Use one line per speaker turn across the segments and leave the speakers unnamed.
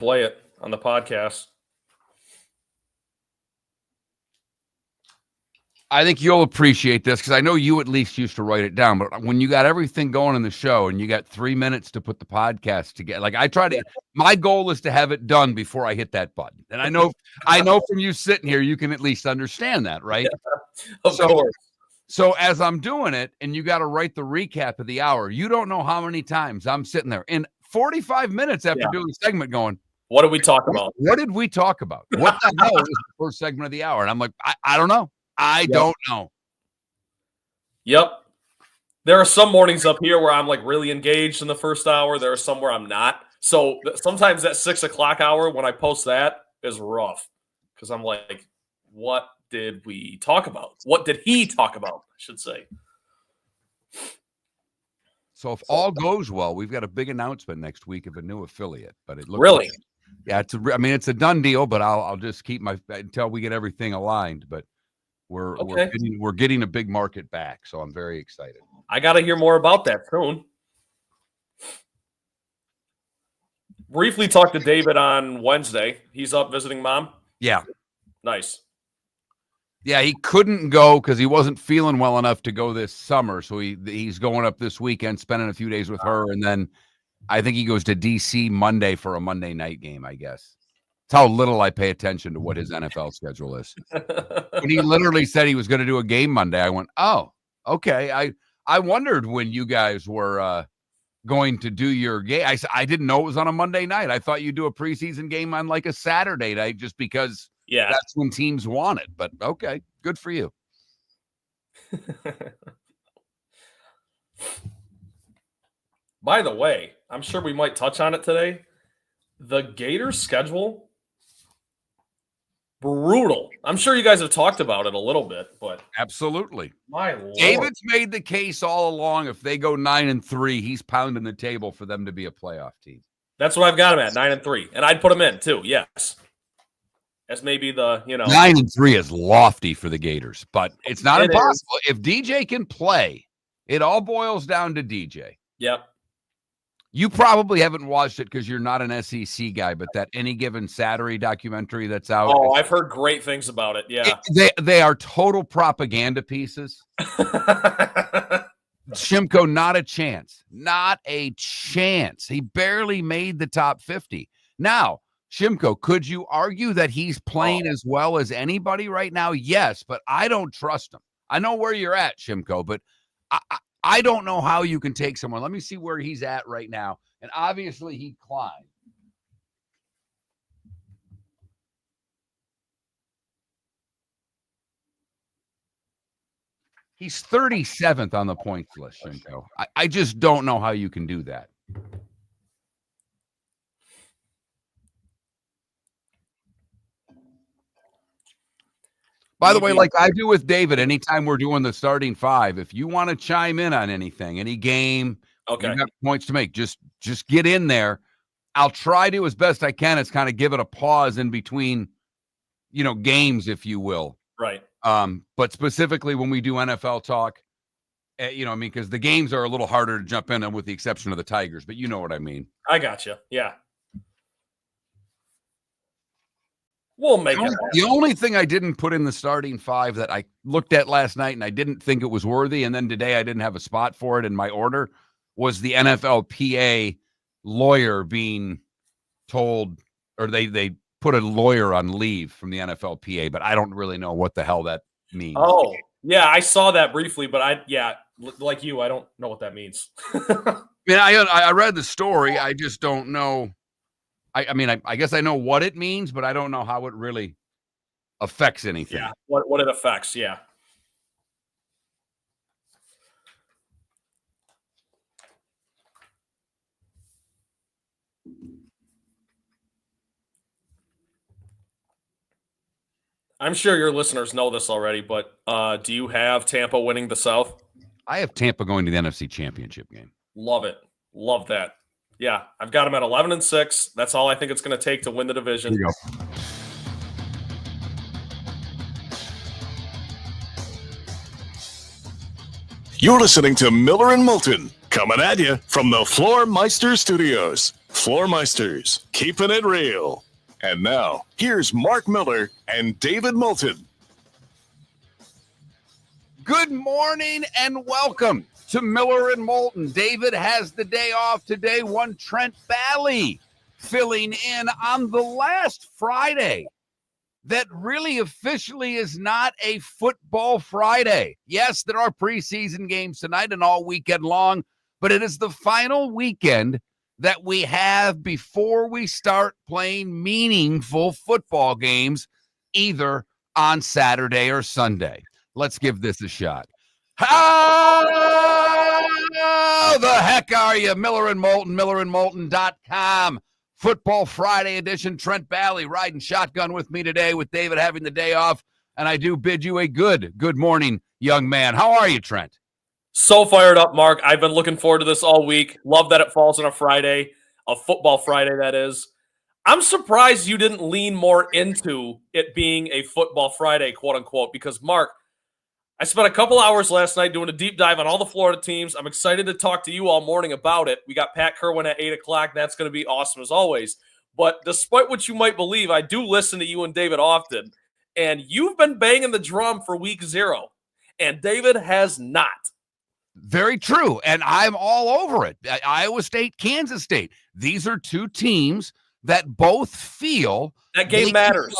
play it on the podcast.
I think you'll appreciate this because I know you at least used to write it down. But when you got everything going in the show and you got 3 minutes to put the podcast together, like I try to, my goal is to have it done before I hit that button. And I know from you sitting here, you can at least understand that, right?
Yeah, of course.
So as I'm doing it, and you got to write the recap of the hour, you don't know how many times I'm sitting there in 45 minutes after doing the segment, going,
"What did we talk about?
What did we talk about? What the hell was the first segment of the hour?" And I'm like, I don't know. I don't know.
Yep. There are some mornings up here where I'm like really engaged in the first hour. There are some where I'm not. So sometimes that 6 o'clock hour when I post that is rough because I'm like, what did we talk about? What did he talk about? I should say.
So if all goes well, we've got a big announcement next week of a new affiliate. But it looks
really,
it's a done deal. But I'll just keep until we get everything aligned. But we're getting a big market back, so I'm very excited.
I got to hear more about that soon. Briefly talked to David on Wednesday. He's up visiting mom.
Yeah,
nice.
Yeah, he couldn't go because he wasn't feeling well enough to go this summer. So he's going up this weekend, spending a few days with her, and then I think he goes to DC Monday for a Monday night game. I guess. That's how little I pay attention to what his NFL schedule is. When he literally said he was going to do a game Monday, I went, "Oh, okay." I wondered when you guys were going to do your game. I didn't know it was on a Monday night. I thought you'd do a preseason game on like a Saturday night just because that's when teams want it. But okay, good for you.
By the way, I'm sure we might touch on it today. The Gators schedule, brutal. I'm sure you guys have talked about it a little bit, but
absolutely.
My Lord.
David's made the case all along. If they go 9-3, he's pounding the table for them to be a playoff team.
That's what I've got him at, 9-3. And I'd put him in too, yes. As maybe
9-3 is lofty for the Gators, but it's not impossible. If DJ can play, it all boils down to DJ.
Yep.
You probably haven't watched it because you're not an SEC guy, but that Any Given Saturday documentary that's out.
Oh, I've heard great things about it. Yeah.
They are total propaganda pieces. Shimko, not a chance. Not a chance. He barely made the top 50. Now, Shimko, could you argue that he's playing as well as anybody right now? Yes, but I don't trust him. I know where you're at, Shimko, but I don't know how you can take someone. Let me see where he's at right now. And obviously he climbed. He's 37th on the points list, Shimko. I just don't know how you can do that. By the way, like I do with David, anytime we're doing the starting five, if you want to chime in on anything, any game, you got points to make, just get in there. I'll try to, as best I can, is kind of give it a pause in between, games, if you will.
Right.
But specifically when we do NFL talk, because the games are a little harder to jump in, with the exception of the Tigers, but you know what I mean.
I got you. Yeah. We'll make it.
The only thing I didn't put in the starting five that I looked at last night and I didn't think it was worthy, and then today I didn't have a spot for it in my order, was the NFLPA lawyer being told, or they put a lawyer on leave from the NFLPA, but I don't really know what the hell that means.
Oh, yeah, I saw that briefly, but like you, I don't know what that means.
I read the story. I just don't know. I guess I know what it means, but I don't know how it really affects anything.
Yeah, what it affects, yeah. I'm sure your listeners know this already, but do you have Tampa winning the South?
I have Tampa going to the NFC Championship game.
Love it. Love that. Yeah, I've got them at 11-6. That's all I think it's going to take to win the division.
There you go.
You're listening to Miller and Moulton, coming at you from the Floor Meister Studios. Floormeisters, keeping it real. And now, here's Mark Miller and David Moulton.
Good morning and welcome to Miller and Moulton. David has the day off today. One Trent Balley filling in on the last Friday that really officially is not a football Friday. Yes, there are preseason games tonight and all weekend long, but it is the final weekend that we have before we start playing meaningful football games, either on Saturday or Sunday. Let's give this a shot. How the heck are you? Miller and Moulton, millerandmoulton.com. Football Friday edition. Trent Balley riding shotgun with me today with David having the day off. And I do bid you a good morning, young man. How are you, Trent?
So fired up, Mark. I've been looking forward to this all week. Love that it falls on a Friday, a football Friday, that is. I'm surprised you didn't lean more into it being a football Friday, quote unquote, because, Mark, I spent a couple hours last night doing a deep dive on all the Florida teams. I'm excited to talk to you all morning about it. We got Pat Kirwan at 8 o'clock. That's going to be awesome as always. But despite what you might believe, I do listen to you and David often. And you've been banging the drum for week 0. And David has not.
Very true. And I'm all over it. Iowa State, Kansas State. These are two teams that both feel
that game matters.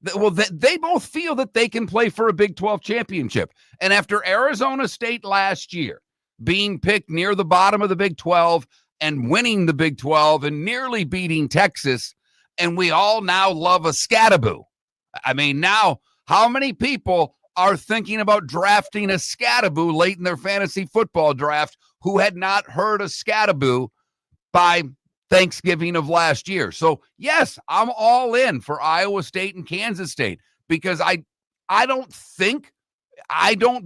They both feel that they can play for a Big 12 championship. And after Arizona State last year being picked near the bottom of the Big 12 and winning the Big 12 and nearly beating Texas, and we all now love a scataboo. I mean, now how many people are thinking about drafting a scataboo late in their fantasy football draft who had not heard a scataboo by Thanksgiving of last year? So yes, I'm all in for Iowa State and Kansas State because I don't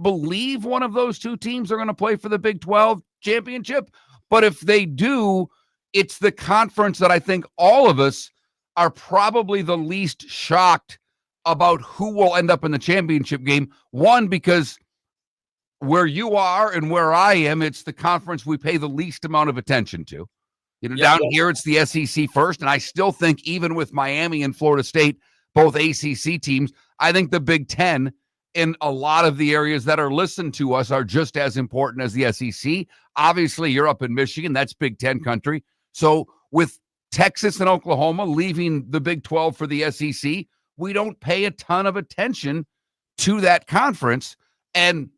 believe one of those two teams are going to play for the Big 12 championship. But if they do, it's the conference that I think all of us are probably the least shocked about who will end up in the championship game. One, because where you are and where I am, it's the conference we pay the least amount of attention to. Down here, it's the SEC first, and I still think even with Miami and Florida State, both ACC teams, I think the Big Ten in a lot of the areas that are listened to us are just as important as the SEC. Obviously, you're up in Michigan. That's Big Ten country. So with Texas and Oklahoma leaving the Big 12 for the SEC, we don't pay a ton of attention to that conference. And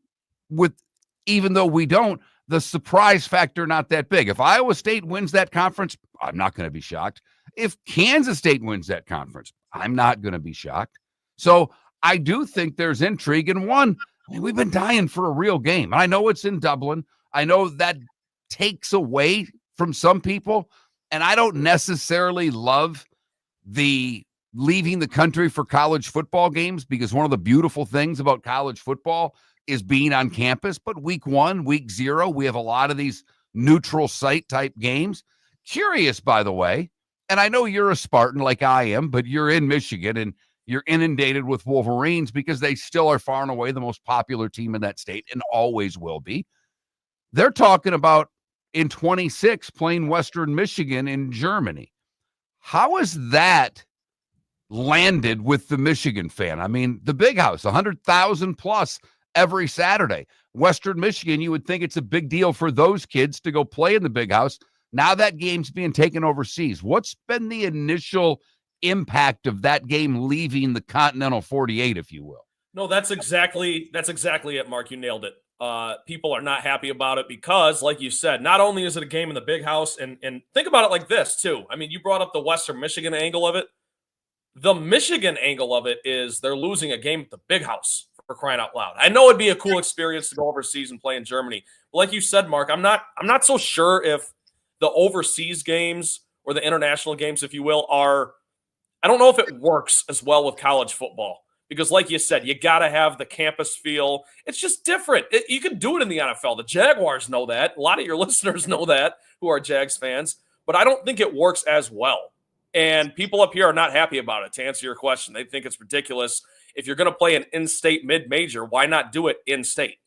even though we don't, the surprise factor not that big. If Iowa State wins that conference, I'm not going to be shocked. If Kansas State wins that conference, I'm not going to be shocked. So I do think there's intrigue. And one, we've been dying for a real game. I know it's in Dublin. I know that takes away from some people. And I don't necessarily love the leaving the country for college football games because one of the beautiful things about college football is being on campus. But week 1, week 0, we have a lot of these neutral site type games. Curious, by the way, and I know you're a Spartan like I am, but you're in Michigan and you're inundated with Wolverines because they still are far and away the most popular team in that state and always will be. They're talking about in 26 playing Western Michigan in Germany. How is that landed with the Michigan fan? I mean, the Big House, 100,000 plus every Saturday. Western Michigan, you would think it's a big deal for those kids to go play in the Big House. Now that game's being taken overseas. What's been the initial impact of that game leaving the Continental 48, if you will?
No, that's exactly it, Mark. You nailed it. People are not happy about it because, like you said, not only is it a game in the Big House, and think about it like this, too. I mean, you brought up the Western Michigan angle of it. The Michigan angle of it is they're losing a game at the Big House, for crying out loud. I know it'd be a cool experience to go overseas and play in Germany. But like you said, Mark, I'm not so sure if the overseas games or the international games, if you will, I don't know if it works as well with college football. Because like you said, you got to have the campus feel. It's just different. You can do it in the NFL. The Jaguars know that. A lot of your listeners know that who are Jags fans. But I don't think it works as well. And people up here are not happy about it, to answer your question. They think it's ridiculous. If you're going to play an in-state mid-major, why not do it in-state?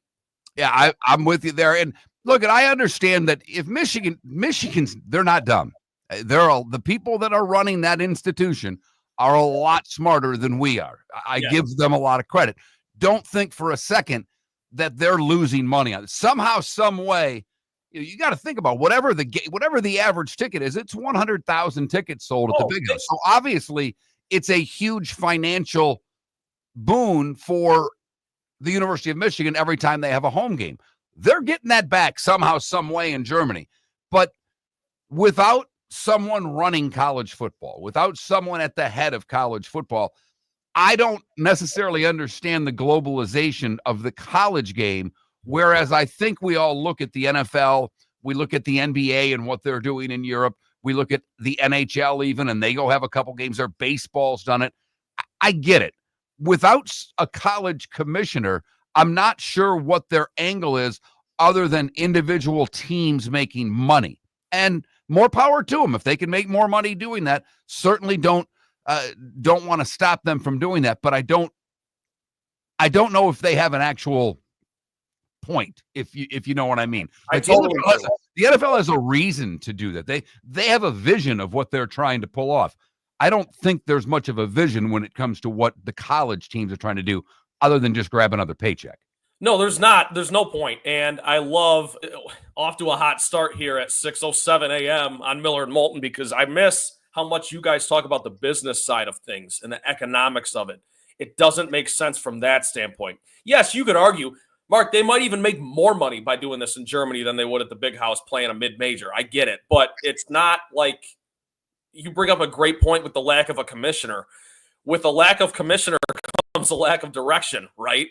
Yeah, I'm with you there. And look, I understand that if Michigan's, they're not dumb. The people that are running that institution are a lot smarter than we are. I give them a lot of credit. Don't think for a second that they're losing money on it. Somehow, some way, you got to think about whatever the average ticket is. It's 100,000 tickets sold at the Big House. So obviously, it's a huge financial boon for the University of Michigan every time they have a home game. They're getting that back somehow, some way in Germany. But without someone running college football, without someone at the head of college football, I don't necessarily understand the globalization of the college game, whereas I think we all look at the NFL, we look at the NBA and what they're doing in Europe, we look at the NHL even, and they go have a couple games there. Baseball's done it. I get it. Without a college commissioner, I'm not sure what their angle is other than individual teams making money. And more power to them. If they can make more money doing that, certainly don't want to stop them from doing that. But I don't know if they have an actual point, if you know what I mean. Like the NFL has a reason to do that. They have a vision of what they're trying to pull off. I don't think there's much of a vision when it comes to what the college teams are trying to do, other than just grab another paycheck.
No, there's not. There's no point. And I love off to a hot start here at 6:07 a.m. on Miller and Moulton, because I miss how much you guys talk about the business side of things and the economics of it. It doesn't make sense from that standpoint. Yes, you could argue, Mark, they might even make more money by doing this in Germany than they would at the Big House playing a mid-major. I get it. But it's not like you bring up a great point with the lack of a commissioner. With a lack of commissioner comes a lack of direction, right?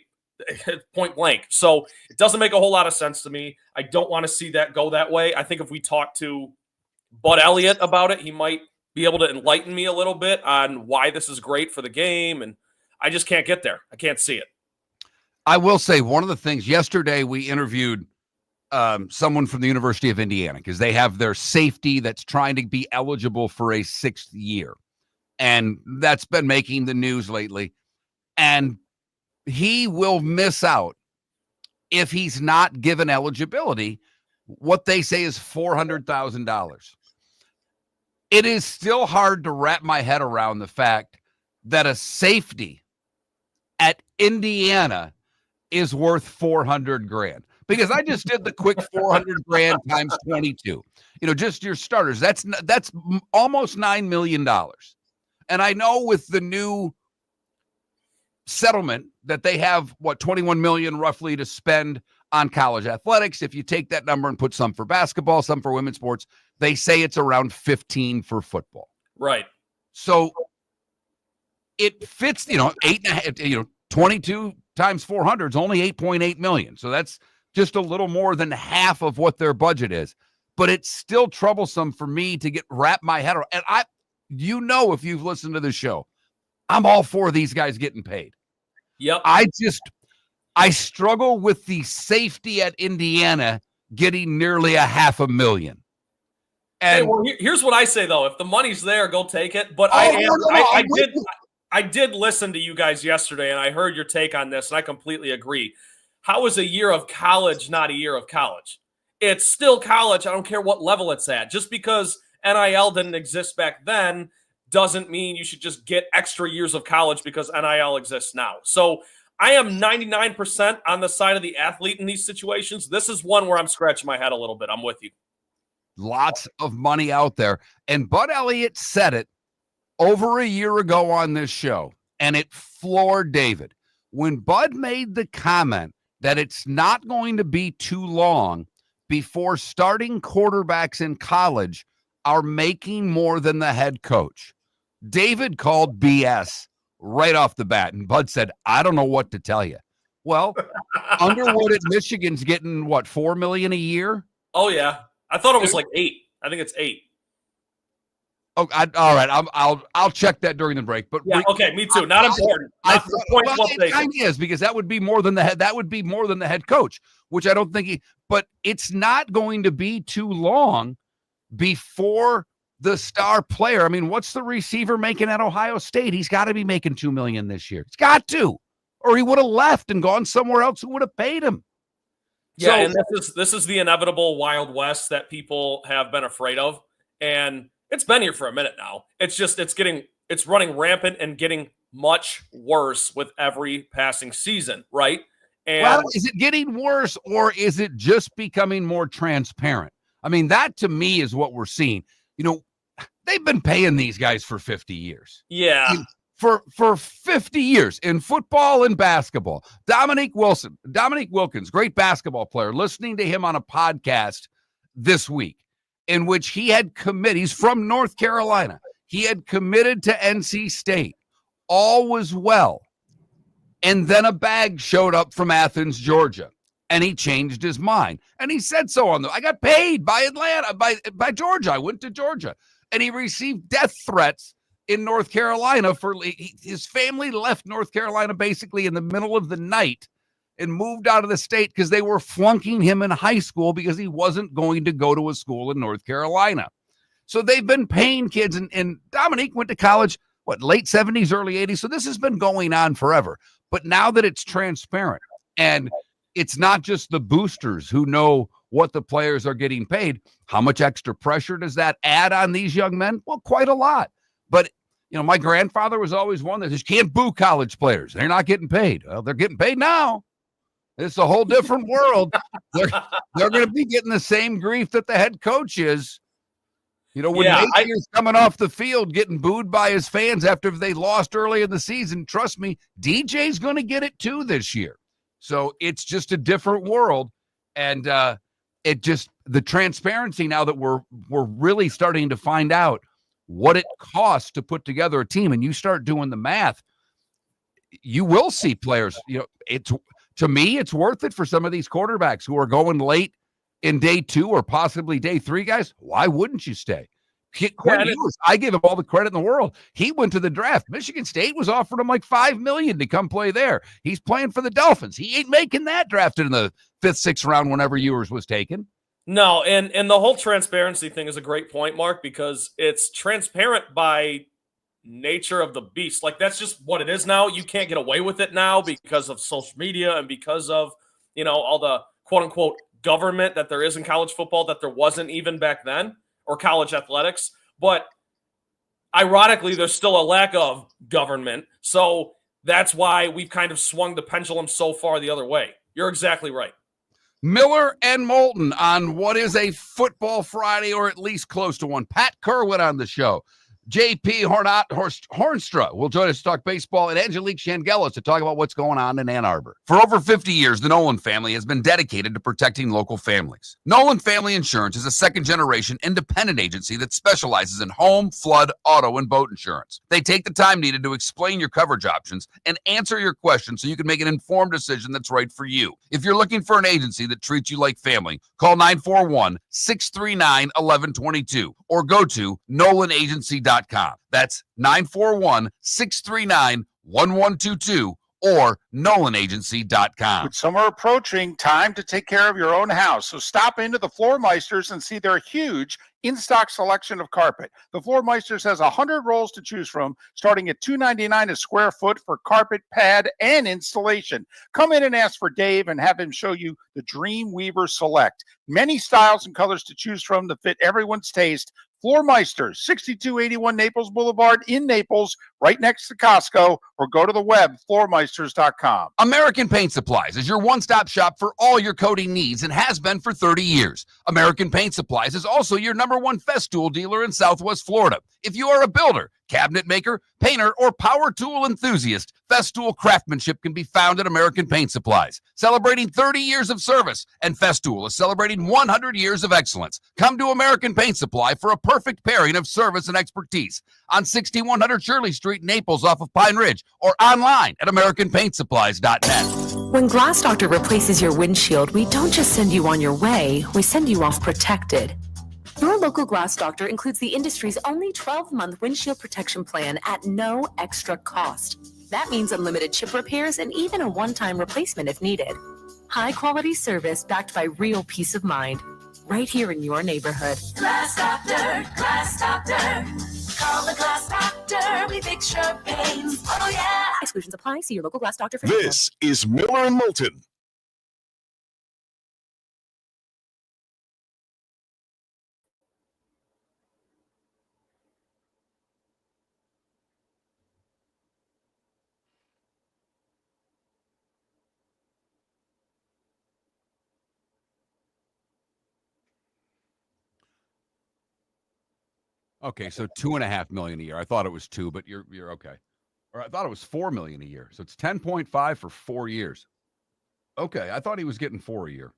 Point blank. So it doesn't make a whole lot of sense to me. I don't want to see that go that way. I think if we talk to Bud Elliott about it, he might be able to enlighten me a little bit on why this is great for the game. And I just can't get there. I can't see it.
I will say one of the things, yesterday we interviewed someone from the University of Indiana, because they have their safety that's trying to be eligible for a 6th year. And that's been making the news lately. And he will miss out if he's not given eligibility. What they say is $400,000. It is still hard to wrap my head around the fact that a safety at Indiana is worth $400,000, because I just did the quick $400,000 times 22. Just your starters. That's almost $9 million. And I know with the new settlement that they have, $21 million roughly to spend on college athletics. If you take that number and put some for basketball, some for women's sports, they say it's around 15 for football.
Right.
So it fits, 8.5, 22 times 400 is only 8.8 million. So that's just a little more than half of what their budget is. But it's still troublesome for me to wrap my head around. And if you've listened to the show, I'm all for these guys getting paid.
Yep.
I struggle with the safety at Indiana getting nearly $500,000. And
here's what I say though: if the money's there, go take it. But I did listen to you guys yesterday, and I heard your take on this, and I completely agree. How is a year of college not a year of college? It's still college. I don't care what level it's at. Just because NIL didn't exist back then doesn't mean you should just get extra years of college because NIL exists now. So I am 99% on the side of the athlete in these situations. This is one where I'm scratching my head a little bit. I'm with you.
Lots of money out there. And Bud Elliott said it over a year ago on this show, and it floored David. When Bud made the comment that it's not going to be too long before starting quarterbacks in college are making more than the head coach, David called BS right off the bat. And Bud said, I don't know what to tell you. Well, Underwood at Michigan's getting $4 million a year?
Oh, yeah. I thought it was like 8. I think it's 8.
Oh, all right. I'll check that during the break. But
yeah, okay, me too. Not important.
It kind of is, because that would be more than the head. That would be more than the head coach, which I don't think but it's not going to be too long before the star player. I mean, what's the receiver making at Ohio State? He's got to be making $2 million this year. He's got to, or he would have left and gone somewhere else who would have paid him.
Yeah, and this is the inevitable Wild West that people have been afraid of. And It's been here for a minute now. It's running rampant and getting much worse with every passing season, right? And
well, is it getting worse or is it just becoming more transparent? I mean, that to me is what we're seeing. They've been paying these guys for 50 years.
yeah.
For 50 years in football and basketball. Dominique Wilkins, great basketball player, listening to him on a podcast this week in which he had committed. He's from North Carolina. He had committed to NC State. All was well. And then a bag showed up from Athens, Georgia, and he changed his mind. And he said so I got paid by Atlanta, by Georgia. I went to Georgia. And he received death threats in North Carolina his family left North Carolina basically in the middle of the night and moved out of the state because they were flunking him in high school because he wasn't going to go to a school in North Carolina. So they've been paying kids, and Dominique went to college, late 70s, early 80s. So this has been going on forever. But now that it's transparent and it's not just the boosters who know what the players are getting paid, how much extra pressure does that add on these young men? Well, quite a lot. But, my grandfather was always one that just can't boo college players. They're not getting paid. Well, they're getting paid now. It's a whole different world. They're going to be getting the same grief that the head coach is. When Nathan's coming off the field getting booed by his fans after they lost early in the season, trust me, DJ's going to get it too this year. So it's just a different world. And the transparency now that we're really starting to find out what it costs to put together a team, and you start doing the math, you will see players, to me, it's worth it for some of these quarterbacks who are going late in day 2 or possibly day 3, guys. Why wouldn't you stay? Quinn Ewers, I give him all the credit in the world. He went to the draft. Michigan State was offering him like $5 million to come play there. He's playing for the Dolphins. He ain't making that drafted in the 5th, 6th round whenever Ewers was taken.
No, and the whole transparency thing is a great point, Mark, because it's transparent by nature of the beast. Like, that's just what it is now. You can't get away with it now because of social media and because of, all the quote-unquote government that there is in college football that there wasn't even back then, or college athletics. But ironically, there's still a lack of government. So that's why we've kind of swung the pendulum so far the other way. You're exactly right.
Miller and Moulton on what is a football Friday, or at least close to one. Pat Kirwan on the show. JP Hoornstra will join us to talk baseball, and Angelique Chengelis to talk about what's going on in Ann Arbor. For over 50 years, the Nolan family has been dedicated to protecting local families. Nolan Family Insurance is a second-generation independent agency that specializes in home, flood, auto, and boat insurance. They take the time needed to explain your coverage options and answer your questions so you can make an informed decision that's right for you. If you're looking for an agency that treats you like family, call 941-639-1122 or go to nolanagency.com. That's 941-639-1122 or nolanagency.com.
With summer approaching, time to take care of your own house. So stop into the Floormeisters and see their huge in-stock selection of carpet. The Floormeisters has 100 rolls to choose from, starting at $2.99 a square foot for carpet, pad, and installation. Come in and ask for Dave and have him show you the Dream Weaver Select. Many styles and colors to choose from to fit everyone's taste. Floormeisters, 6281 Naples Boulevard in Naples, right next to Costco, or go to the web, floormeisters.com.
American Paint Supplies is your one-stop shop for all your coating needs and has been for 30 years. American Paint Supplies is also your #1 Festool dealer in Southwest Florida. If you are a builder, cabinet maker, painter, or power tool enthusiast, Festool craftsmanship can be found at American Paint Supplies. Celebrating 30 years of service, and Festool is celebrating 100 years of excellence. Come to American Paint Supply for a perfect pairing of service and expertise on 6100 Shirley Street, Naples, off of Pine Ridge, or online at AmericanPaintSupplies.net.
When Glass Doctor replaces your windshield, we don't just send you on your way, we send you off protected. Your local Glass Doctor includes the industry's only 12-month windshield protection plan at no extra cost. That means unlimited chip repairs and even a one-time replacement if needed. High-quality service backed by real peace of mind, right here in your neighborhood.
Glass Doctor, Glass Doctor. Call the Glass Doctor, we fix your pains. Oh, yeah.
Exclusions apply. See your local Glass Doctor for
This is Miller and Moulton.
Okay, so $2.5 million a year. I thought it was 2, but you're okay. Or I thought it was $4 million a year. So it's 10.5 for 4 years. Okay, I thought he was getting 4 a year.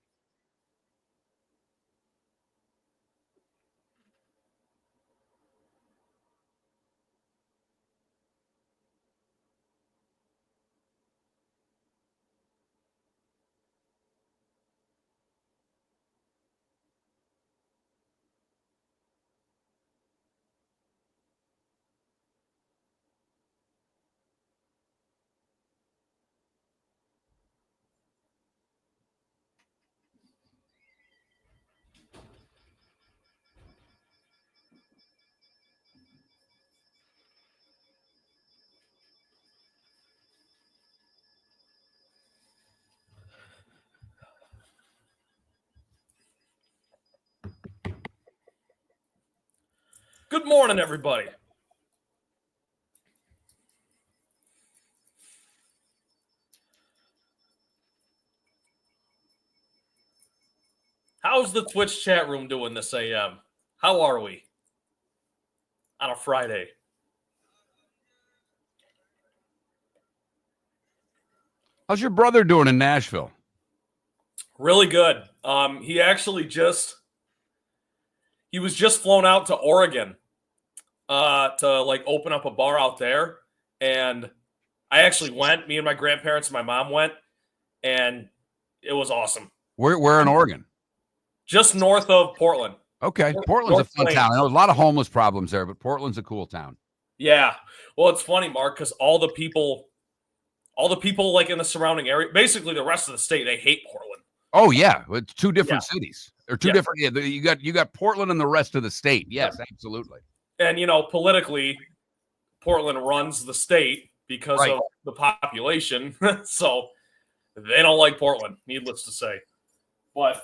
Good morning, everybody. How's the Twitch chat room doing this AM? How are we on a Friday?
How's your brother doing in Nashville?
Really good. He was just flown out to Oregon to like open up a bar out there. And I actually went, me and my grandparents and my mom went, and it was awesome.
Where in Oregon?
Just north of Portland.
Okay. Portland's a fun town. I know a lot of homeless problems there, but Portland's a cool town.
Yeah. Well, it's funny, Mark, because all the people like in the surrounding area, basically the rest of the state, they hate Portland.
Oh yeah, it's two different cities or two different. Yeah, you got Portland and the rest of the state. Yes, absolutely.
And politically, Portland runs the state because of the population, so they don't like Portland. Needless to say, but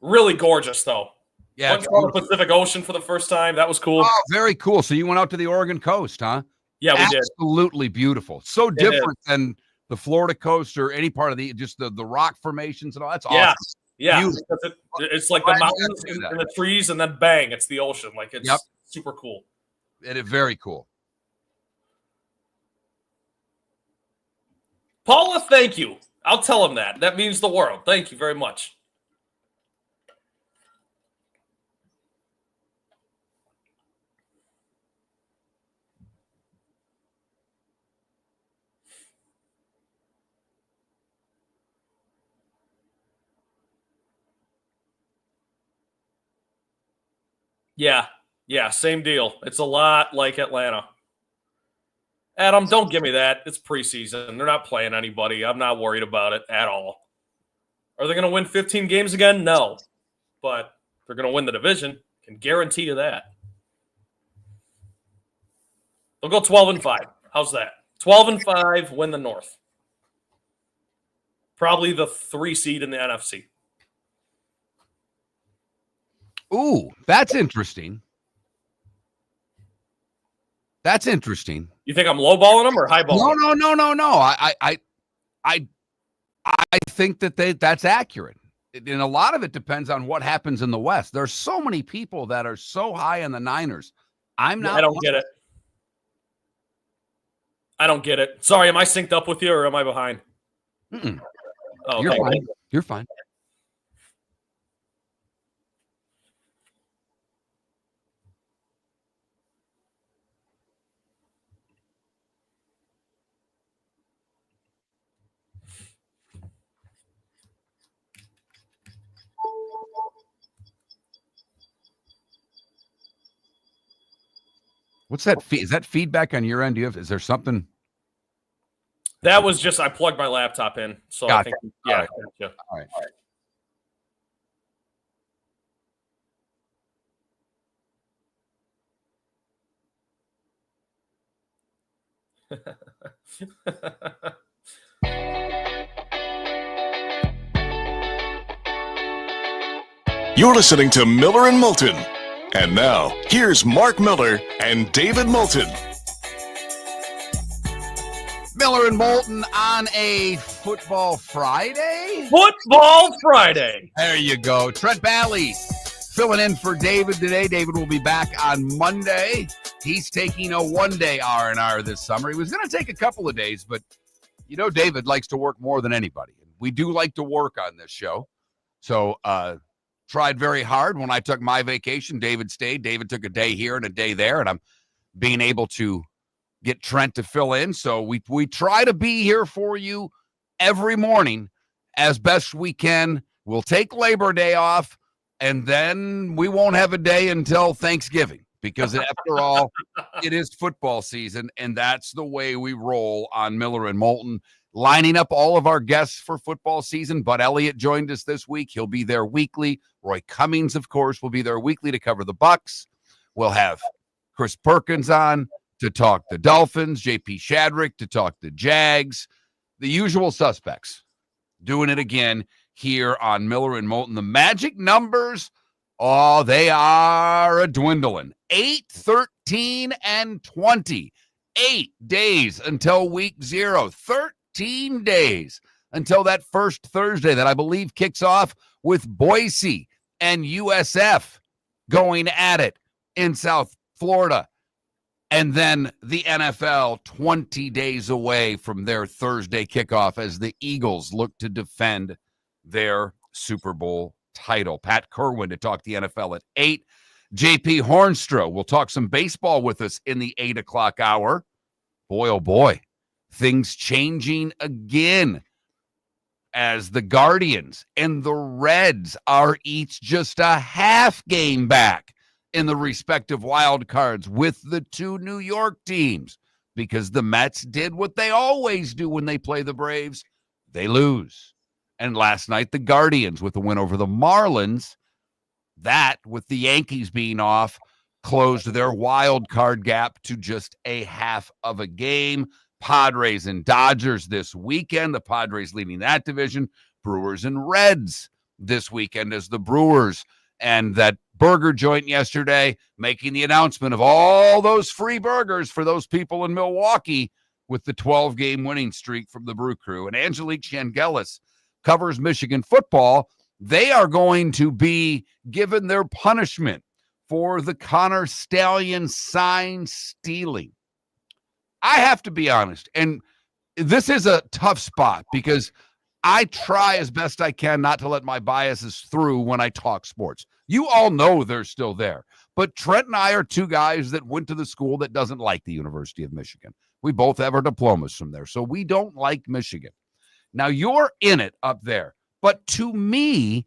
really gorgeous though.
Yeah,
went to the Pacific Ocean for the first time. That was cool.
Oh, very cool. So you went out to the Oregon coast, huh?
Yeah, we did.
Absolutely beautiful. So different than the Florida coast or any part of the rock formations and all. That's awesome.
Yeah. It's like the mountains and the trees, and then bang, it's the ocean. Like it's super cool.
It is very cool.
Paula, thank you. I'll tell him that. That means the world. Thank you very much. Yeah, same deal. It's a lot like Atlanta. Adam, don't give me that. It's preseason. They're not playing anybody. I'm not worried about it at all. Are they going to win 15 games again? No. But they're going to win the division. Can guarantee you that. They'll go 12-5. How's that? 12-5, win the North. Probably the 3 seed in the NFC.
Ooh, that's interesting. That's interesting.
You think I'm lowballing them or highballing them?
No. I think that's accurate. And a lot of it depends on what happens in the West. There's so many people that are so high on the Niners. I don't
get it. I don't get it. Sorry, am I synced up with you or am I behind?
Mm-mm.
Oh, okay.
You're fine. You're fine. What's that? Is that feedback on your end? Is there something?
That was just I plugged my laptop in, so
gotcha.
I think Gotcha.
All right.
You're listening to Miller and Moulton. And now, here's Mark Miller and David Moulton.
Miller and Moulton on a Football Friday?
Football Friday.
There you go. Trent Balley filling in for David today. David will be back on Monday. He's taking a one-day R&R this summer. He was going to take a couple of days, but you know David likes to work more than anybody. We do like to work on this show. So tried very hard. When I took my vacation, David stayed. David took a day here and a day there, and I'm being able to get Trent to fill in. So we try to be here for you every morning as best we can. We'll take Labor Day off, and then we won't have a day until Thanksgiving because after all, it is football season, and that's the way we roll on Miller and Moulton. Lining up all of our guests for football season. Bud Elliott joined us this week. He'll be there weekly. Roy Cummings, of course, will be there weekly to cover the Bucks. We'll have Chris Perkins on to talk the Dolphins, JP Shadrick to talk the Jags, the usual suspects. Doing it again here on Miller and Moulton. The magic numbers, oh, they are a dwindling. 8, 13, and 20. 8 days until week 0. 13 days until that first Thursday that I believe kicks off with Boise and USF going at it in South Florida. And then the NFL 20 days away from their Thursday kickoff as the Eagles look to defend their Super Bowl title. Pat Kirwan to talk the NFL at 8. JP Hoornstra will talk some baseball with us in the 8 o'clock hour. Boy, oh boy, things changing again as the Guardians and the Reds are each just a half game back in the respective wild cards with the 2 New York teams, because the Mets did what they always do when they play the Braves. They lose. And last night, the Guardians with a win over the Marlins, that with the Yankees being off, closed their wild card gap to just a half of a game. Padres and Dodgers this weekend. The Padres leading that division. Brewers and Reds this weekend as the Brewers and that burger joint yesterday making the announcement of all those free burgers for those people in Milwaukee with the 12-game winning streak from the Brew Crew. And Angelique Chengelis covers Michigan football. They are going to be given their punishment for the Connor Stallion sign stealing. I have to be honest, and this is a tough spot because I try as best I can not to let my biases through when I talk sports. You all know they're still there. But Trent and I are 2 guys that went to the school that doesn't like the University of Michigan. We both have our diplomas from there, so we don't like Michigan. Now, you're in it up there. But to me,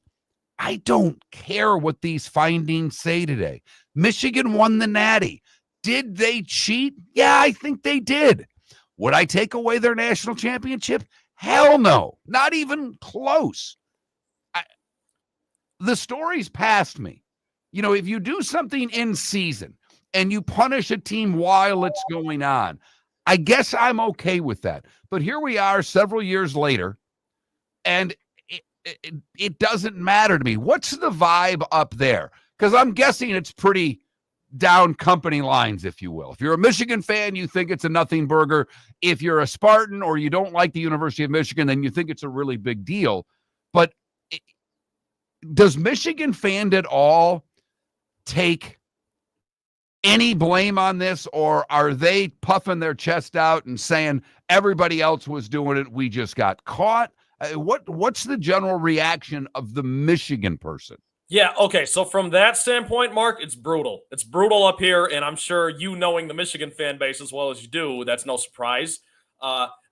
I don't care what these findings say today. Michigan won the Natty. Did they cheat? Yeah, I think they did. Would I take away their national championship? Hell no. Not even close. The story's past me. You know, if you do something in season and you punish a team while it's going on, I guess I'm okay with that. But here we are several years later, and it doesn't matter to me. What's the vibe up there? Because I'm guessing it's pretty down company lines, if you will. If you're a Michigan fan, you think it's a nothing burger. If you're a Spartan or you don't like the University of Michigan, then you think it's a really big deal. But does Michigan fan at all take any blame on this, or are they puffing their chest out and saying everybody else was doing it, we just got caught? What's the general reaction of the Michigan person?
Yeah, okay, so from that standpoint, Mark, it's brutal. It's brutal up here, and I'm sure you knowing the Michigan fan base as well as you do, that's no surprise.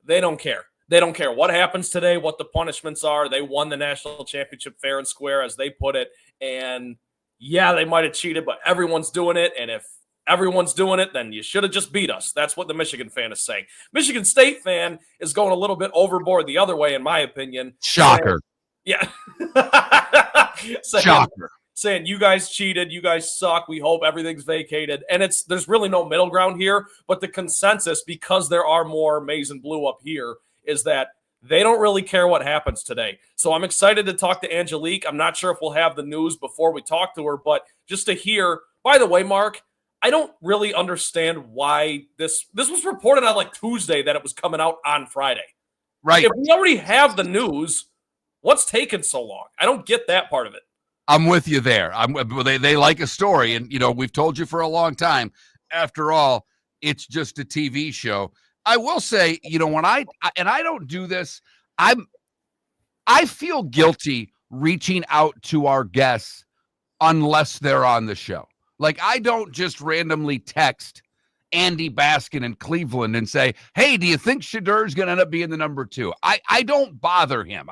They don't care. They don't care what happens today, what the punishments are. They won the national championship fair and square, as they put it, and yeah, they might have cheated, but everyone's doing it, and if everyone's doing it, then you should have just beat us. That's what the Michigan fan is saying. Michigan State fan is going a little bit overboard the other way, in my opinion.
Shocker.
Yeah.
Shocker.
Saying you guys cheated, you guys suck, we hope everything's vacated. And there's really no middle ground here, but the consensus, because there are more maize and blue up here, is that they don't really care what happens today. So I'm excited to talk to Angelique. I'm not sure if we'll have the news before we talk to her, but just to hear, by the way, Mark, I don't really understand why this was reported on like Tuesday that it was coming out on Friday.
Right.
If we already have the news, what's taken so long? I don't get that part of it.
I'm with you there. They like a story, and we've told you for a long time. After all, it's just a TV show. I will say, when I don't do this, I feel guilty reaching out to our guests unless they're on the show. Like, I don't just randomly text Andy Baskin in Cleveland and say, hey, do you think Shedur's going to end up being the number 2? I don't bother him.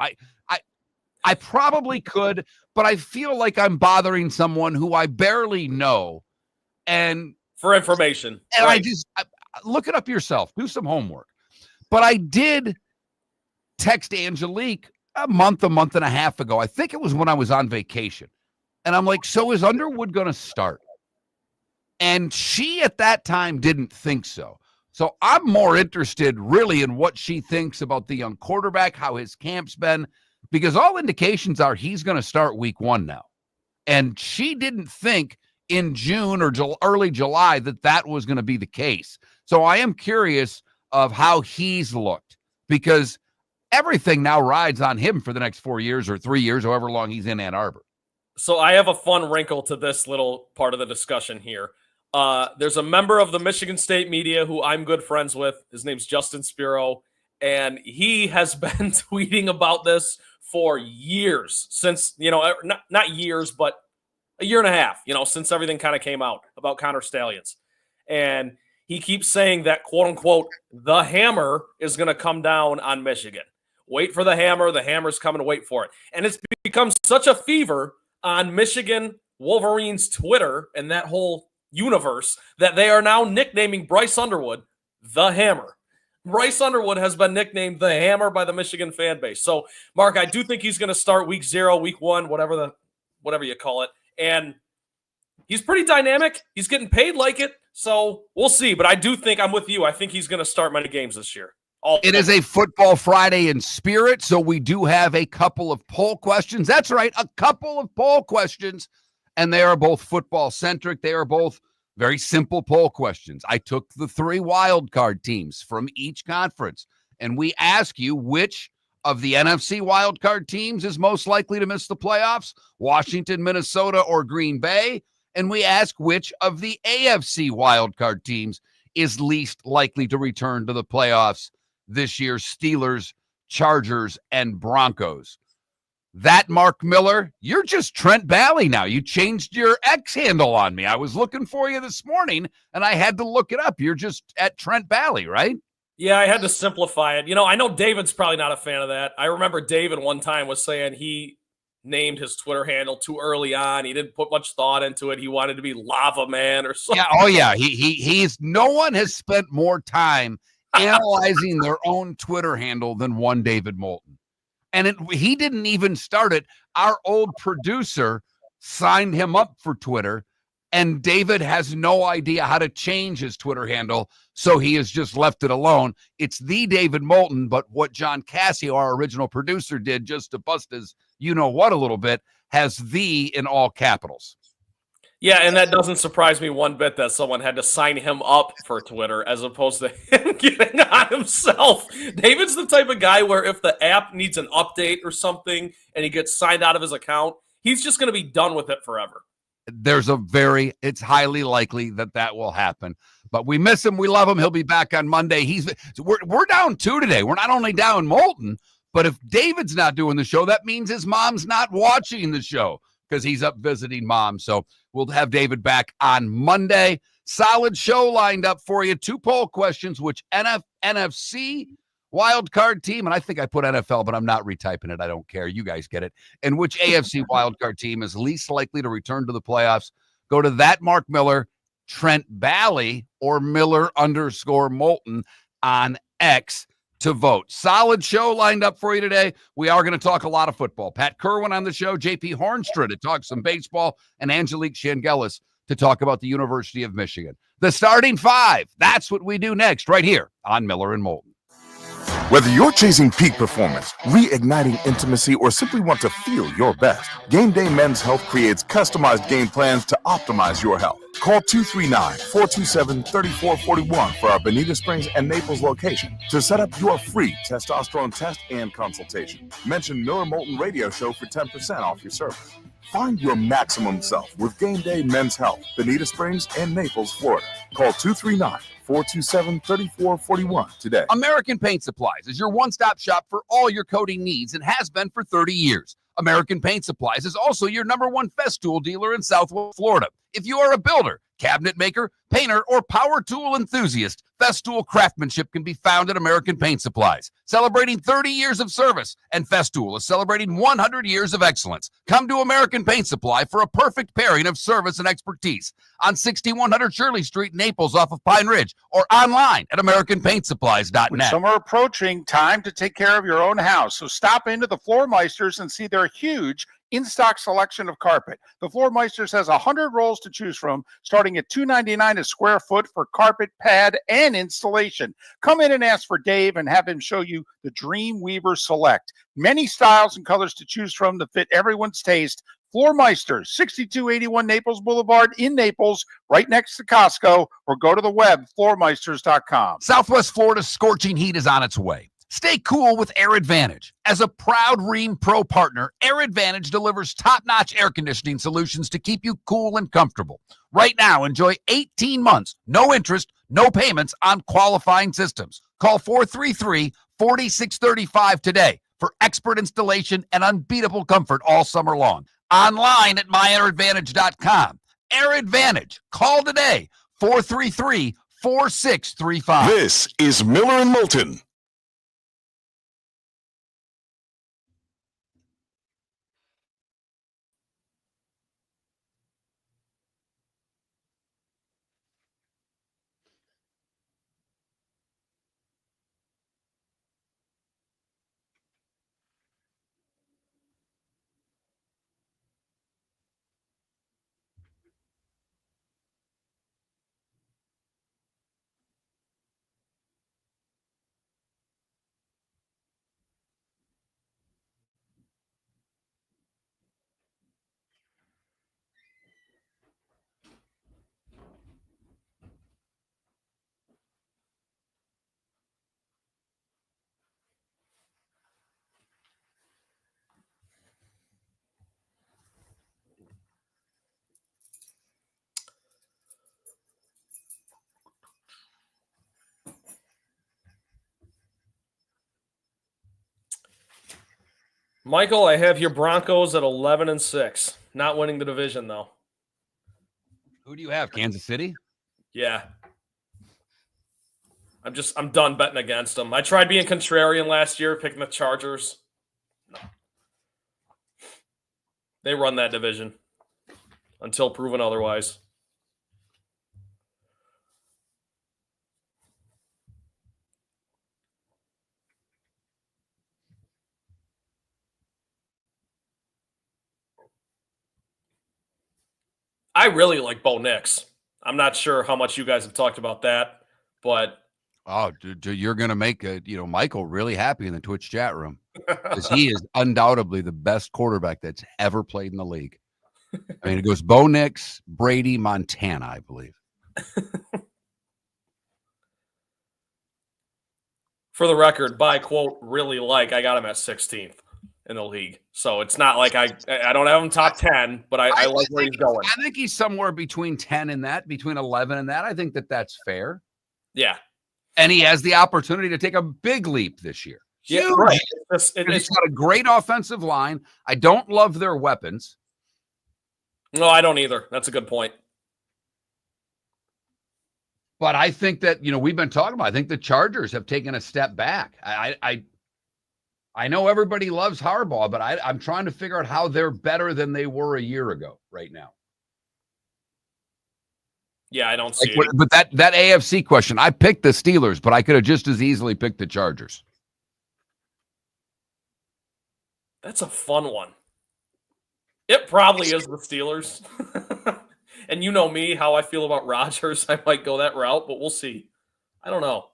I probably could, but I feel like I'm bothering someone who I barely know. And
for information.
And
right.
I look it up yourself. Do some homework. But I did text Angelique a month and a half ago. I think it was when I was on vacation. And I'm like, so is Underwood going to start? And she at that time didn't think so. So I'm more interested really in what she thinks about the young quarterback, how his camp's been, because all indications are he's going to start week 1 now. And she didn't think in June or early July that was going to be the case. So I am curious of how he's looked, because everything now rides on him for the next 4 years or 3 years, however long he's in Ann Arbor.
So I have a fun wrinkle to this little part of the discussion here. There's a member of the Michigan State media who I'm good friends with. His name's Justin Spiro, and he has been tweeting about this for years, since, not years, but a year and a half, since everything kind of came out about Connor Stallions. And he keeps saying that, quote unquote, the hammer is going to come down on Michigan. Wait for the hammer. The hammer's coming. Wait for it. And it's become such a fever on Michigan Wolverines Twitter and that whole universe that they are now nicknaming Bryce Underwood the Hammer. Bryce Underwood has been nicknamed the Hammer by the Michigan fan base. So, Mark, I do think he's going to start week 0, week 1, whatever you call it. And he's pretty dynamic. He's getting paid like it. So we'll see. But I do think I'm with you. I think he's going to start many games this year.
It is a Football Friday in spirit, so we do have a couple of poll questions. That's right, a couple of poll questions, and they are both football-centric. They are both very simple poll questions. I took the 3 wildcard teams from each conference, and we ask you which of the NFC wildcard teams is most likely to miss the playoffs, Washington, Minnesota, or Green Bay, and we ask which of the AFC wildcard teams is least likely to return to the playoffs this year, Steelers, Chargers, and Broncos. That, Mark Miller, you're just Trent Balley now. You changed your X handle on me. I was looking for you this morning, and I had to look it up. You're just at Trent Balley, right?
Yeah, I had to simplify it. I know David's probably not a fan of that. I remember David one time was saying he named his Twitter handle too early on. He didn't put much thought into it. He wanted to be Lava Man or something.
Yeah, oh yeah. He's no one has spent more time analyzing their own Twitter handle than one David Moulton. And he didn't even start it. Our old producer signed him up for Twitter, and David has no idea how to change his Twitter handle, so he has just left it alone. It's the David Moulton, but what John Cassio, our original producer, did just to bust his you-know-what a little bit, has the in all capitals.
Yeah, and that doesn't surprise me one bit that someone had to sign him up for Twitter as opposed to him getting on himself. David's the type of guy where if the app needs an update or something and he gets signed out of his account, he's just going to be done with it forever.
It's highly likely that will happen. But we miss him. We love him. He'll be back on Monday. We're down 2 today. We're not only down Moulton, but if David's not doing the show, that means his mom's not watching the show because he's up visiting mom. So we'll have David back on Monday. Solid show lined up for you. 2 poll questions, which NFC wildcard team, and I think I put NFL, but I'm not retyping it. I don't care. You guys get it. And which AFC wildcard team is least likely to return to the playoffs? Go to that Mark Miller, Trent Balley, or Miller_Moulton on X to vote. Solid show lined up for you today. We are going to talk a lot of football. Pat Kirwan on the show, JP Hoornstra to talk some baseball, and Angelique Chengelis to talk about the University of Michigan. The starting 5. That's what we do next right here on Miller and Moulton.
Whether you're chasing peak performance, reigniting intimacy, or simply want to feel your best, Game Day Men's Health creates customized game plans to optimize your health. Call 239-427-3441 for our Bonita Springs and Naples location to set up your free testosterone test and consultation. Mention Miller Moulton Radio Show for 10% off your service. Find your maximum self with Game Day Men's Health, Bonita Springs and Naples, Florida. Call 239-427-3441 today.
American Paint Supplies is your one-stop shop for all your coating needs and has been for 30 years. American Paint Supplies is also your #1 Festool dealer in Southwest Florida. If you are a builder, cabinet maker, painter, or power tool enthusiast, Festool craftsmanship can be found at American Paint Supplies. Celebrating 30 years of service, and Festool is celebrating 100 years of excellence. Come to American Paint Supply for a perfect pairing of service and expertise on 6100 Shirley Street, Naples, off of Pine Ridge, or online at AmericanPaintSupplies.net.
With summer approaching, time to take care of your own house. So stop into the Floor Meisters and see their huge in-stock selection of carpet. The Floor Meisters has 100 rolls to choose from, starting at $2.99 a square foot for carpet, pad, and installation. Come in and ask for Dave and have him show you the Dream Weaver Select. Many styles and colors to choose from to fit everyone's taste. Floor Meisters, 6281 Naples Boulevard in Naples, right next to Costco, or go to the web, floormeisters.com.
Southwest Florida's scorching heat is on its way. Stay cool with Air Advantage. As a proud Rheem Pro partner, Air Advantage delivers top-notch air conditioning solutions to keep you cool and comfortable. Right now, enjoy 18 months, no interest, no payments on qualifying systems. Call 433-4635 today for expert installation and unbeatable comfort all summer long. Online at myairadvantage.com. Air Advantage. Call today, 433-4635.
This is Miller and Moulton.
Michael, I have your Broncos at 11-6, not winning the division though.
Who do you have, Kansas City?
Yeah. I'm done betting against them. I tried being contrarian last year, picking the Chargers. No. They run that division until proven otherwise. I really like Bo Nix. I'm not sure how much you guys have talked about that, but
Oh, you're going to make Michael really happy in the Twitch chat room because he is undoubtedly the best quarterback that's ever played in the league. I mean, it goes Bo Nix, Brady, Montana, I believe.
For the record, by quote, really like, I got him at 16th in the league. So it's not like I don't have him top 10, but I like where he's going.
I think he's somewhere between 10 and that, between 11 and that. I think that's fair.
Yeah.
And he has the opportunity to take a big leap this year.
Yeah,
Huge.
right.
It's got a great offensive line. I don't love their weapons.
No, I don't either. That's a good point.
But I think that, we've been talking about, I think the Chargers have taken a step back. I know everybody loves Harbaugh, but I'm trying to figure out how they're better than they were a year ago right now.
Yeah, I don't see it.
But that AFC question, I picked the Steelers, but I could have just as easily picked the Chargers.
That's a fun one. It probably is the Steelers. And you know me, how I feel about Rodgers. I might go that route, but we'll see. I don't know.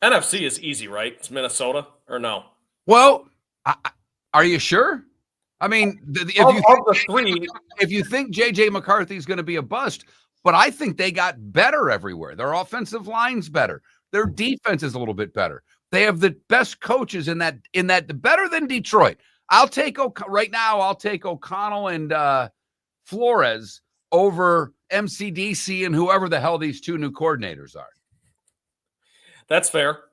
NFC is easy, right? It's Minnesota, or no?
Well, are you sure? I mean, if you think J.J. McCarthy is going to be a bust, but I think they got better everywhere. Their offensive line's better. Their defense is a little bit better. They have the best coaches in that better than Detroit. I'll take O'Connell and Flores over MCDC and whoever the hell these two new coordinators are.
That's fair.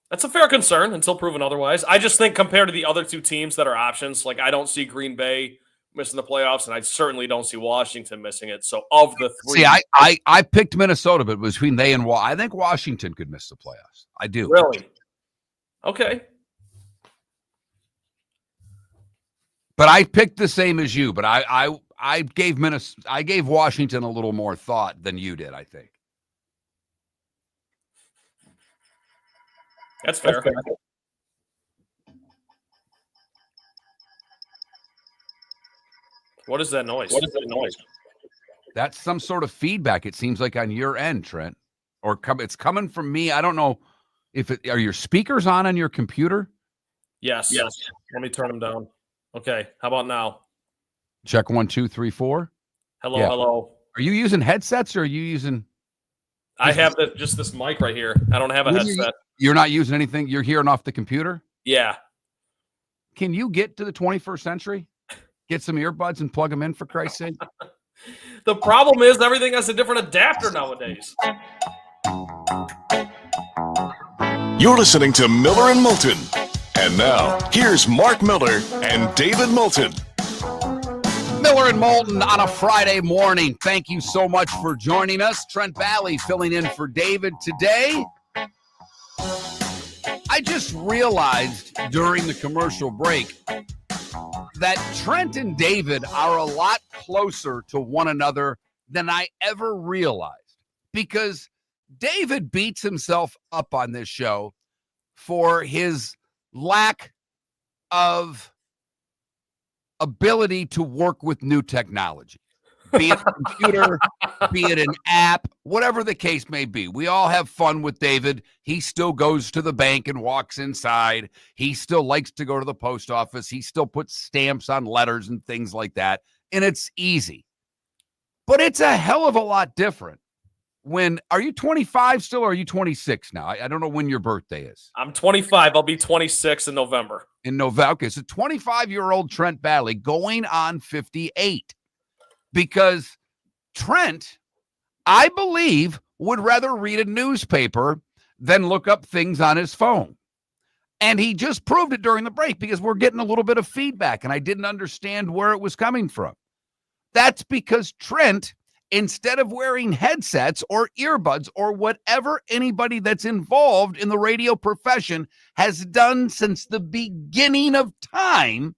That's a fair concern until proven otherwise. I just think compared to the other two teams that are options, like I don't see Green Bay missing the playoffs, and I certainly don't see Washington missing it. So of the three,
see, I picked Minnesota, but between they and I think Washington could miss the playoffs. I do.
Really? Okay.
But I picked the same as you. But I gave Washington a little more thought than you did. I think.
That's fair. What is that noise?
That's some sort of feedback. It seems like on your end, Trent, or it's coming from me. I don't know if are your speakers on your computer?
Yes. Let me turn them down. Okay. How about now?
Check 1, 2, 3, 4.
Hello.
Yeah.
Hello.
Are you using headsets or are you using?
I have just this mic right here. I don't have a headset.
You're not using anything. You're hearing off the computer.
Yeah.
Can you get to the 21st century? Get some earbuds and plug them in, for Christ's sake.
The problem is everything has a different adapter nowadays.
You're listening to Miller and Moulton. And now, here's Mark Miller and David Moulton.
Miller and Moulton on a Friday morning. Thank you so much for joining us. Trent Balley filling in for David today. I just realized during the commercial break that Trent and David are a lot closer to one another than I ever realized, because David beats himself up on this show for his lack of ability to work with new technology, be it a computer, be it an app, whatever the case may be. We all have fun with David. He still goes to the bank and walks inside. He still likes to go to the post office. He still puts stamps on letters and things like that. And it's easy. But it's a hell of a lot different. Are you 25 still, or are you 26 now? I don't know when your birthday is.
I'm 25. I'll be 26 in November.
Okay, so 25-year-old Trent Balley going on 58. Because Trent, I believe, would rather read a newspaper than look up things on his phone. And he just proved it during the break, because we're getting a little bit of feedback, and I didn't understand where it was coming from. That's because Trent, instead of wearing headsets or earbuds or whatever anybody that's involved in the radio profession has done since the beginning of time,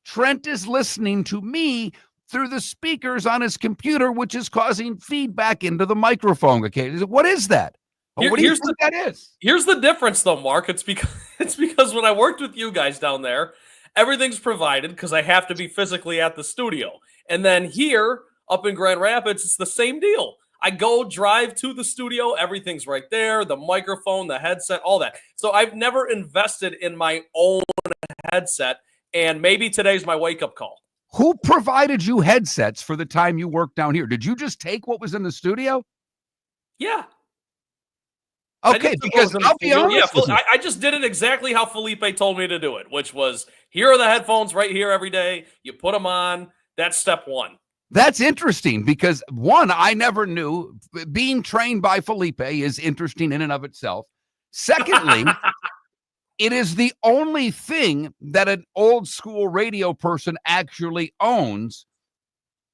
Trent is listening to me through the speakers on his computer, which is causing feedback into the microphone. Okay, what is that? What do you think that is?
Here's the difference, though, Mark. It's because when I worked with you guys down there, everything's provided because I have to be physically at the studio. And then here, up in Grand Rapids, it's the same deal. I go drive to the studio. Everything's right there. The microphone, the headset, all that. So I've never invested in my own headset. And maybe today's my wake-up call.
Who provided you headsets for the time you worked down here? Did you just take what was in the studio?
Yeah.
Okay, because I'll be honest with you.
I just did it exactly how Felipe told me to do it, which was, here are the headphones right here every day. You put them on. That's step one.
That's interesting because, one, I never knew. Being trained by Felipe is interesting in and of itself. Secondly, it is the only thing that an old school radio person actually owns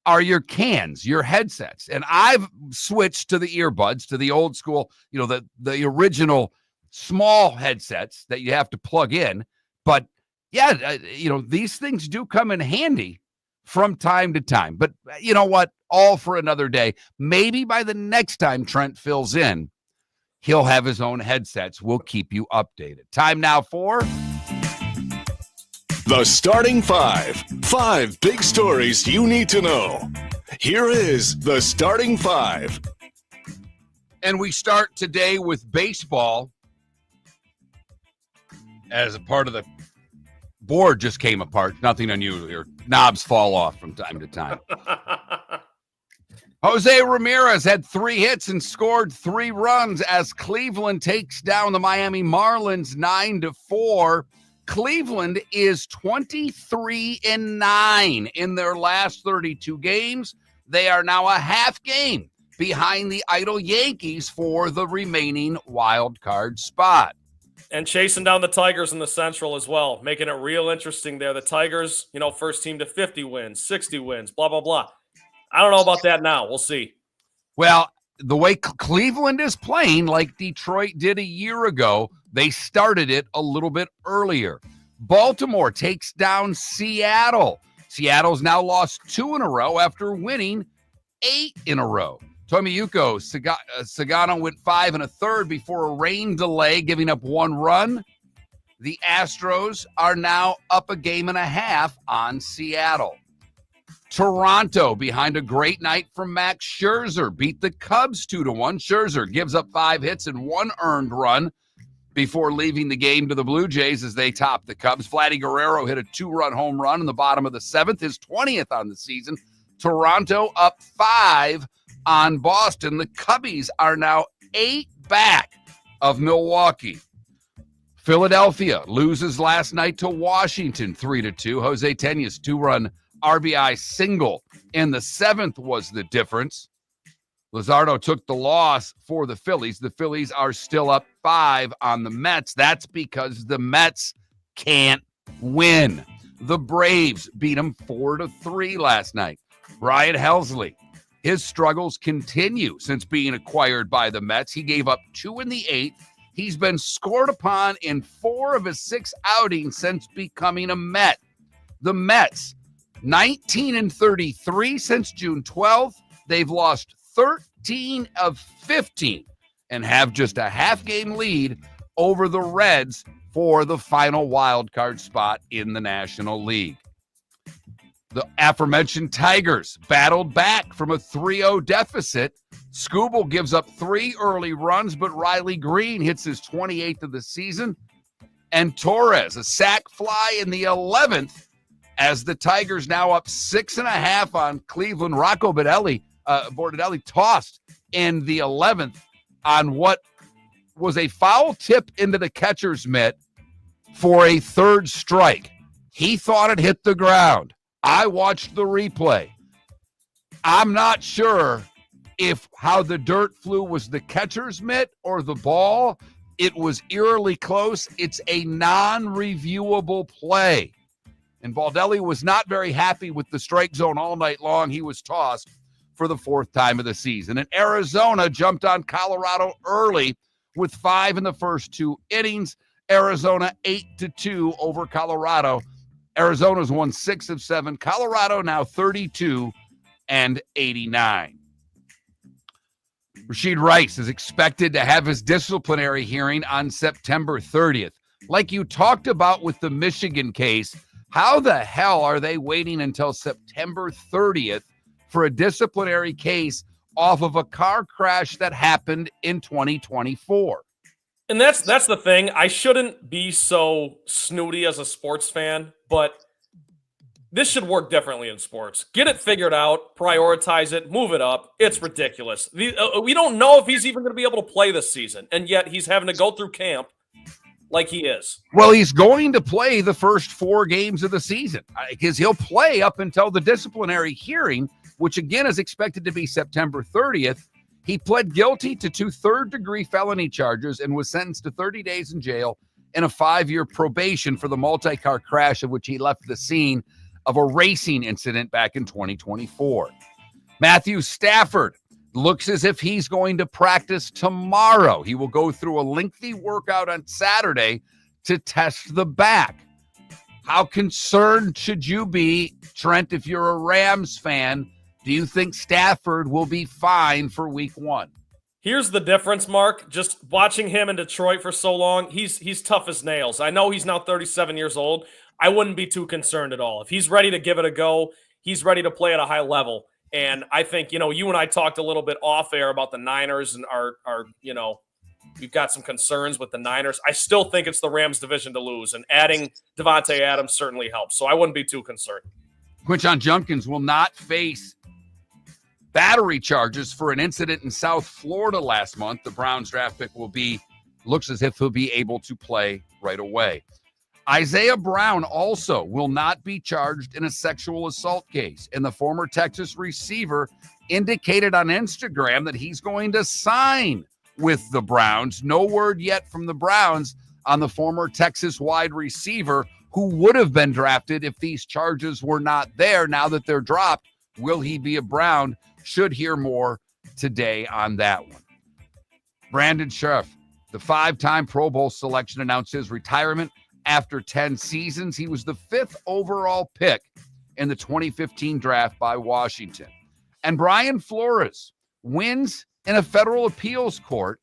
are your cans, your headsets. And I've switched to the earbuds, to the old school, the original small headsets that you have to plug in. But yeah, these things do come in handy from time to time. But you know what? All for another day. Maybe by the next time Trent fills in, he'll have his own headsets. We'll keep you updated. Time now for
The Starting Five. 5 big stories you need to know. Here is The Starting Five.
And we start today with baseball. as a part of the board just came apart. Nothing unusual here. Knobs fall off from time to time. Jose Ramirez had 3 hits and scored 3 runs as Cleveland takes down the Miami Marlins 9-4. Cleveland is 23-9 in their last 32 games. They are now a half game behind the idle Yankees for the remaining wild card spot.
And chasing down the Tigers in the Central as well, making it real interesting there. The Tigers, first team to 50 wins, 60 wins, blah, blah, blah. I don't know about that now. We'll see.
Well, the way Cleveland is playing, like Detroit did a year ago, they started it a little bit earlier. Baltimore takes down Seattle. Seattle's now lost 2 in a row after winning 8 in a row. Tomoyuki Sagano went 5 1/3 before a rain delay, giving up 1 run. The Astros are now up a game and a half on Seattle. Toronto, behind a great night from Max Scherzer, beat the Cubs 2-1. Scherzer gives up 5 hits and 1 earned run before leaving the game to the Blue Jays as they top the Cubs. Vladdy Guerrero hit a 2-run home run in the bottom of the 7th, his 20th on the season. Toronto up 5 on Boston. The Cubbies are now 8 back of Milwaukee. Philadelphia loses last night to Washington 3-2. Jose Tena's 2-run RBI single in the 7th was the difference. Luzardo took the loss for the Phillies. The Phillies are still up 5 on the Mets. That's because the Mets can't win. The Braves beat them 4-3 last night. Brian Helsley, his struggles continue since being acquired by the Mets. He gave up 2 in the 8th. He's been scored upon in 4 of his 6 outings since becoming a Met. The Mets, 19-33 since June 12th. They've lost 13 of 15 and have just a half-game lead over the Reds for the final wild card spot in the National League. The aforementioned Tigers battled back from a 3-0 deficit. Skubal gives up 3 early runs, but Riley Green hits his 28th of the season. And Torres, a sac fly in the 11th, as the Tigers now up 6.5 on Cleveland. Rocco Bordelli tossed in the 11th on what was a foul tip into the catcher's mitt for a 3rd strike. He thought it hit the ground. I watched the replay. I'm not sure if how the dirt flew was the catcher's mitt or the ball. It was eerily close. It's a non-reviewable play. And Baldelli was not very happy with the strike zone all night long. He was tossed for the 4th time of the season. And Arizona jumped on Colorado early with 5 in the first 2 innings. Arizona 8-2 over Colorado. Arizona's won 6 of 7. Colorado now 32-89. Rashid Rice is expected to have his disciplinary hearing on September 30th. Like you talked about with the Michigan case, how the hell are they waiting until September 30th for a disciplinary case off of a car crash that happened in 2024?
And that's the thing. I shouldn't be so snooty as a sports fan, but this should work differently in sports. Get it figured out, prioritize it, move it up. It's ridiculous. We don't know if he's even going to be able to play this season, and yet he's having to go through camp like he is.
Well, he's going to play the first 4 games of the season because he'll play up until the disciplinary hearing, which again is expected to be September 30th. He pled guilty to 2 third-degree felony charges and was sentenced to 30 days in jail and a 5-year probation for the multi-car crash of which he left the scene of a racing incident back in 2024. Matthew Stafford looks as if he's going to practice tomorrow. He will go through a lengthy workout on Saturday to test the back. How concerned should you be, Trent, if you're a Rams fan? Do you think Stafford will be fine for week 1?
Here's the difference, Mark. Just watching him in Detroit for so long, he's tough as nails. I know he's now 37 years old. I wouldn't be too concerned at all. If he's ready to give it a go, he's ready to play at a high level. And I think, you and I talked a little bit off air about the Niners and our We've got some concerns with the Niners. I still think it's the Rams division to lose, and adding Devontae Adams certainly helps. So I wouldn't be too concerned.
Quinshon Judkins will not face battery charges for an incident in South Florida last month. The Browns draft pick looks as if he'll be able to play right away. Isaiah Brown also will not be charged in a sexual assault case. And the former Texas receiver indicated on Instagram that he's going to sign with the Browns. No word yet from the Browns on the former Texas wide receiver who would have been drafted if these charges were not there. Now that they're dropped, will he be a Brown? Should hear more today on that one. Brandon Scherff, the 5-time Pro Bowl selection, announced his retirement after 10 seasons. He was the 5th overall pick in the 2015 draft by Washington. And Brian Flores wins in a federal appeals court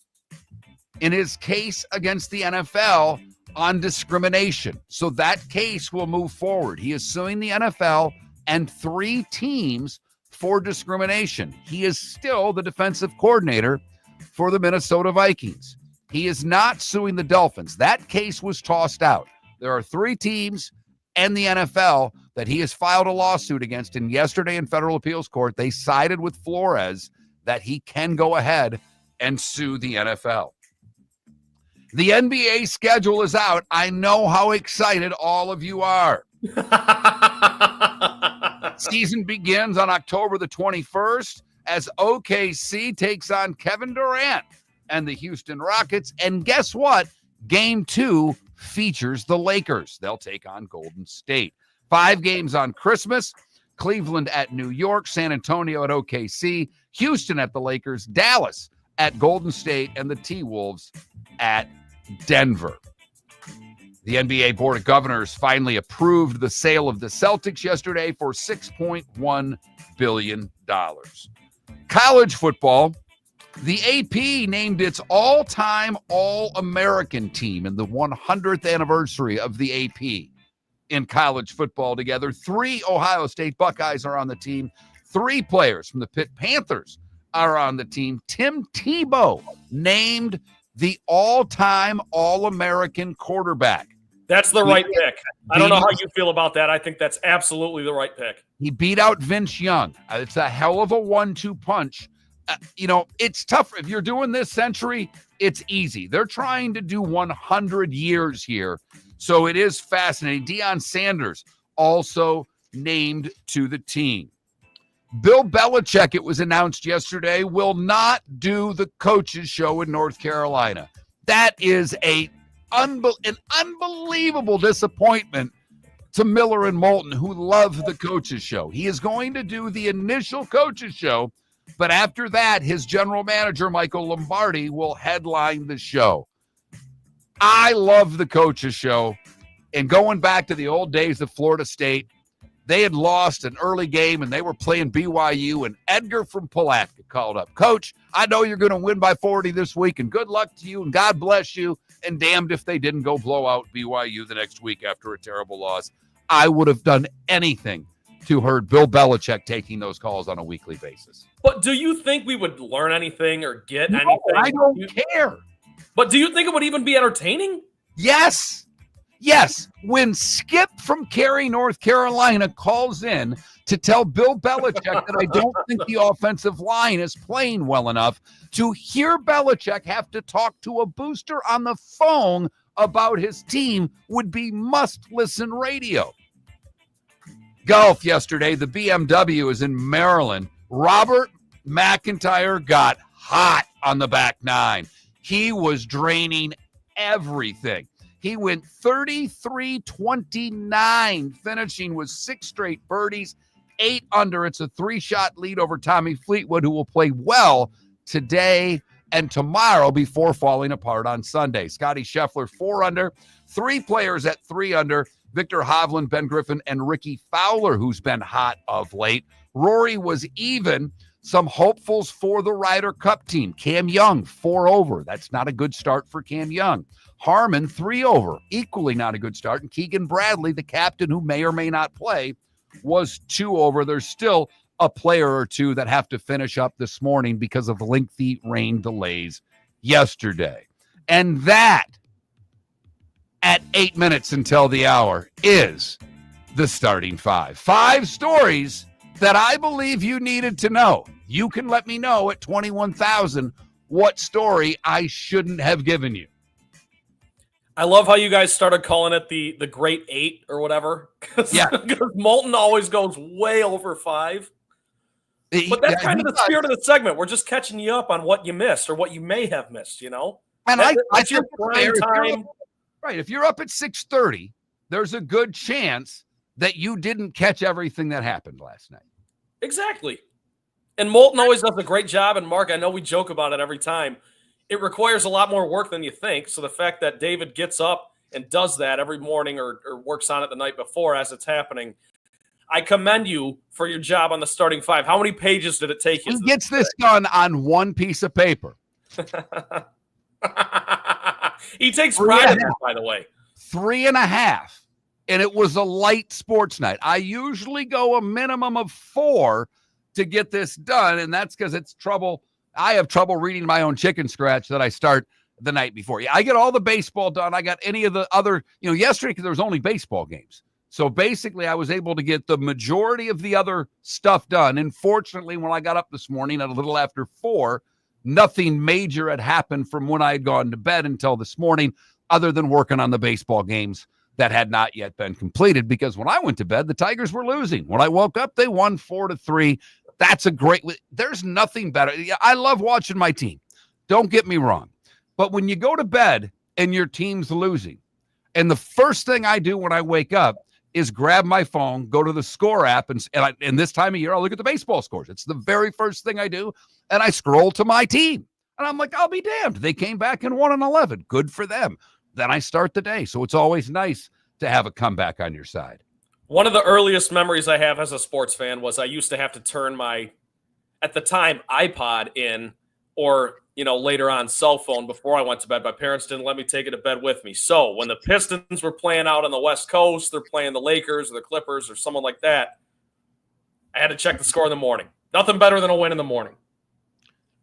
in his case against the NFL on discrimination. So that case will move forward. He is suing the NFL and 3 teams for discrimination. He is still the defensive coordinator for the Minnesota Vikings. He is not suing the Dolphins. That case was tossed out. There are 3 teams and the NFL that he has filed a lawsuit against. And yesterday in federal appeals court, they sided with Flores that he can go ahead and sue the NFL. The NBA schedule is out. I know how excited all of you are. Season begins on October the 21st as OKC takes on Kevin Durant and the Houston Rockets. And guess what? Game 2 features the Lakers. They'll take on Golden State. 5 games on Christmas. Cleveland at New York, San Antonio at OKC, Houston at the Lakers, Dallas at Golden State, and the T-Wolves at Denver. The NBA Board of Governors finally approved the sale of the Celtics yesterday for $6.1 billion. College football, the AP named its all-time All-American team in the 100th anniversary of the AP in college football together. 3 Ohio State Buckeyes are on the team. 3 players from the Pitt Panthers are on the team. Tim Tebow named the all-time All-American quarterback.
That's the right pick. I don't know how you feel about that. I think that's absolutely the right pick.
He beat out Vince Young. It's a hell of a 1-2 punch. It's tough. If you're doing this century, it's easy. They're trying to do 100 years here. So it is fascinating. Deion Sanders also named to the team. Bill Belichick, it was announced yesterday, will not do the coaches show in North Carolina. That is an unbelievable disappointment to Miller and Moulton, who love the coaches show. He is going to do the initial coaches show, but after that, his general manager, Michael Lombardi, will headline the show. I love the coaches show. And going back to the old days of Florida State, they had lost an early game and they were playing BYU, and Edgar from Pulaski called up, "Coach, I know you're going to win by 40 this week, and good luck to you, and God bless you." And damned if they didn't go blow out BYU the next week after a terrible loss. I would have done anything to heard Bill Belichick taking those calls on a weekly basis.
But do you think we would learn anything or get anything?
I don't care.
But do you think it would even be entertaining?
Yes. Yes. When Skip from Cary, North Carolina calls in to tell Bill Belichick that I don't think the offensive line is playing well enough, to hear Belichick have to talk to a booster on the phone about his team would be must-listen radio. Golf yesterday, the BMW is in Maryland. Robert McIntyre got hot on the back 9. He was draining everything. He went 33-29, finishing with 6 straight birdies, 8 under. It's a 3-shot lead over Tommy Fleetwood, who will play well today and tomorrow before falling apart on Sunday. Scotty Scheffler, 4 under. 3 players at 3 under. Victor Hovland, Ben Griffin, and Ricky Fowler, who's been hot of late. Rory was even. Some hopefuls for the Ryder Cup team. Cam Young, 4 over. That's not a good start for Cam Young. Harmon, 3 over. Equally not a good start. And Keegan Bradley, the captain who may or may not play, was 2 over. There's still a player or 2 that have to finish up this morning because of lengthy rain delays yesterday. And that, at 8 minutes until the hour, is the starting five. 5 stories that I believe you needed to know. You can let me know at 21,000 what story I shouldn't have given you.
I love how you guys started calling it the Great 8 or whatever.
Yeah.
Because Moulton always goes way over 5. But that's kind of the spirit of the segment. We're just catching you up on what you missed or what you may have missed, you know?
And
That's your prime time.
Right. If you're up at 6:30, there's a good chance that you didn't catch everything that happened last night.
Exactly. And Moulton always does a great job. And Mark, I know we joke about it every time. It requires a lot more work than you think. So the fact that David gets up and does that every morning or works on it the night before as it's happening, I commend you for your job on the starting five. How many pages did it take you?
He gets this done on one piece of paper.
He takes pride in it, by the way.
3.5. And it was a light sports night. I usually go a minimum of 4 to get this done. And that's because it's trouble. I have trouble reading my own chicken scratch that I start the night before. I get all the baseball done. I got any of the other, yesterday, because there was only baseball games. So basically, I was able to get the majority of the other stuff done. And fortunately, when I got up this morning at a little after 4, nothing major had happened from when I had gone to bed until this morning, other than working on the baseball games that had not yet been completed. Because when I went to bed, the Tigers were losing. When I woke up, they won 4-3. That's a great, there's nothing better. I love watching my team. Don't get me wrong. But when you go to bed and your team's losing, and the first thing I do when I wake up is grab my phone, go to the score app, and this time of year, I'll look at the baseball scores. It's the very first thing I do, and I scroll to my team. And I'm like, I'll be damned. They came back and won an 11. Good for them. Then I start the day. So it's always nice to have a comeback on your side.
One of the earliest memories I have as a sports fan was I used to have to turn my, at the time, iPod in, or later on cell phone before I went to bed. My parents didn't let me take it to bed with me. So when the Pistons were playing out on the West Coast, they're playing the Lakers or the Clippers or someone like that, I had to check the score in the morning. Nothing better than a win in the morning.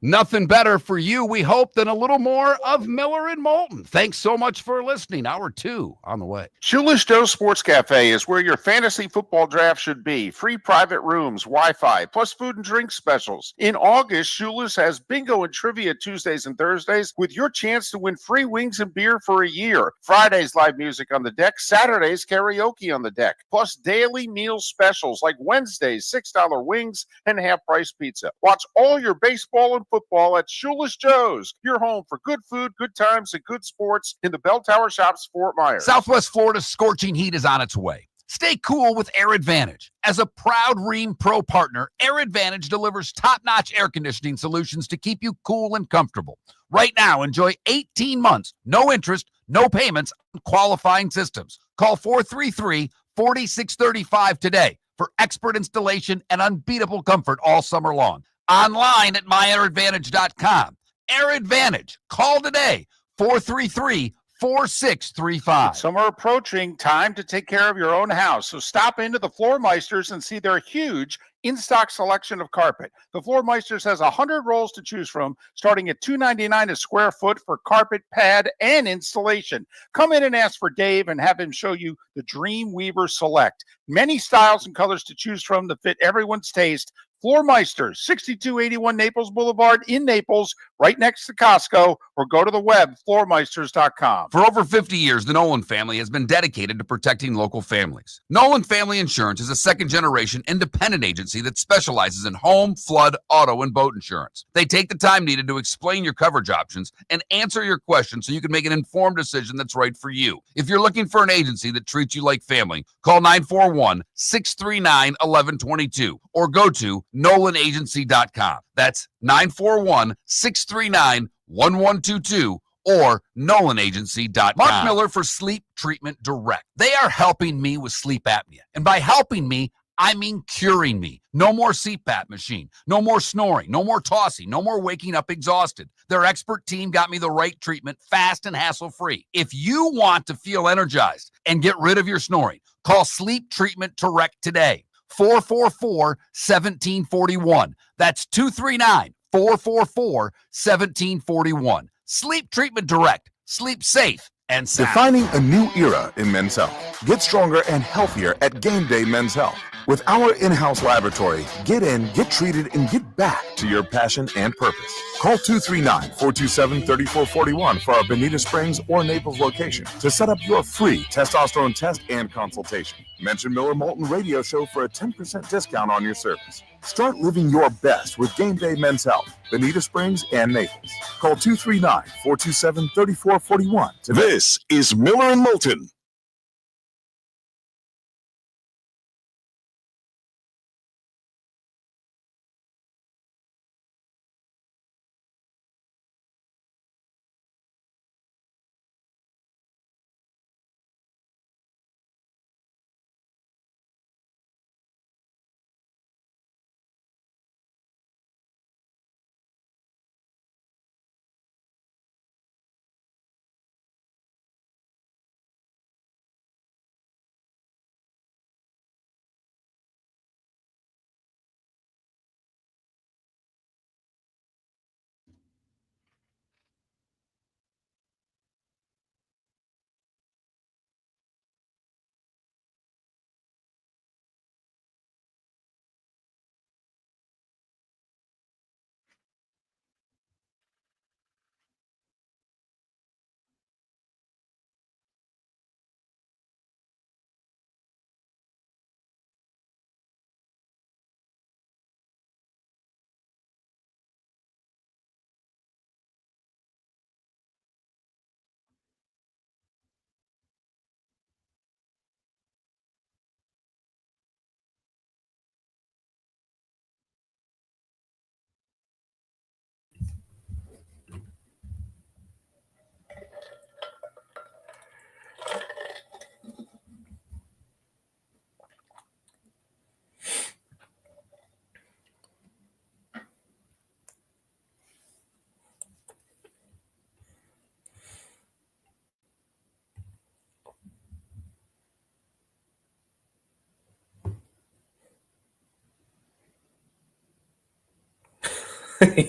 Nothing better for you, we hope, than a little more of Miller and Moulton. Thanks so much for listening. Hour 2 on the way.
Shoeless Joe's Sports Cafe is where your fantasy football draft should be. Free private rooms, Wi-Fi, plus food and drink specials. In August, Shoeless has bingo and trivia Tuesdays and Thursdays with your chance to win free wings and beer for a year. Fridays, live music on the deck. Saturdays, karaoke on the deck. Plus daily meal specials like Wednesdays, $6 wings and half-price pizza. Watch all your baseball and football at Shoeless Joe's, your home for good food, good times, and good sports in the Bell Tower Shops, Fort Myers.
Southwest Florida's scorching heat is on its way. Stay cool with Air Advantage. As a proud Ream Pro partner, Air Advantage delivers top-notch air conditioning solutions to keep you cool and comfortable. Right now, enjoy 18 months, no interest, no payments on qualifying systems. Call 433-4635 today for expert installation and unbeatable comfort all summer long. Online at myairadvantage.com. Air Advantage. Call today, 433-4635.
Summer approaching, time to take care of your own house. So stop into the Floor Meisters and see their huge in-stock selection of carpet. The Floor Meisters has 100 rolls to choose from, starting at $2.99 a square foot for carpet, pad, and installation. Come in and ask for Dave and have him show you the Dream Weaver Select. Many styles and colors to choose from to fit everyone's taste. Floor Meisters, 6281 Naples Boulevard in Naples, right next to Costco, or go to the web, floormeisters.com.
For over 50 years, the Nolan family has been dedicated to protecting local families. Nolan Family Insurance is a second-generation independent agency that specializes in home, flood, auto, and boat insurance. They take the time needed to explain your coverage options and answer your questions so you can make an informed decision that's right for you. If you're looking for an agency that treats you like family, call 941-639-1122 or go to NolanAgency.com. That's 941-639-1122 or NolanAgency.com. Mark Miller for Sleep Treatment Direct. They are helping me with sleep apnea. And by helping me, I mean curing me. No more CPAP machine. No more snoring. No more tossing. No more waking up exhausted. Their expert team got me the right treatment, fast and hassle-free. If you want to feel energized and get rid of your snoring, call Sleep Treatment Direct today. 444-1741. That's 239-444-1741. Sleep Treatment Direct. Sleep safe and sound.
Defining a new era in men's health. Get stronger and healthier at Game Day Men's Health. With our in-house laboratory, get in, get treated, and get back to your passion and purpose. Call 239-427-3441 for our Bonita Springs or Naples location to set up your free testosterone test and consultation. Mention Miller Moulton Radio Show for a 10% discount on your service. Start living your best with Game Day Men's Health, Bonita Springs and Naples. Call 239-427-3441 today.
This is Miller and Moulton.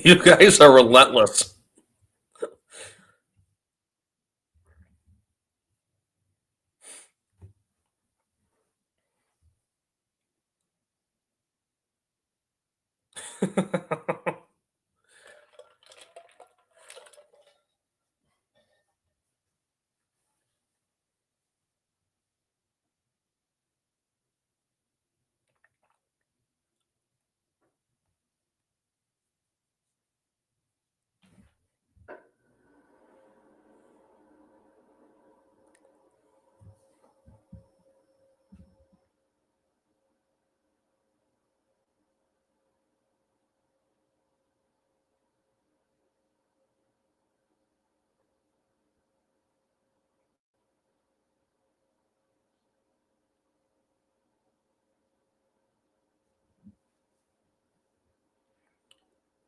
You guys are relentless.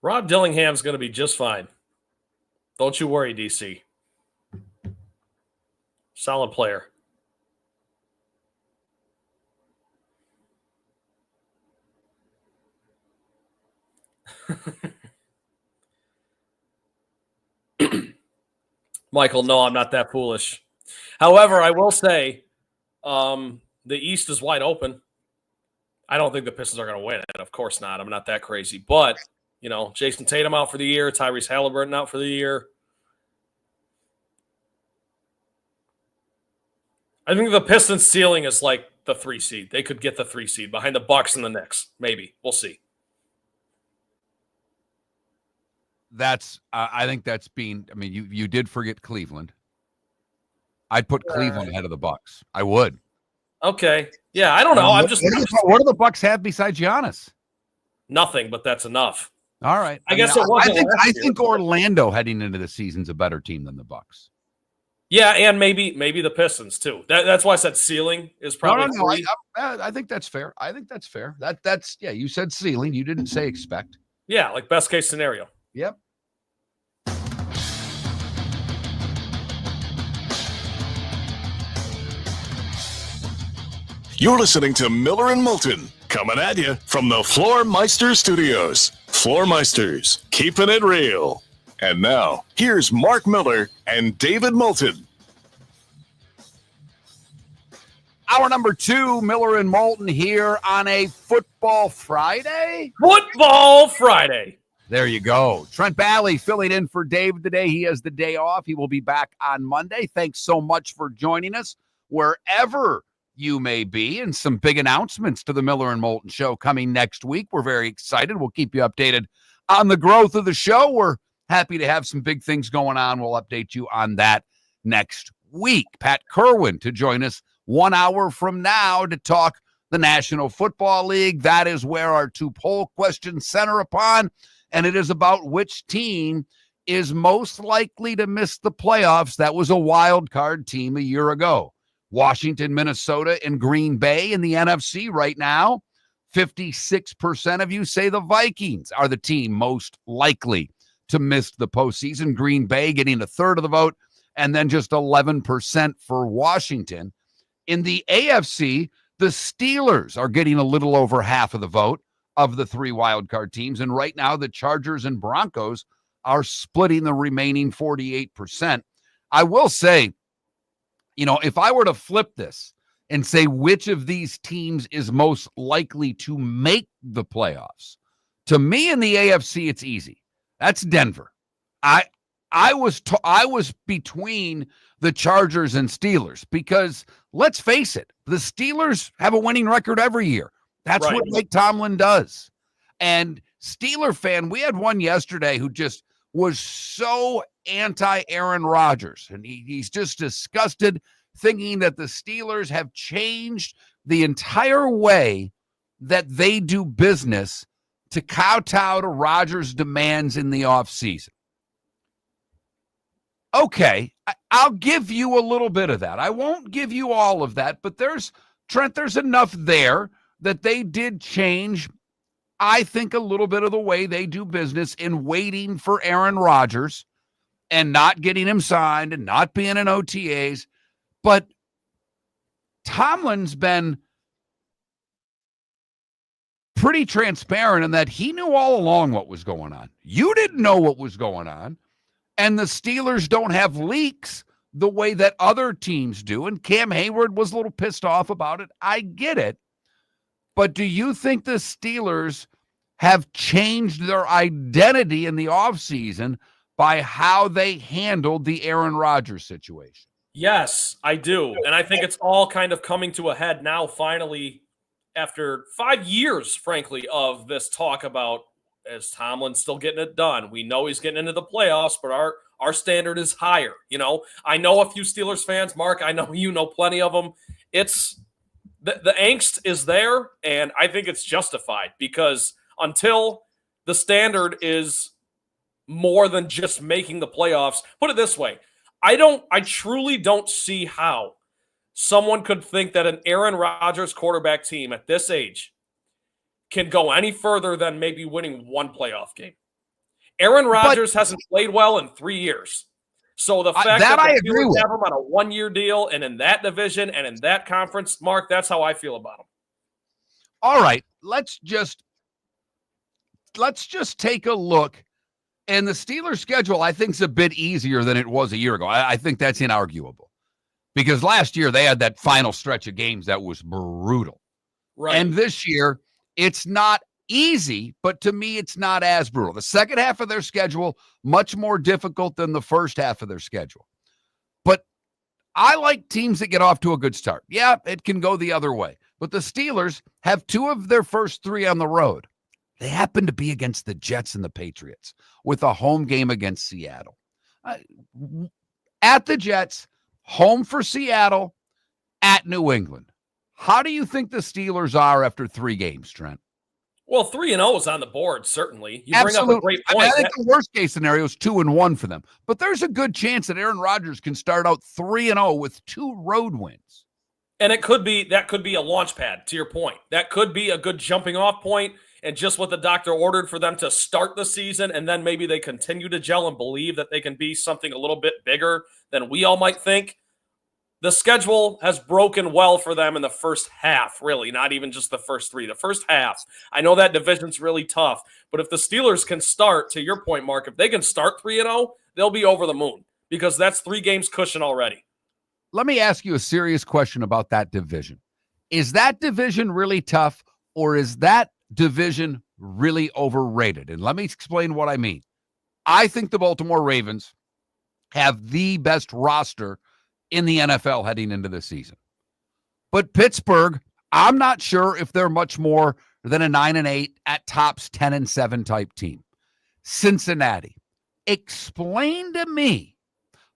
Rob Dillingham's going to be just fine. Don't you worry, DC. Solid player. Michael, no, I'm not that foolish. However, I will say the East is wide open. I don't think the Pistons are going to win it. Of course not. I'm not that crazy. But, you know, Jason Tatum out for the year, Tyrese Halliburton out for the year. I think the Pistons' ceiling is like the 3 seed. They could get the 3 seed behind the Bucks and the Knicks. Maybe. We'll see.
I think that's being, I mean, you did forget Cleveland. I'd put Cleveland ahead of the Bucks. I would.
Okay. Yeah, I don't know.
What do the Bucks have besides Giannis?
Nothing, but that's enough.
All right.
I guess it wasn't.
I think Orlando heading into the season's a better team than the Bucks.
Yeah, and maybe the Pistons too. That's why I said ceiling is probably.
No. I think that's fair. That's yeah. You said ceiling. You didn't say expect.
Yeah, like best case scenario.
Yep.
You're listening to Miller and Moulton, coming at you from the Floor Meister Studios. Floor Meisters, keeping it real. And now, here's Mark Miller and David Moulton.
Hour number 2, Miller and Moulton here on a Football Friday.
Football Friday.
There you go. Trent Balley filling in for Dave today. He has the day off. He will be back on Monday. Thanks so much for joining us wherever you may be, and some big announcements to the Miller and Moulton show coming next week. We're very excited. We'll keep you updated on the growth of the show. We're happy to have some big things going on. We'll update you on that next week. Pat Kirwan to join us 1 hour from now to talk the National Football League. That is where our 2 poll questions center upon, and it is about which team is most likely to miss the playoffs. That was a wild card team a year ago. Washington, Minnesota, and Green Bay in the NFC right now. 56% of you say the Vikings are the team most likely to miss the postseason. Green Bay getting a third of the vote, and then just 11% for Washington. In the AFC, the Steelers are getting a little over half of the vote of the 3 wildcard teams. And right now, the Chargers and Broncos are splitting the remaining 48%. I will say, if I were to flip this and say which of these teams is most likely to make the playoffs, to me in the AFC, it's easy. That's Denver. I was between the Chargers and Steelers because let's face it, the Steelers have a winning record every year. That's right. What Mike Tomlin does. And Steeler fan, we had one yesterday who just was so anti-Aaron Rodgers, and he's just disgusted, thinking that the Steelers have changed the entire way that they do business to kowtow to Rodgers' demands in the offseason. Okay, I'll give you a little bit of that. I won't give you all of that, but there's enough there that they did change, I think, a little bit of the way they do business in waiting for Aaron Rodgers and not getting him signed and not being in OTAs. But Tomlin's been pretty transparent in that he knew all along what was going on. You didn't know what was going on. And the Steelers don't have leaks the way that other teams do. And Cam Hayward was a little pissed off about it. I get it. But do you think the Steelers have changed their identity in the offseason by how they handled the Aaron Rodgers situation?
Yes, I do. And I think it's all kind of coming to a head now, finally, after 5 years, frankly, of this talk about, is Tomlin still getting it done? We know he's getting into the playoffs, but our standard is higher. I know a few Steelers fans, Mark. I know you know plenty of them. It's the angst is there, and I think it's justified because until the standard is more than just making the playoffs, put it this way, I truly don't see how someone could think that an Aaron Rodgers quarterback team at this age can go any further than maybe winning one playoff game. Aaron Rodgers hasn't played well in 3 years. So the fact that the Steelers have him on a 1-year deal and in that division and in that conference, Mark, that's how I feel about him.
All right, let's just take a look. And the Steelers' schedule, I think, is a bit easier than it was a year ago. I think that's inarguable. Because last year they had that final stretch of games that was brutal.
Right.
And this year, it's not easy, but to me, it's not as brutal. The second half of their schedule, much more difficult than the first half of their schedule. But I like teams that get off to a good start. Yeah, it can go the other way. But the Steelers have 2 of their first 3 on the road. They happen to be against the Jets and the Patriots with a home game against Seattle. At the Jets, home for Seattle, at New England. How do you think the Steelers are after 3 games, Trent?
Well, 3-0 is on the board, certainly. You
Absolutely.
bring up a great point.
I think the worst case scenario is 2-1 for them. But there's a good chance that Aaron Rodgers can start out 3-0 with 2 road wins.
And that could be a launch pad, to your point. That could be a good jumping off point and just what the doctor ordered for them to start the season, and then maybe they continue to gel and believe that they can be something a little bit bigger than we all might think. The schedule has broken well for them in the first half, really, not even just the first three. The first half. I know that division's really tough, but if the Steelers can start, to your point, Mark, if they can start 3-0, they'll be over the moon because that's 3 games cushion already.
Let me ask you a serious question about that division. Is that division really tough, or is that division really overrated? And let me explain what I mean. I think the Baltimore Ravens have the best roster in the NFL heading into the season. But Pittsburgh, I'm not sure if they're much more than a 9-8 at tops 10-7 type team. Cincinnati, explain to me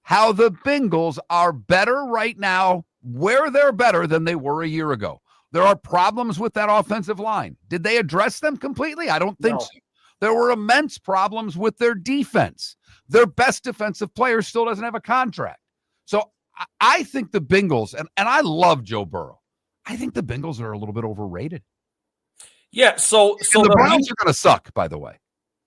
how the Bengals are better right now, where they're better than they were a year ago. There are problems with that offensive line. Did they address them completely? I don't think so. There were immense problems with their defense. Their best defensive player still doesn't have a contract. So I think the Bengals, and I love Joe Burrow, I think the Bengals are a little bit overrated.
Yeah, so
the Browns are going to suck, by the way.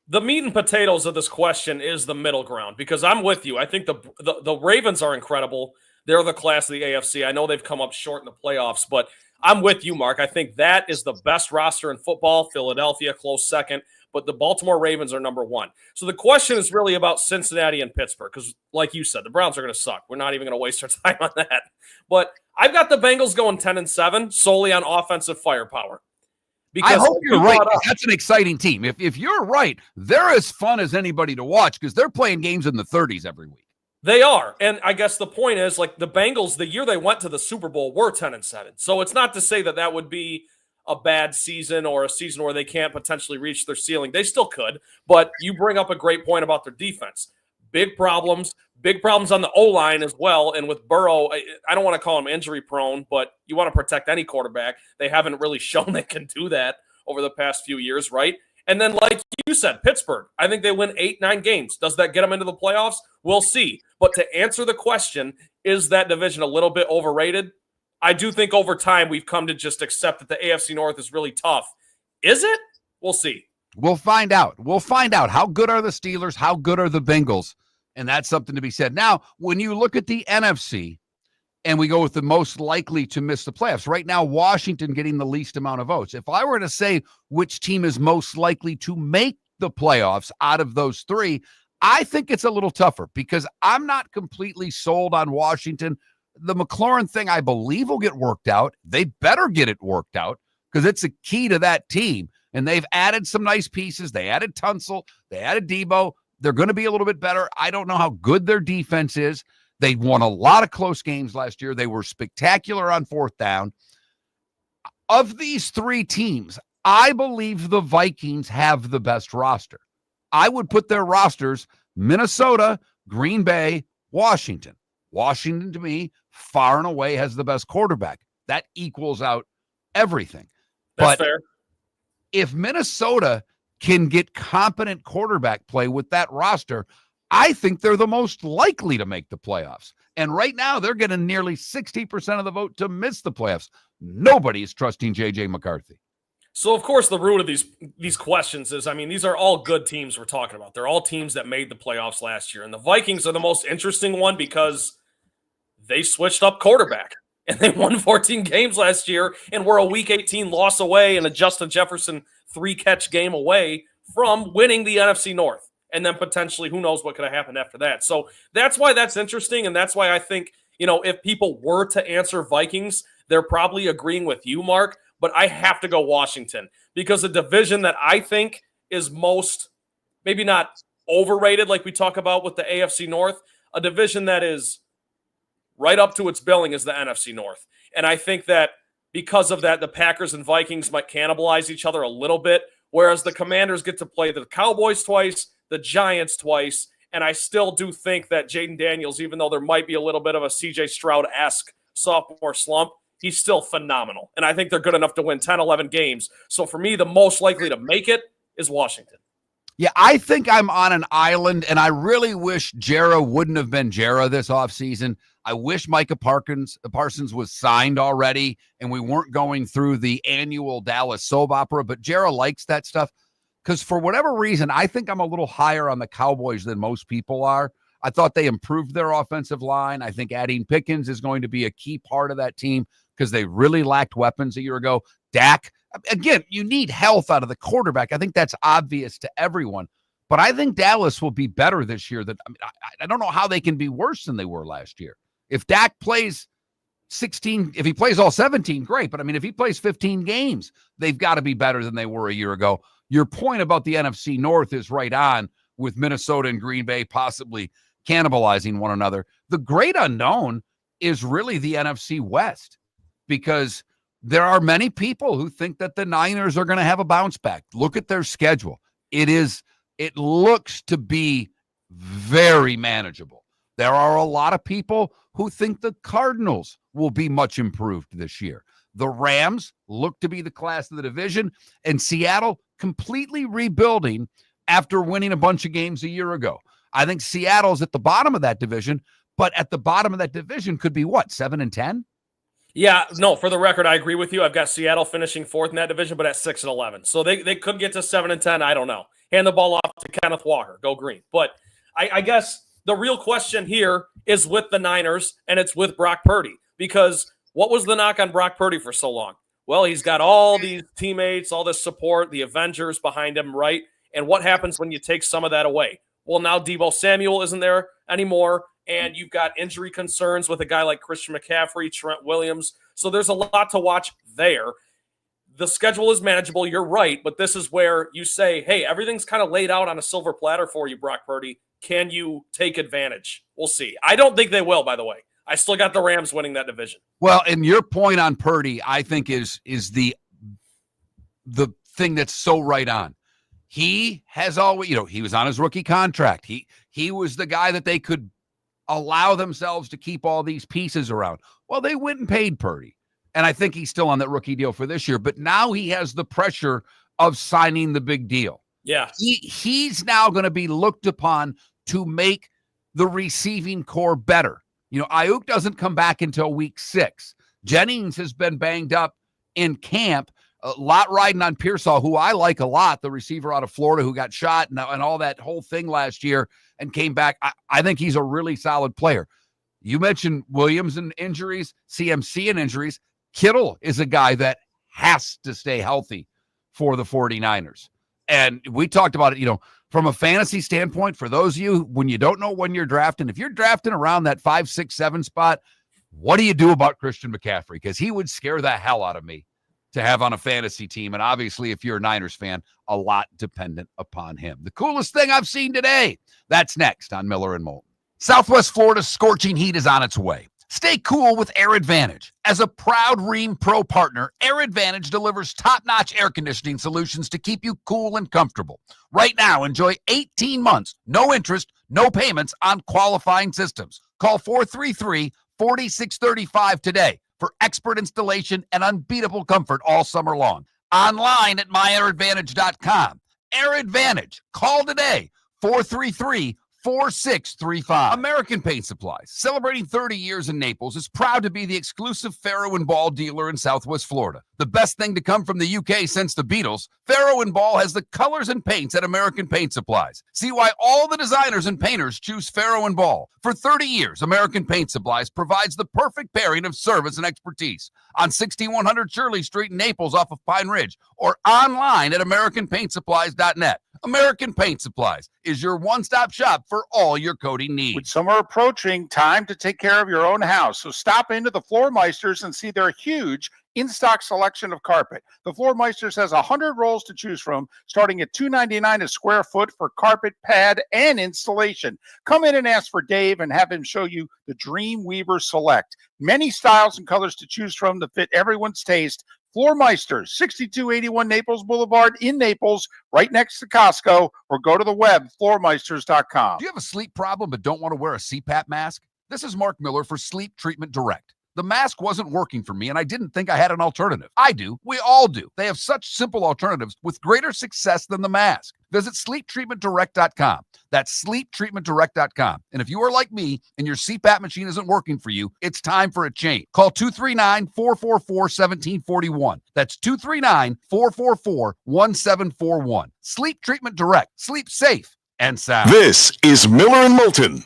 The meat and potatoes of this question is the middle ground, because I'm with you. I think the Ravens are incredible. They're the class of the AFC. I know they've come up short in the playoffs, but I'm with you, Mark. I think that is the best roster in football. Philadelphia, close second, but the Baltimore Ravens are number 1. So the question is really about Cincinnati and Pittsburgh, because like you said, the Browns are going to suck. We're not even going to waste our time on that. But I've got the Bengals going 10-7 solely on offensive firepower.
Because I hope you're right. That's an exciting team. If you're right, they're as fun as anybody to watch because they're playing games in the 30s every week.
They are. And I guess the point is, like, the Bengals, the year they went to the Super Bowl, were 10-7. So it's not to say that that would be a bad season or a season where they can't potentially reach their ceiling. They still could. But you bring up a great point about their defense. Big problems on the O-line as well. And with Burrow, I don't want to call him injury prone, but you want to protect any quarterback. They haven't really shown they can do that over the past few years, right? And then, like you said, Pittsburgh, I think they win 8-9 games. Does that get them into the playoffs? We'll see. But to answer the question, is that division a little bit overrated? I do think over time we've come to just accept that the AFC North is really tough. Is it? We'll see.
We'll find out. We'll find out. How good are the Steelers? How good are the Bengals? And that's something to be said. Now, when you look at the NFC, and we go with the most likely to miss the playoffs. Right now, Washington getting the least amount of votes. If I were to say which team is most likely to make the playoffs out of those 3, I think it's a little tougher because I'm not completely sold on Washington. The McLaurin thing, I believe, will get worked out. They better get it worked out because it's a key to that team. And they've added some nice pieces. They added Tunsil. They added Debo. They're going to be a little bit better. I don't know how good their defense is. They won a lot of close games last year. They were spectacular on 4th down. Of these 3 teams, I believe the Vikings have the best roster. I would put their rosters Minnesota, Green Bay, Washington. Washington, to me, far and away has the best quarterback. That equals out everything.
That's
but
fair.
If Minnesota can get competent quarterback play with that roster, I think they're the most likely to make the playoffs. And right now, they're getting nearly 60% of the vote to miss the playoffs. Nobody is trusting J.J. McCarthy.
So, of course, the root of these questions is, I mean, these are all good teams we're talking about. They're all teams that made the playoffs last year. And the Vikings are the most interesting one because they switched up quarterback. And they won 14 games last year and were a Week 18 loss away and a Justin Jefferson 3-catch game away from winning the NFC North. And then potentially, who knows what could have happened after that. So that's why that's interesting. And that's why I think, if people were to answer Vikings, they're probably agreeing with you, Mark. But I have to go Washington because the division that I think is most, maybe not overrated like we talk about with the AFC North, a division that is right up to its billing is the NFC North. And I think that because of that, the Packers and Vikings might cannibalize each other a little bit, whereas the Commanders get to play the Cowboys twice, the Giants twice, and I still do think that Jaden Daniels, even though there might be a little bit of a C.J. Stroud-esque sophomore slump, he's still phenomenal. And I think they're good enough to win 10, 11 games. So for me, the most likely to make it is Washington.
Yeah, I think I'm on an island, and I really wish Jarrah wouldn't have been Jarrah this offseason. I wish Micah Parsons was signed already, and we weren't going through the annual Dallas soap opera, but Jarrah likes that stuff because for whatever reason, I think I'm a little higher on the Cowboys than most people are. I thought they improved their offensive line. I think adding Pickens is going to be a key part of that team because they really lacked weapons a year ago. Dak, again, you need health out of the quarterback. I think that's obvious to everyone. But I think Dallas will be better this year. I don't know how they can be worse than they were last year. If Dak plays 16, if he plays all 17, great. But if he plays 15 games, they've got to be better than they were a year ago. Your point about the NFC North is right on, with Minnesota and Green Bay possibly cannibalizing one another. The great unknown is really the NFC West, because there are many people who think that the Niners are going to have a bounce back. Look at their schedule. It looks to be very manageable. There are a lot of people who think the Cardinals will be much improved this year. The Rams look to be the class of the division, and Seattle completely rebuilding after winning a bunch of games a year ago. I think Seattle's at the bottom of that division, but at the bottom of that division could be what, 7-10?
Yeah, no, for the record, I agree with you. I've got Seattle finishing fourth in that division, but at 6-11. So they could get to 7-10. I don't know. Hand the ball off to Kenneth Walker. Go green. But I guess the real question here is with the Niners, and it's with Brock Purdy. Because what was the knock on Brock Purdy for so long? Well, he's got all these teammates, all this support, the Avengers behind him, right? And what happens when you take some of that away? Well, now Deebo Samuel isn't there anymore, and you've got injury concerns with a guy like Christian McCaffrey, Trent Williams. So there's a lot to watch there. The schedule is manageable, you're right, but this is where you say, hey, everything's kind of laid out on a silver platter for you, Brock Purdy. Can you take advantage? We'll see. I don't think they will, by the way. I still got the Rams winning that division.
Well, and your point on Purdy, I think, is the thing that's so right on. He has always, he was on his rookie contract. He was the guy that they could allow themselves to keep all these pieces around. Well, they went and paid Purdy. And I think he's still on that rookie deal for this year. But now he has the pressure of signing the big deal.
Yeah.
He's now going to be looked upon to make the receiving core better. Ayuk doesn't come back until week 6. Jennings has been banged up in camp, a lot riding on Pearsall, who I like a lot, the receiver out of Florida who got shot and all that whole thing last year and came back. I think he's a really solid player. You mentioned Williams and injuries, CMC and injuries. Kittle is a guy that has to stay healthy for the 49ers. And we talked about it, from a fantasy standpoint, for those of you, when you don't know when you're drafting, if you're drafting around that 5, 6, 7 spot, what do you do about Christian McCaffrey? Because he would scare the hell out of me to have on a fantasy team. And obviously, if you're a Niners fan, a lot dependent upon him. The coolest thing I've seen today, that's next on Miller and Moulton. Southwest Florida's scorching heat is on its way. Stay cool with Air Advantage. As a proud Ream Pro partner, Air Advantage delivers top-notch air conditioning solutions to keep you cool and comfortable. Right now, enjoy 18 months, no interest, no payments on qualifying systems. Call 433-4635 today for expert installation and unbeatable comfort all summer long. Online at myairadvantage.com. Air Advantage. Call today, 433-4635. American Paint Supplies, celebrating 30 years in Naples, is proud to be the exclusive Farrow & Ball dealer in Southwest Florida. The best thing to come from the UK since the Beatles, Farrow & Ball has the colors and paints at American Paint Supplies. See why all the designers and painters choose Farrow & Ball. For 30 years, American Paint Supplies provides the perfect pairing of service and expertise on 6100 Shirley Street in Naples off of Pine Ridge, or online at AmericanPaintSupplies.net. American Paint Supplies is your one-stop shop for all your coating needs.
With summer approaching, time to take care of your own house. So stop into the Floormeisters and see their huge in-stock selection of carpet. The Floormeisters has 100 rolls to choose from, starting at $2.99 a square foot for carpet, pad, and installation. Come in and ask for Dave and have him show you the Dreamweaver Select. Many styles and colors to choose from to fit everyone's taste. Floormeisters, 6281 Naples Boulevard in Naples, right next to Costco, or go to the web, floormeisters.com.
Do you have a sleep problem but don't want to wear a CPAP mask? This is Mark Miller for Sleep Treatment Direct. The mask wasn't working for me, and I didn't think I had an alternative. I do. We all do. They have such simple alternatives with greater success than the mask. Visit sleeptreatmentdirect.com. That's sleeptreatmentdirect.com. And if you are like me and your CPAP machine isn't working for you, it's time for a change. Call 239-444-1741. That's 239-444-1741. Sleep Treatment Direct. Sleep safe and sound.
This is Miller and Moulton.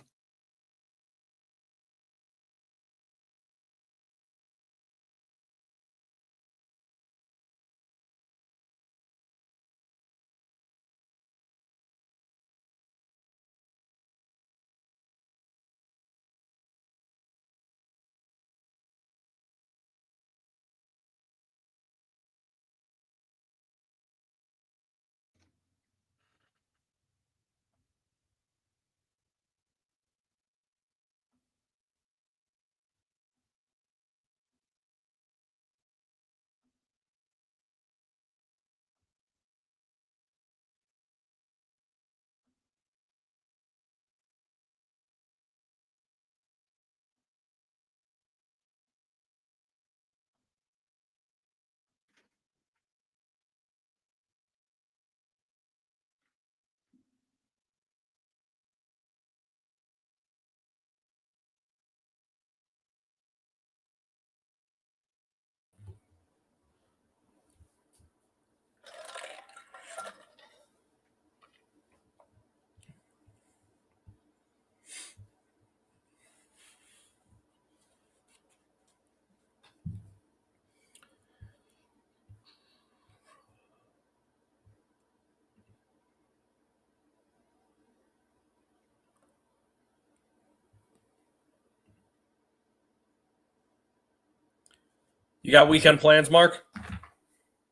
You got weekend plans, Mark?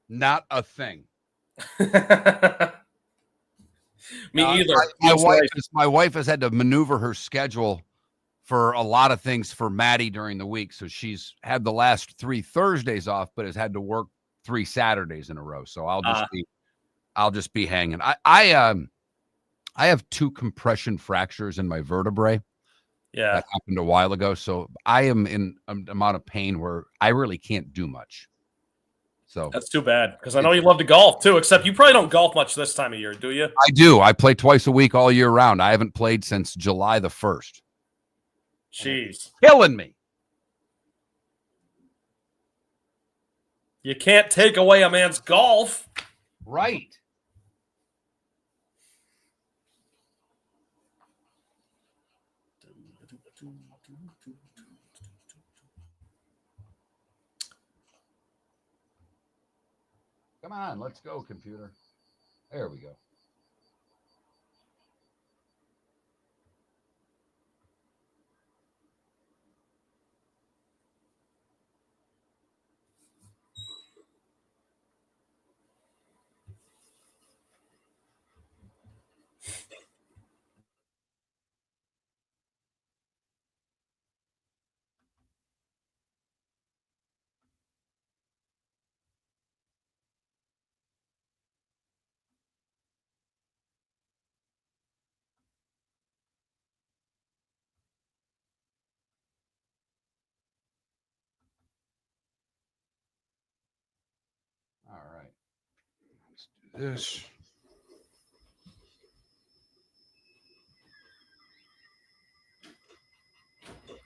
Not a thing.
Me either.
My wife has had to maneuver her schedule for a lot of things for Maddie during the week. So she's had the last 3 Thursdays off, but has had to work 3 Saturdays in a row. So I'll just be hanging. I have 2 compression fractures in my vertebrae.
Yeah.
That happened a while ago. So I am in an amount of pain where I really can't do much. So
that's too bad, because I know you love to golf too, except you probably don't golf much this time of year, do you?
I do. I play twice a week all year round. I haven't played since July the 1st.
Jeez.
Killing me.
You can't take away a man's golf.
Right. Come on, let's go, computer. There we go. All right. Let's do this.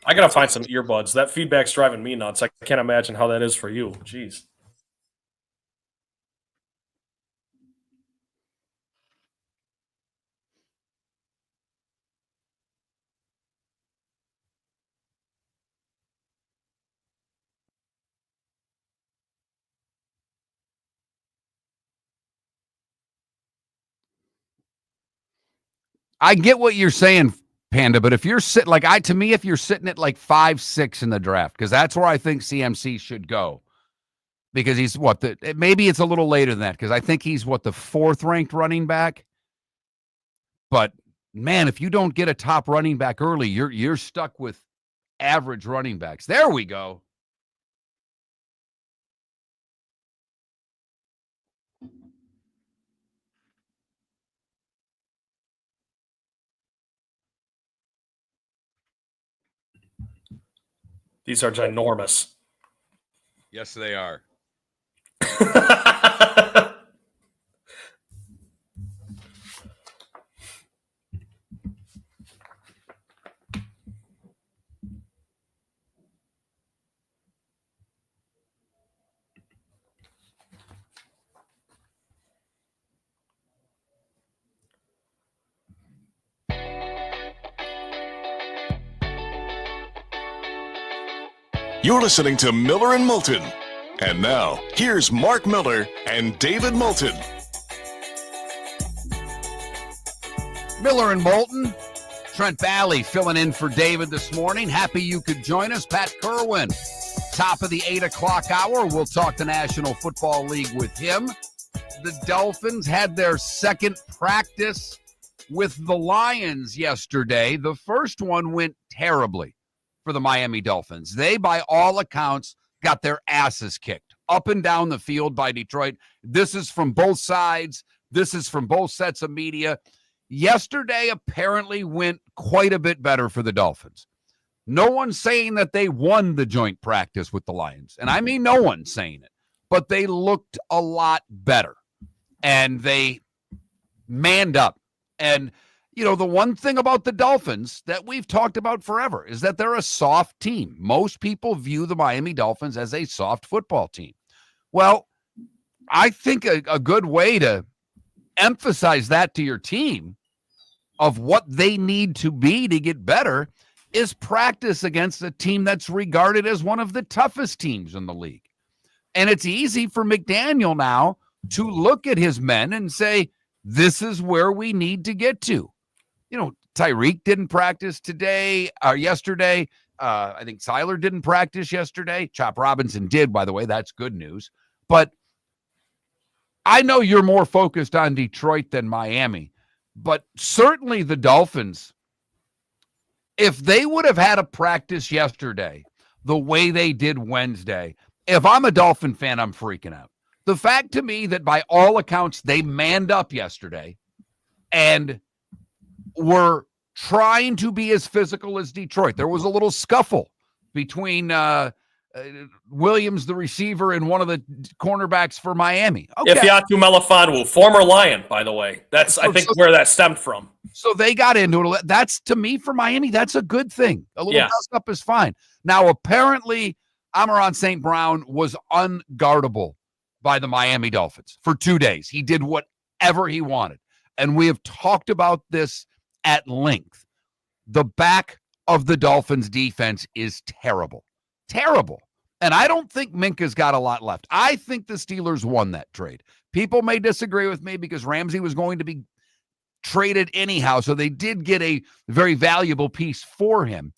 I gotta find some earbuds. That feedback's driving me nuts. I can't imagine how that is for you. Jeez.
I get what you're saying, Panda, but if you're sitting if you're sitting at like 5-6 in the draft, because that's where I think CMC should go, because he's maybe it's a little later than that, because I think he's the 4th ranked running back. But man, if you don't get a top running back early, you're stuck with average running backs. There we go.
These are ginormous.
Yes, they are.
You're listening to Miller and Moulton. And now, here's Mark Miller and David Moulton.
Miller and Moulton. Trent Balley filling in for David this morning. Happy you could join us. Pat Kirwan, top of the 8 o'clock hour. We'll talk the National Football League with him. The Dolphins had their second practice with the Lions yesterday. The first one went terribly for the Miami Dolphins. They, by all accounts, got their asses kicked up and down the field by Detroit. This is from both sides. This is from both sets of media. Yesterday apparently went quite a bit better for the Dolphins. No one's saying that they won the joint practice with the Lions. And I mean no one's saying it. But they looked a lot better. And they manned up. And you know, the one thing about the Dolphins that we've talked about forever is that they're a soft team. Most people view the Miami Dolphins as a soft football team. Well, I think a good way to emphasize that to your team of what they need to be to get better is practice against a team that's regarded as one of the toughest teams in the league. And it's easy for McDaniel now to look at his men and say, this is where we need to get to. You know, Tyreek didn't practice yesterday. I think Seiler didn't practice yesterday. Chop Robinson did, by the way. That's good news. But I know you're more focused on Detroit than Miami, but certainly the Dolphins, if they would have had a practice yesterday the way they did Wednesday, if I'm a Dolphin fan, I'm freaking out. The fact to me that by all accounts, they manned up yesterday and were trying to be as physical as Detroit. There was a little scuffle between Williams, the receiver, and one of the cornerbacks for Miami. Okay.
Ifeatu Melifonwu, former Lion, by the way. That's, I think, where that stemmed from.
So they got into it. That's, to me, for Miami, that's a good thing. A little dust up is fine. Now, apparently, Amon-Ra St. Brown was unguardable by the Miami Dolphins for 2 days. He did whatever he wanted. And we have talked about this at length. The back of the Dolphins defense is terrible. Terrible. And I don't think Minka's got a lot left. I think the Steelers won that trade. People may disagree with me because Ramsey was going to be traded anyhow, so they did get a very valuable piece for him.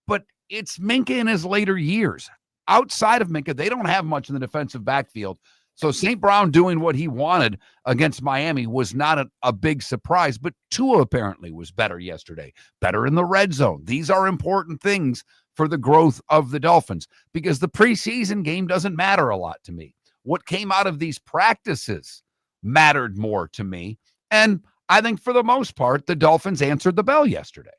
But it's Minka in his later years. Outside of Minka, they don't have much in the defensive backfield. So St. Brown doing what he wanted against Miami was not a big surprise, but Tua apparently was better yesterday, better in the red zone. These are important things for the growth of the Dolphins because the preseason game doesn't matter a lot to me. What came out of these practices mattered more to me. And I think for the most part, the Dolphins answered the bell yesterday.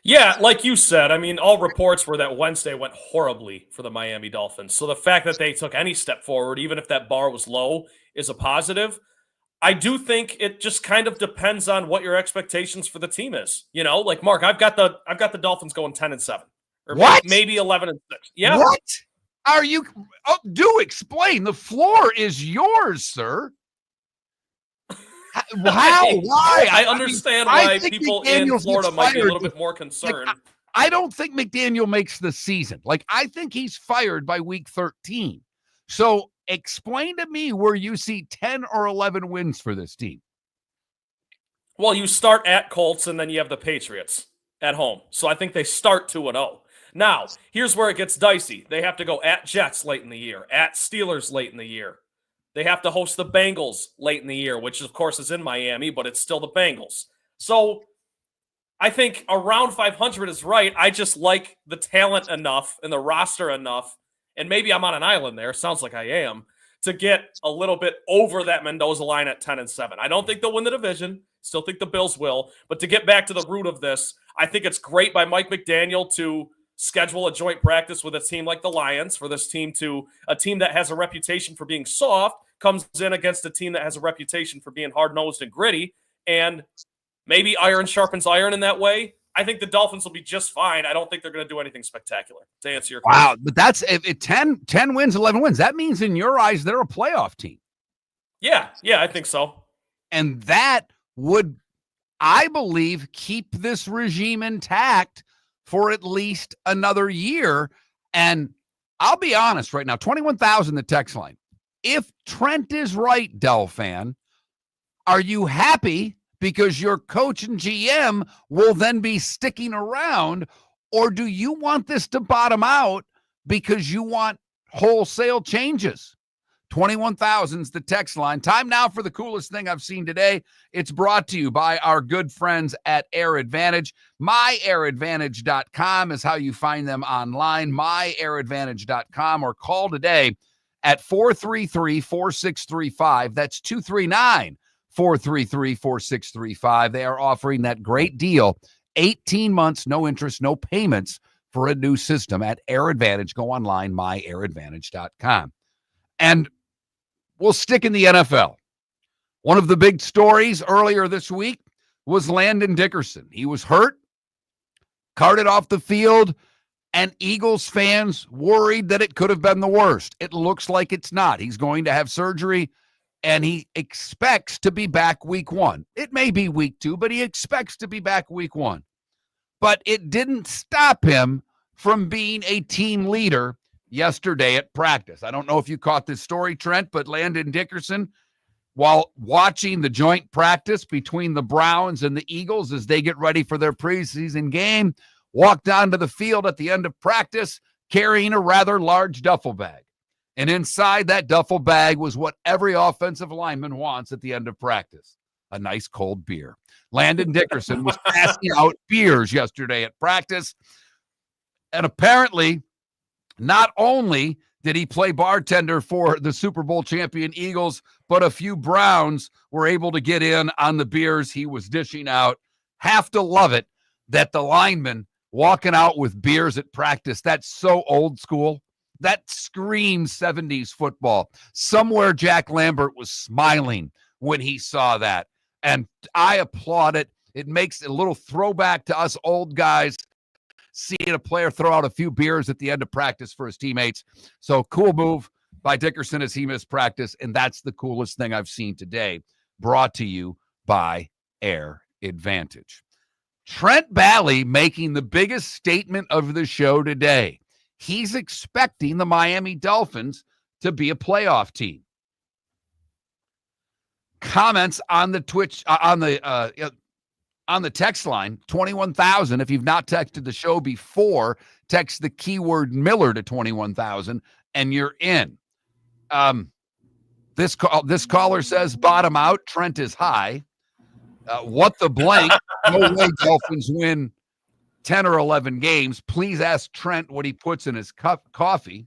Yeah, like you said, I mean, all reports were that Wednesday went horribly for the Miami Dolphins. So the fact that they took any step forward, even if that bar was low, is a positive. I do think it just kind of depends on what your expectations for the team is. You know, like Mark, I've got the Dolphins going 10-7, or
what?
Maybe 11-6. Yeah.
What are you? Oh, do explain. The floor is yours, sir. How? Why?
I understand why people in Florida might be a little bit more concerned.
Like, I don't think McDaniel makes the season. Like, I think he's fired by week 13. So explain to me where you see 10 or 11 wins for this team.
Well, you start at Colts and then you have the Patriots at home. So I think they start 2-0. Now, here's where it gets dicey. They have to go at Jets late in the year, at Steelers late in the year. They have to host the Bengals late in the year, which, of course, is in Miami, but it's still the Bengals. So I think around 500 is right. I just like the talent enough and the roster enough, and maybe I'm on an island there, sounds like I am, to get a little bit over that Mendoza line at 10-7. I don't think they'll win the division. Still think the Bills will. But to get back to the root of this, I think it's great by Mike McDaniel to schedule a joint practice with a team like the Lions for this team a team that has a reputation for being soft comes in against a team that has a reputation for being hard-nosed and gritty, and maybe iron sharpens iron in that way. I think the Dolphins will be just fine. I don't think they're going to do anything spectacular, to answer your question.
Wow, but that's 10 wins, 11 wins. That means in your eyes they're a playoff team.
Yeah, I think so.
And that would, I believe, keep this regime intact for at least another year. And I'll be honest right now, 21,000 the text line. If Trent is right, Del fan, are you happy because your coach and GM will then be sticking around, or do you want this to bottom out because you want wholesale changes? 21,000's the text line. Time now for the coolest thing I've seen today. It's brought to you by our good friends at Air Advantage. MyAirAdvantage.com is how you find them online. MyAirAdvantage.com, or call today at 433-4635. That's 239-433-4635. They are offering that great deal, 18 months, no interest, no payments for a new system at Air Advantage. Go online, MyAirAdvantage.com. And we'll stick in the NFL. One of the big stories earlier this week was Landon Dickerson. He was hurt, carted off the field, and Eagles fans worried that it could have been the worst. It looks like it's not. He's going to have surgery, and he expects to be back week 1. It may be week 2, but he expects to be back week 1. But it didn't stop him from being a team leader yesterday at practice. I don't know if you caught this story, Trent, but Landon Dickerson while watching the joint practice between the Browns and the Eagles as they get ready for their preseason game, walked onto the field at the end of practice carrying a rather large duffel bag. And inside that duffel bag was what every offensive lineman wants at the end of practice: a nice cold beer. Landon Dickerson was passing out beers yesterday at practice. And apparently, not only did he play bartender for the Super Bowl champion Eagles, but a few Browns were able to get in on the beers he was dishing out. Have to love it that the linemen walking out with beers at practice, that's so old school. That screams 70s football. Somewhere Jack Lambert was smiling when he saw that. And I applaud it. It makes a little throwback to us old guys seeing a player throw out a few beers at the end of practice for his teammates. So cool move by Dickerson as he missed practice. And that's the coolest thing I've seen today, brought to you by Air Advantage. Trent Balley making the biggest statement of the show today. He's expecting the Miami Dolphins to be a playoff team. Comments on the Twitch, on the text line, 21,000. If you've not texted the show before, text the keyword Miller to 21,000 and you're in. This caller says, bottom out, Trent is high. What the blank? No way Dolphins win 10 or 11 games. Please ask Trent what he puts in his coffee.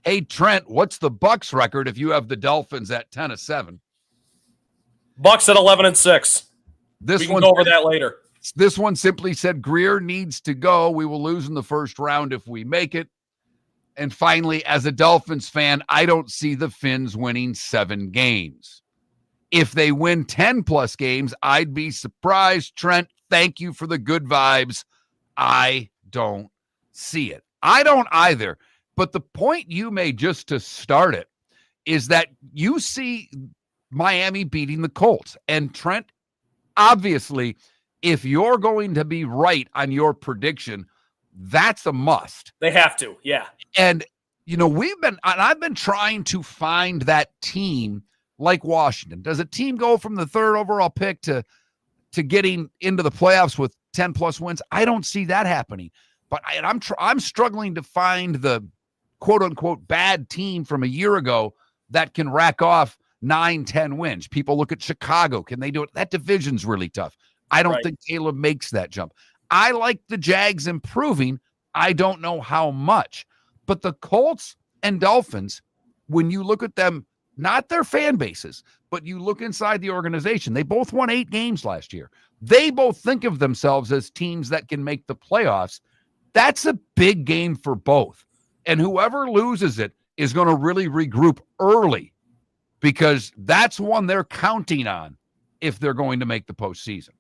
Hey, Trent, what's the Bucs record if you have the Dolphins at 10-7?
Bucs at 11-6. We can go over that later.
This one simply said, Greer needs to go. We will lose in the first round if we make it. And finally, as a Dolphins fan, I don't see the Fins winning 7 games. If they win 10-plus games, I'd be surprised. Trent, thank you for the good vibes. I don't see it. I don't either. But the point you made just to start it is that you see Miami beating the Colts. And Trent, obviously, if you're going to be right on your prediction, that's a must.
They have to, yeah.
And, I've been trying to find that team like Washington. Does a team go from the 3rd overall pick to getting into the playoffs with 10-plus wins? I don't see that happening. But I'm struggling to find the quote-unquote bad team from a year ago that can rack off 9-10 wins. People look at Chicago. Can they do it? That division's really tough. I don't think Caleb makes that jump. I like the Jags improving. I don't know how much. But the Colts and Dolphins, when you look at them, not their fan bases, but you look inside the organization, they both won 8 games last year. They both think of themselves as teams that can make the playoffs. That's a big game for both. And whoever loses it is going to really regroup early, because that's one they're counting on if they're going to make the postseason.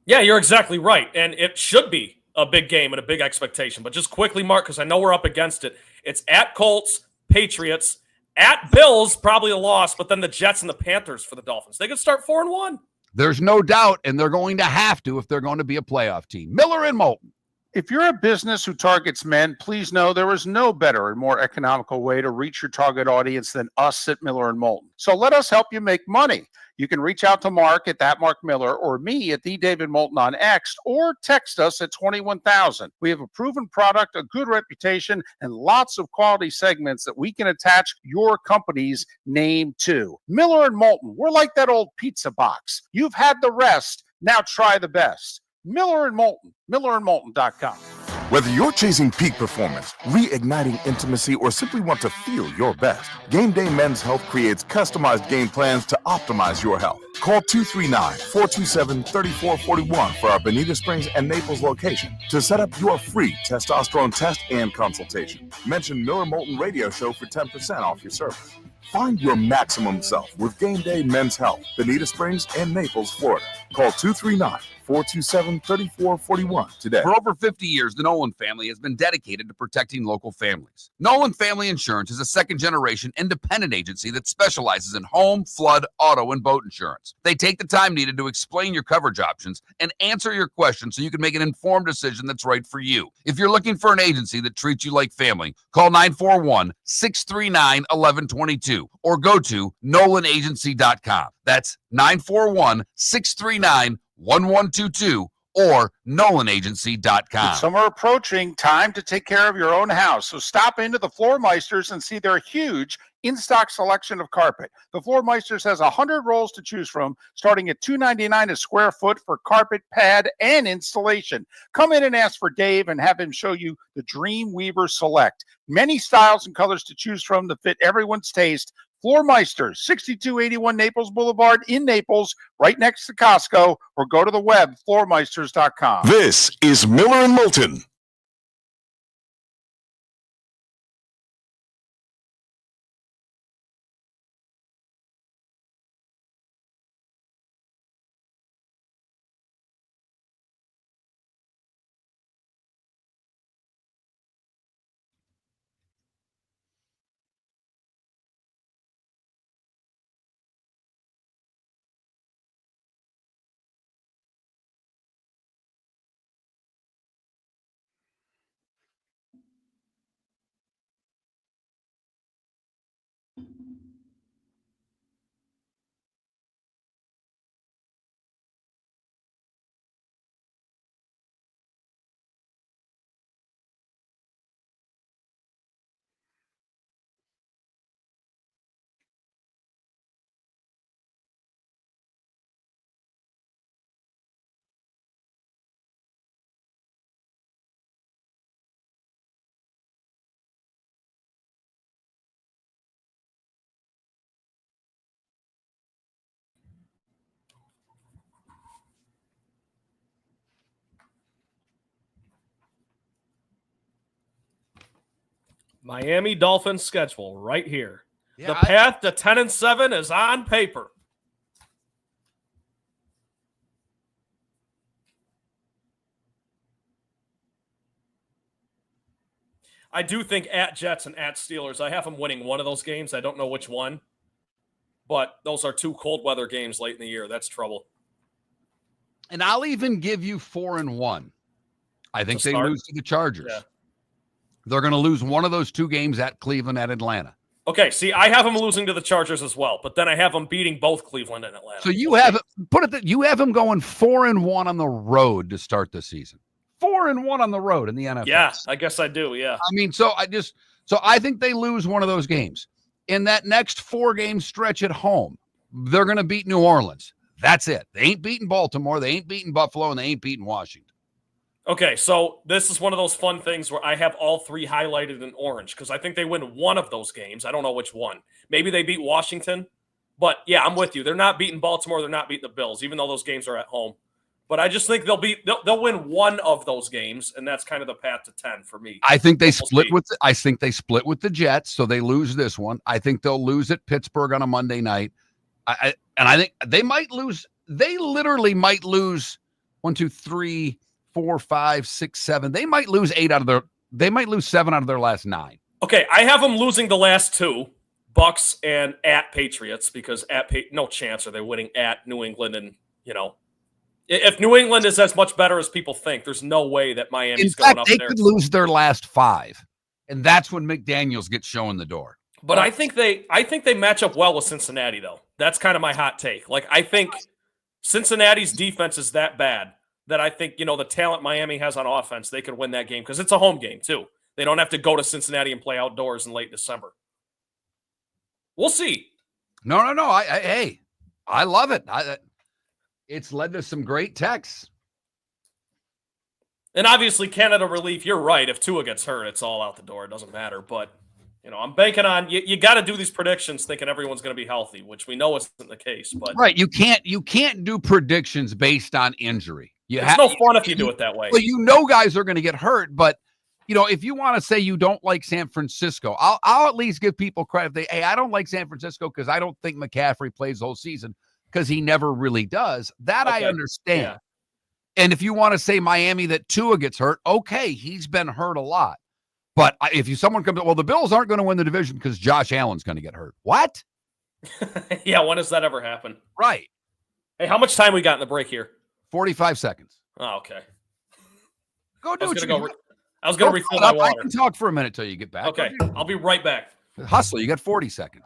Yeah, you're exactly right. And it should be a big game and a big expectation. But just quickly, Mark, because I know we're up against it. It's at Colts, Patriots, at Bills, probably a loss, but then the Jets and the Panthers for the Dolphins. They could start 4-1.
There's no doubt, and they're going to have to if they're going to be a playoff team. Miller and Moulton.
If you're a business who targets men, please know there is no better and more economical way to reach your target audience than us at Miller & Moulton. So let us help you make money. You can reach out to Mark at that Mark Miller or me at the David Moulton on X, or text us at 21,000. We have a proven product, a good reputation, and lots of quality segments that we can attach your company's name to. Miller & Moulton, we're like that old pizza box. You've had the rest, now try the best. Miller & Moulton, millerandmoulton.com.
Whether you're chasing peak performance, reigniting intimacy, or simply want to feel your best, Game Day Men's Health creates customized game plans to optimize your health. Call 239-427-3441 for our Bonita Springs and Naples location to set up your free testosterone test and consultation. Mention Miller Moulton Radio Show for 10% off your service. Find your maximum self with Game Day Men's Health, Bonita Springs and Naples, Florida. Call 239 427-3441 today.
For over 50 years, the Nolan family has been dedicated to protecting local families. Nolan Family Insurance is a second-generation independent agency that specializes in home, flood, auto, and boat insurance. They take the time needed to explain your coverage options and answer your questions so you can make an informed decision that's right for you. If you're looking for an agency that treats you like family, call 941-639-1122 or go to NolanAgency.com. That's 941-639-1122 or NolanAgency.com.
With summer approaching, time to take care of your own house. So stop into the Floor Meisters and see their huge in-stock selection of carpet. The Floor Meisters has 100 rolls to choose from, starting at $2.99 a square foot for carpet, pad, and installation. Come in and ask for Dave and have him show you the Dream Weaver Select. Many styles and colors to choose from to fit everyone's taste. Floor Meisters, 6281 Naples Boulevard in Naples, right next to Costco, or go to the web, floormeisters.com.
This is Miller and Moulton.
Miami Dolphins schedule right here.
Yeah,
the path to 10-7 is on paper. I do think at Jets and at Steelers, I have them winning one of those games. I don't know which one, but those are two cold weather games late in the year. That's trouble.
And I'll even give you 4-1. I think they
start?
lose to the Chargers.
Yeah.
They're going to lose one of those two games at Cleveland, at Atlanta.
Okay, see, I have them losing to the Chargers as well, but then I have them beating both Cleveland and Atlanta.
So you have you have them going 4-1 on the road to start the season. 4-1 on the road in the NFL.
Yeah, I guess I do. Yeah.
I mean, so I think they lose one of those games. In that next 4-game stretch at home, they're going to beat New Orleans. That's it. They ain't beating Baltimore. They ain't beating Buffalo, and they ain't beating Washington.
Okay, so this is one of those fun things where I have all three highlighted in orange because I think they win one of those games. I don't know which one. Maybe they beat Washington, but yeah, I'm with you. They're not beating Baltimore. They're not beating the Bills, even though those games are at home. But I just think they'll win one of those games, and that's kind of the path to 10 for me.
I think they split with the Jets, so they lose this one. I think they'll lose at Pittsburgh on a Monday night. I think they might lose. They literally might lose 1, 2, 3, 4, 5, 6, 7. They might lose 7 out of their last 9.
Okay, I have them losing the last 2, Bucks and at Patriots, because no chance are they winning at New England. And, if New England is as much better as people think, there's no way that Miami's going up there.
They could lose their last 5, and that's when McDaniels gets shown the door.
But I think they match up well with Cincinnati, though. That's kind of my hot take. Like, I think Cincinnati's defense is that bad that I think, the talent Miami has on offense, they could win that game because it's a home game, too. They don't have to go to Cincinnati and play outdoors in late December. We'll see.
No. I love it. It's led to some great texts.
And obviously, Canada relief, you're right. If Tua gets hurt, it's all out the door. It doesn't matter. But, I'm banking on you got to do these predictions thinking everyone's going to be healthy, which we know isn't the case. But
right, you can't do predictions based on injury.
It's no fun if you do it that way.
Well, guys are going to get hurt, but if you want to say you don't like San Francisco, I'll at least give people credit. I don't like San Francisco because I don't think McCaffrey plays the whole season because he never really does. That okay. I understand. Yeah. And if you want to say Miami that Tua gets hurt, okay, he's been hurt a lot. But if someone comes, well, the Bills aren't going to win the division because Josh Allen's going to get hurt. What?
Yeah, when does that ever happen?
Right.
Hey, how much time we got in the break here?
45 seconds.
Oh, okay.
Go do what you do.
I was going to refill my water.
I can talk for a minute till you get back.
Okay, I'll be right back.
Hustle, you got 40 seconds.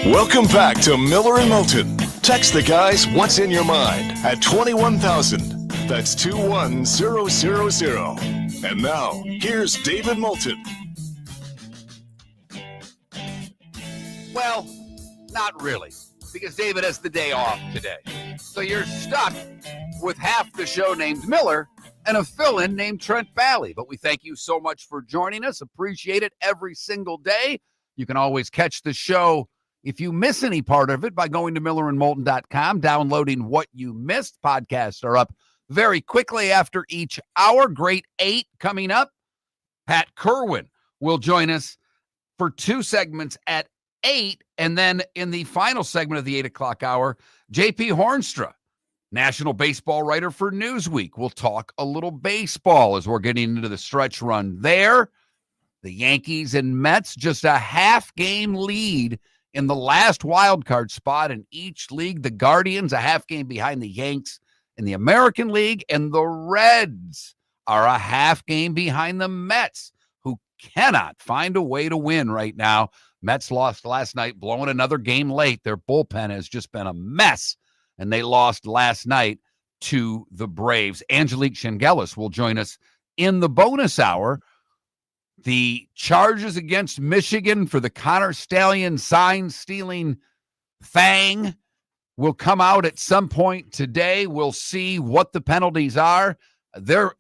Welcome back to Miller and Moulton. Text the guys what's in your mind at 21,000. That's 21000. And now, here's David Moulton.
Well, not really, because David has the day off today. So you're stuck with half the show named Miller and a fill-in named Trent Balley. But we thank you so much for joining us. Appreciate it every single day. You can always catch the show if you miss any part of it by going to millerandmoulton.com, downloading what you missed. Podcasts are up very quickly after each hour. Great 8 coming up. Pat Kirwan will join us for 2 segments at 8. And then in the final segment of the 8 o'clock hour, JP Hoornstra, national baseball writer for Newsweek, will talk a little baseball as we're getting into the stretch run there. The Yankees and Mets, just a half game lead in the last wild card spot in each league. The Guardians, a half game behind the Yanks in the American League, and the Reds are a half game behind the Mets, who cannot find a way to win right now. Mets lost last night, blowing another game late. Their bullpen has just been a mess, and they lost last night to the Braves. Angelique Chengelis will join us in the bonus hour. The charges against Michigan for the Connor Stallion sign-stealing thing will come out at some point today. We'll see what the penalties are. They're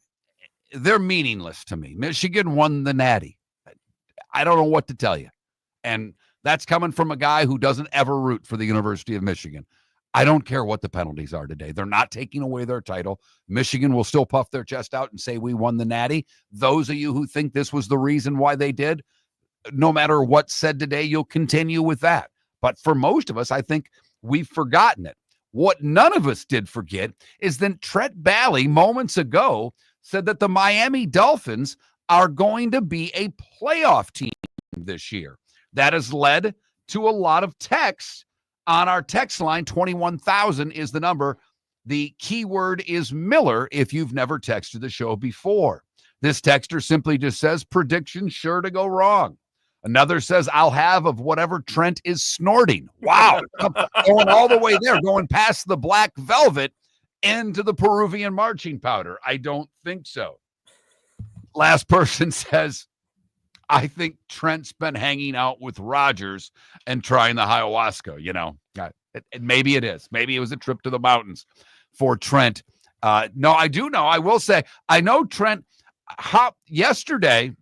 meaningless to me. Michigan won the Natty. I don't know what to tell you. And that's coming from a guy who doesn't ever root for the University of Michigan. I don't care what the penalties are today. They're not taking away their title. Michigan will still puff their chest out and say, we won the Natty. Those of you who think this was the reason why they did, no matter what's said today, you'll continue with that. But for most of us, I think we've forgotten it. What none of us did forget is that Trent Balley moments ago said that the Miami Dolphins are going to be a playoff team this year. That has led to a lot of texts on our text line. 21,000 is the number. The keyword is Miller if you've never texted the show before. This texter simply just says, prediction sure to go wrong. Another says, I'll have of whatever Trent is snorting. Wow. Going all the way there, going past the black velvet into the Peruvian marching powder. I don't think so. Last person says, I think Trent's been hanging out with Rodgers and trying the ayahuasca, you know. Maybe it is. Maybe it was a trip to the mountains for Trent. No, I do know. I will say, I know Trent. Yesterday,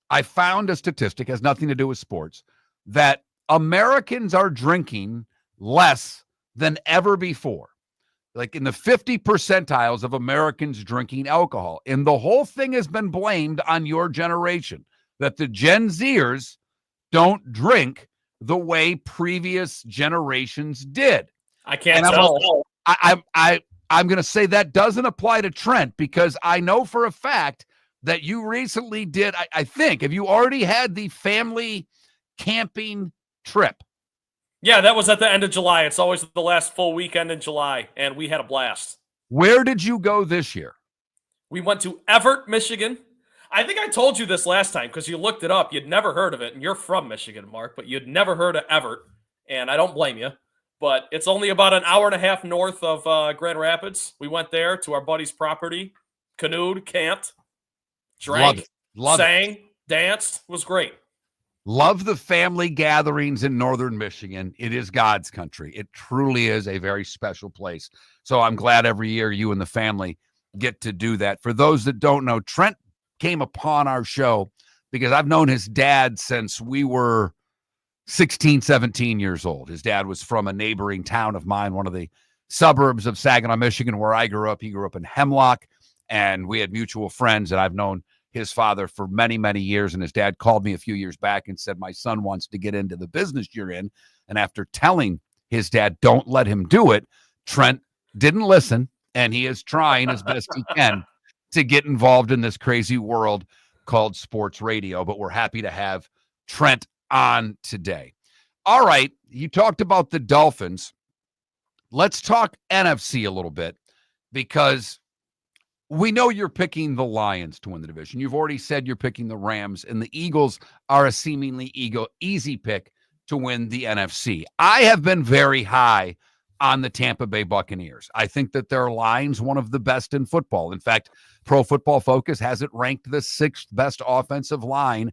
I found a statistic, has nothing to do with sports, that Americans are drinking less than ever before. Like in the 50 percentiles of Americans drinking alcohol. And the whole thing has been blamed on your generation, that the Gen Zers don't drink the way previous generations did.
I can't tell.
I'm going to say that doesn't apply to Trent, because I know for a fact that you recently did, I think, have you already had the family camping trip?
Yeah, that was at the end of July. It's always the last full weekend in July, and we had a blast.
Where did you go this year?
We went to Everett, Michigan. I think I told you this last time because you looked it up. You'd never heard of it, and you're from Michigan, Mark, but you'd never heard of Everett, and I don't blame you. But it's only about an hour and a half north of Grand Rapids. We went there to our buddy's property, canoed, camped,
Love
drank,
it. Love it.
sang, danced. Was great.
Love the family gatherings in northern Michigan. It is God's country. It truly is a very special place. So I'm glad every year you and the family get to do that. For those that don't know, Trent came upon our show because I've known his dad since we were 16, 17 years old. His dad was from a neighboring town of mine, one of the suburbs of Saginaw, Michigan, where I grew up. He grew up in Hemlock, and we had mutual friends, and I've known his father for many, many years. And his dad called me a few years back and said, my son wants to get into the business you're in. And after telling his dad, don't let him do it, Trent didn't listen. And he is trying as best he can to get involved in this crazy world called sports radio. But we're happy to have Trent on today. All right. You talked about the Dolphins. Let's talk NFC a little bit, because we know you're picking the Lions to win the division. You've already said you're picking the Rams, and the Eagles are a seemingly easy pick to win the NFC. I have been very high on the Tampa Bay Buccaneers. I think that their line's one of the best in football. In fact, Pro Football Focus has it ranked the 6th best offensive line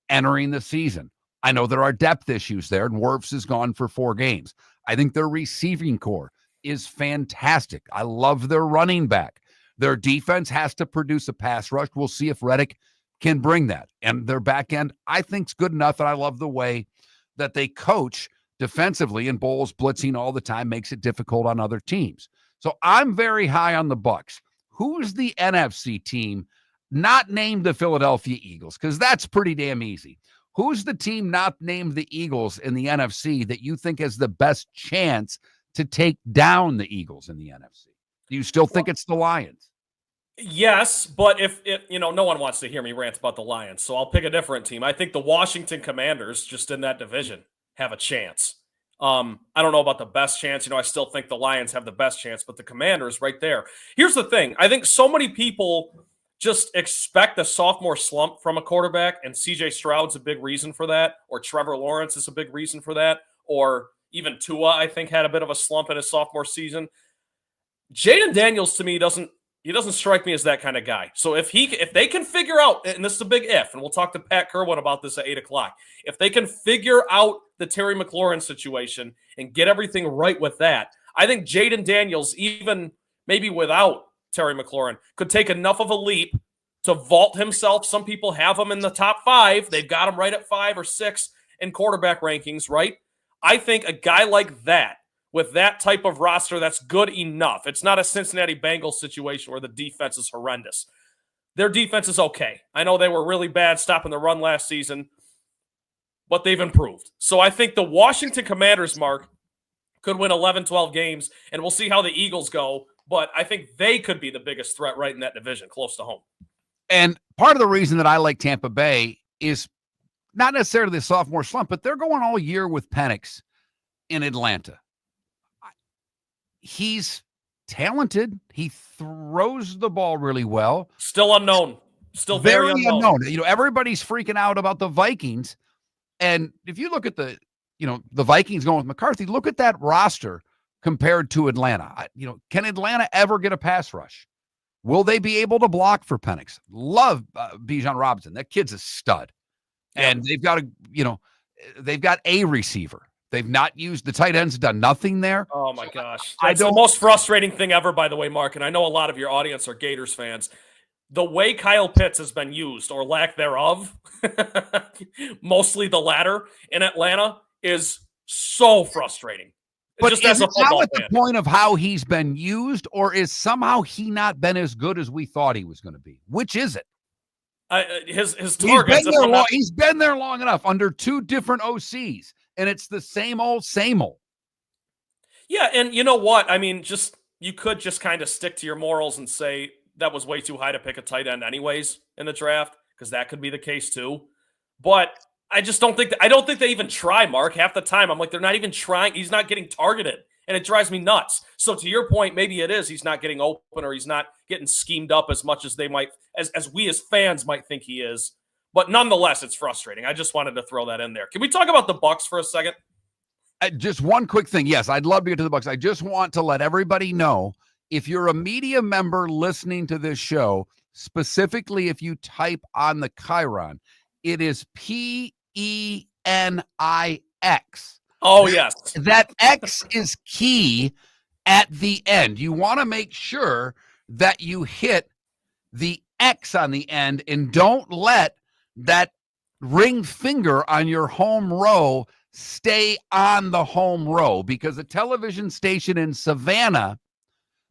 entering the season. I know there are depth issues there, and Wirfs is gone for 4 games. I think their receiving core is fantastic. I love their running back. Their defense has to produce a pass rush. We'll see if Reddick can bring that. And their back end, I think, is good enough. And I love the way that they coach defensively, and Bowles blitzing all the time makes it difficult on other teams. So I'm very high on the Bucs. Who's the NFC team not named the Philadelphia Eagles? Because that's pretty damn easy. Who's the team not named the Eagles in the NFC that you think has the best chance to take down the Eagles in the NFC? Do you still think it's the Lions?
Yes, but if no one wants to hear me rant about the Lions, so I'll pick a different team. I think the Washington Commanders, just in that division, have a chance. I don't know about the best chance. I still think the Lions have the best chance, but the Commanders right there. Here's the thing. I think so many people just expect a sophomore slump from a quarterback, and CJ Stroud's a big reason for that, or Trevor Lawrence is a big reason for that, or even Tua, I think, had a bit of a slump in his sophomore season. Jaden Daniels, to me, doesn't strike me as that kind of guy. So if they can figure out, and this is a big if, and we'll talk to Pat Kirwan about this at 8:00, if they can figure out the Terry McLaurin situation and get everything right with that, I think Jaden Daniels, even maybe without Terry McLaurin, could take enough of a leap to vault himself. Some people have him in the top 5. They've got him right at 5 or 6 in quarterback rankings, right? I think a guy like that, with that type of roster, that's good enough. It's not a Cincinnati Bengals situation where the defense is horrendous. Their defense is okay. I know they were really bad stopping the run last season, but they've improved. So I think the Washington Commanders, Mark, could win 11, 12 games, and we'll see how the Eagles go, but I think they could be the biggest threat right in that division, close to home.
And part of the reason that I like Tampa Bay is not necessarily the sophomore slump, but they're going all year with Penix in Atlanta. He's talented. He throws the ball really well.
Still unknown. Still very unknown.
Everybody's freaking out about the Vikings. And if you look at the Vikings going with McCarthy, look at that roster compared to Atlanta. Can Atlanta ever get a pass rush? Will they be able to block for Penix? Love Bijan Robinson. That kid's a stud. Yeah. And they've got a receiver. They've not used the tight ends, done nothing there.
Oh, my gosh. That's the most frustrating thing ever, by the way, Mark, and I know a lot of your audience are Gators fans. The way Kyle Pitts has been used, or lack thereof, mostly the latter in Atlanta, is so frustrating.
But is it now at the point of how he's been used, or is somehow he not been as good as we thought he was going to be? Which is it?
His targets.
He's been there long enough under 2 different OCs. And it's the same old.
Yeah, and you know what? I mean, you could just kind of stick to your morals and say that was way too high to pick a tight end anyways in the draft, because that could be the case too. But I just don't think they even try, Mark. Half the time, I'm like, they're not even trying. He's not getting targeted, and it drives me nuts. So to your point, maybe it is he's not getting open, or he's not getting schemed up as much as they might, as we as fans might think he is. But nonetheless, it's frustrating. I just wanted to throw that in there. Can we talk about the Bucs for a second?
Just one quick thing. Yes, I'd love to get to the Bucs. I just want to let everybody know, if you're a media member listening to this show specifically if you type on the Kirwan, it is PENIX.
Oh, yes.
That X is key at the end. You want to make sure that you hit the X on the end and don't let that ring finger on your home row stay on the home row, because a television station in Savannah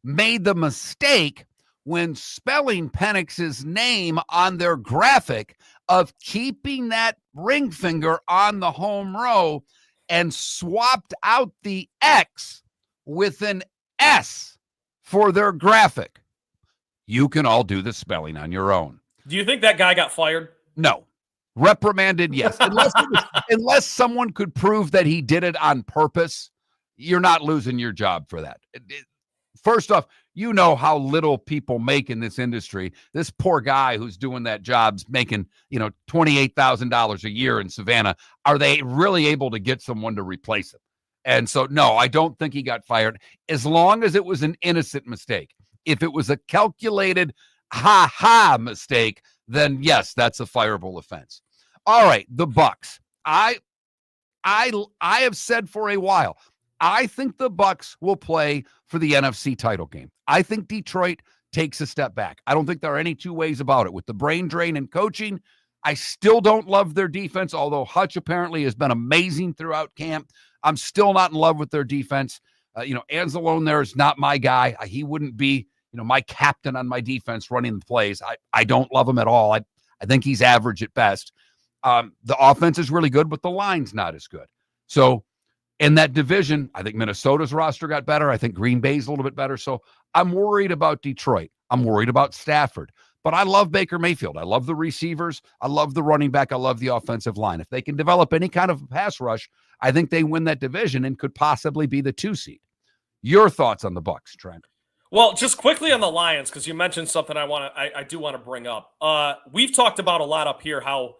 made the mistake when spelling Penix's name on their graphic of keeping that ring finger on the home row and swapped out the X with an S for their graphic. You can all do the spelling on your own.
Do you think that guy got fired?
No. Reprimanded, yes. Unless someone could prove that he did it on purpose, you're not losing your job for that. First off, you know how little people make in this industry. This poor guy who's doing that job's making, $28,000 a year in Savannah. Are they really able to get someone to replace him? And so, no, I don't think he got fired, as long as it was an innocent mistake. If it was a calculated mistake, then yes, that's a fireable offense. All right, the Bucks. I have said for a while, I think the Bucks will play for the NFC title game. I think Detroit takes a step back. I don't think there are any two ways about it. With the brain drain and coaching, I still don't love their defense, although Hutch apparently has been amazing throughout camp. I'm still not in love with their defense. Anzalone there is not my guy. He wouldn't be, my captain on my defense running the plays. I don't love him at all. I think he's average at best. The offense is really good, but the line's not as good. So in that division, I think Minnesota's roster got better. I think Green Bay's a little bit better. So I'm worried about Detroit. I'm worried about Stafford. But I love Baker Mayfield. I love the receivers. I love the running back. I love the offensive line. If they can develop any kind of pass rush, I think they win that division and could possibly be the 2 seed. Your thoughts on the Bucks, Trent?
Well, just quickly on the Lions, because you mentioned something I do want to bring up. We've talked about a lot up here how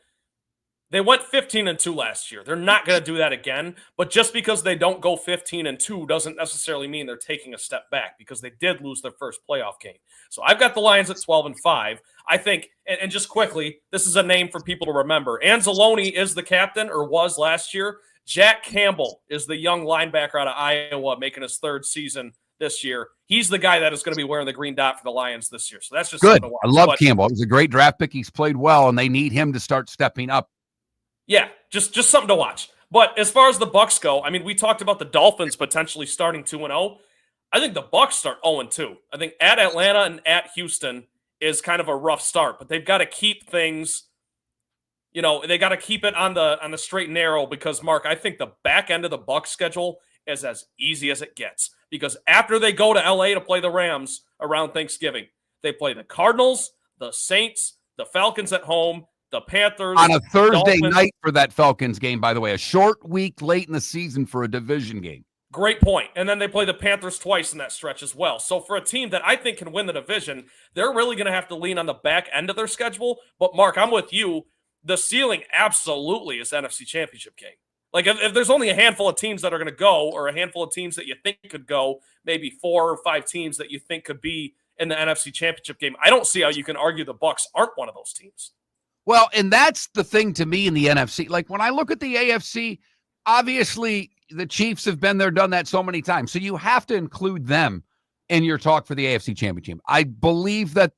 they went 15-2 last year. They're not going to do that again, but just because they don't go 15-2 doesn't necessarily mean they're taking a step back, because they did lose their first playoff game. So I've got the Lions at 12-5. I think, and just quickly, this is a name for people to remember. Anzalone is the captain, or was last year. Jack Campbell is the young linebacker out of Iowa making his 3rd season this year. He's the guy that is going to be wearing the green dot for the Lions this year. So that's just
good.
To watch.
I love Campbell. It was a great draft pick. He's played well, and they need him to start stepping up.
Yeah, just something to watch. But as far as the Bucks go, I mean, we talked about the Dolphins potentially starting 2-0. I think the Bucks start 0-2. I think at Atlanta and at Houston is kind of a rough start, but they've got to keep things, they got to keep it on the straight and narrow, because Mark, I think the back end of the Bucks schedule is as easy as it gets, because after they go to LA to play the Rams around Thanksgiving, they play the Cardinals, the Saints, the Falcons at home, the Panthers.
On a Thursday
Dolphins.
night for that Falcons game, by the way, a short week late in the season for a division game.
Great point. And then they play the Panthers twice in that stretch as well. So for a team that I think can win the division, they're really going to have to lean on the back end of their schedule. But Mark, I'm with you. The ceiling absolutely is NFC Championship game. Like if there's only a handful of teams that are going to go, or a handful of teams that you think could go, maybe 4 or 5 teams that you think could be in the NFC Championship game, I don't see how you can argue the Bucks aren't one of those teams.
Well, and that's the thing to me in the NFC. Like when I look at the AFC, obviously the Chiefs have been there, done that so many times. So you have to include them in your talk for the AFC Championship. I believe that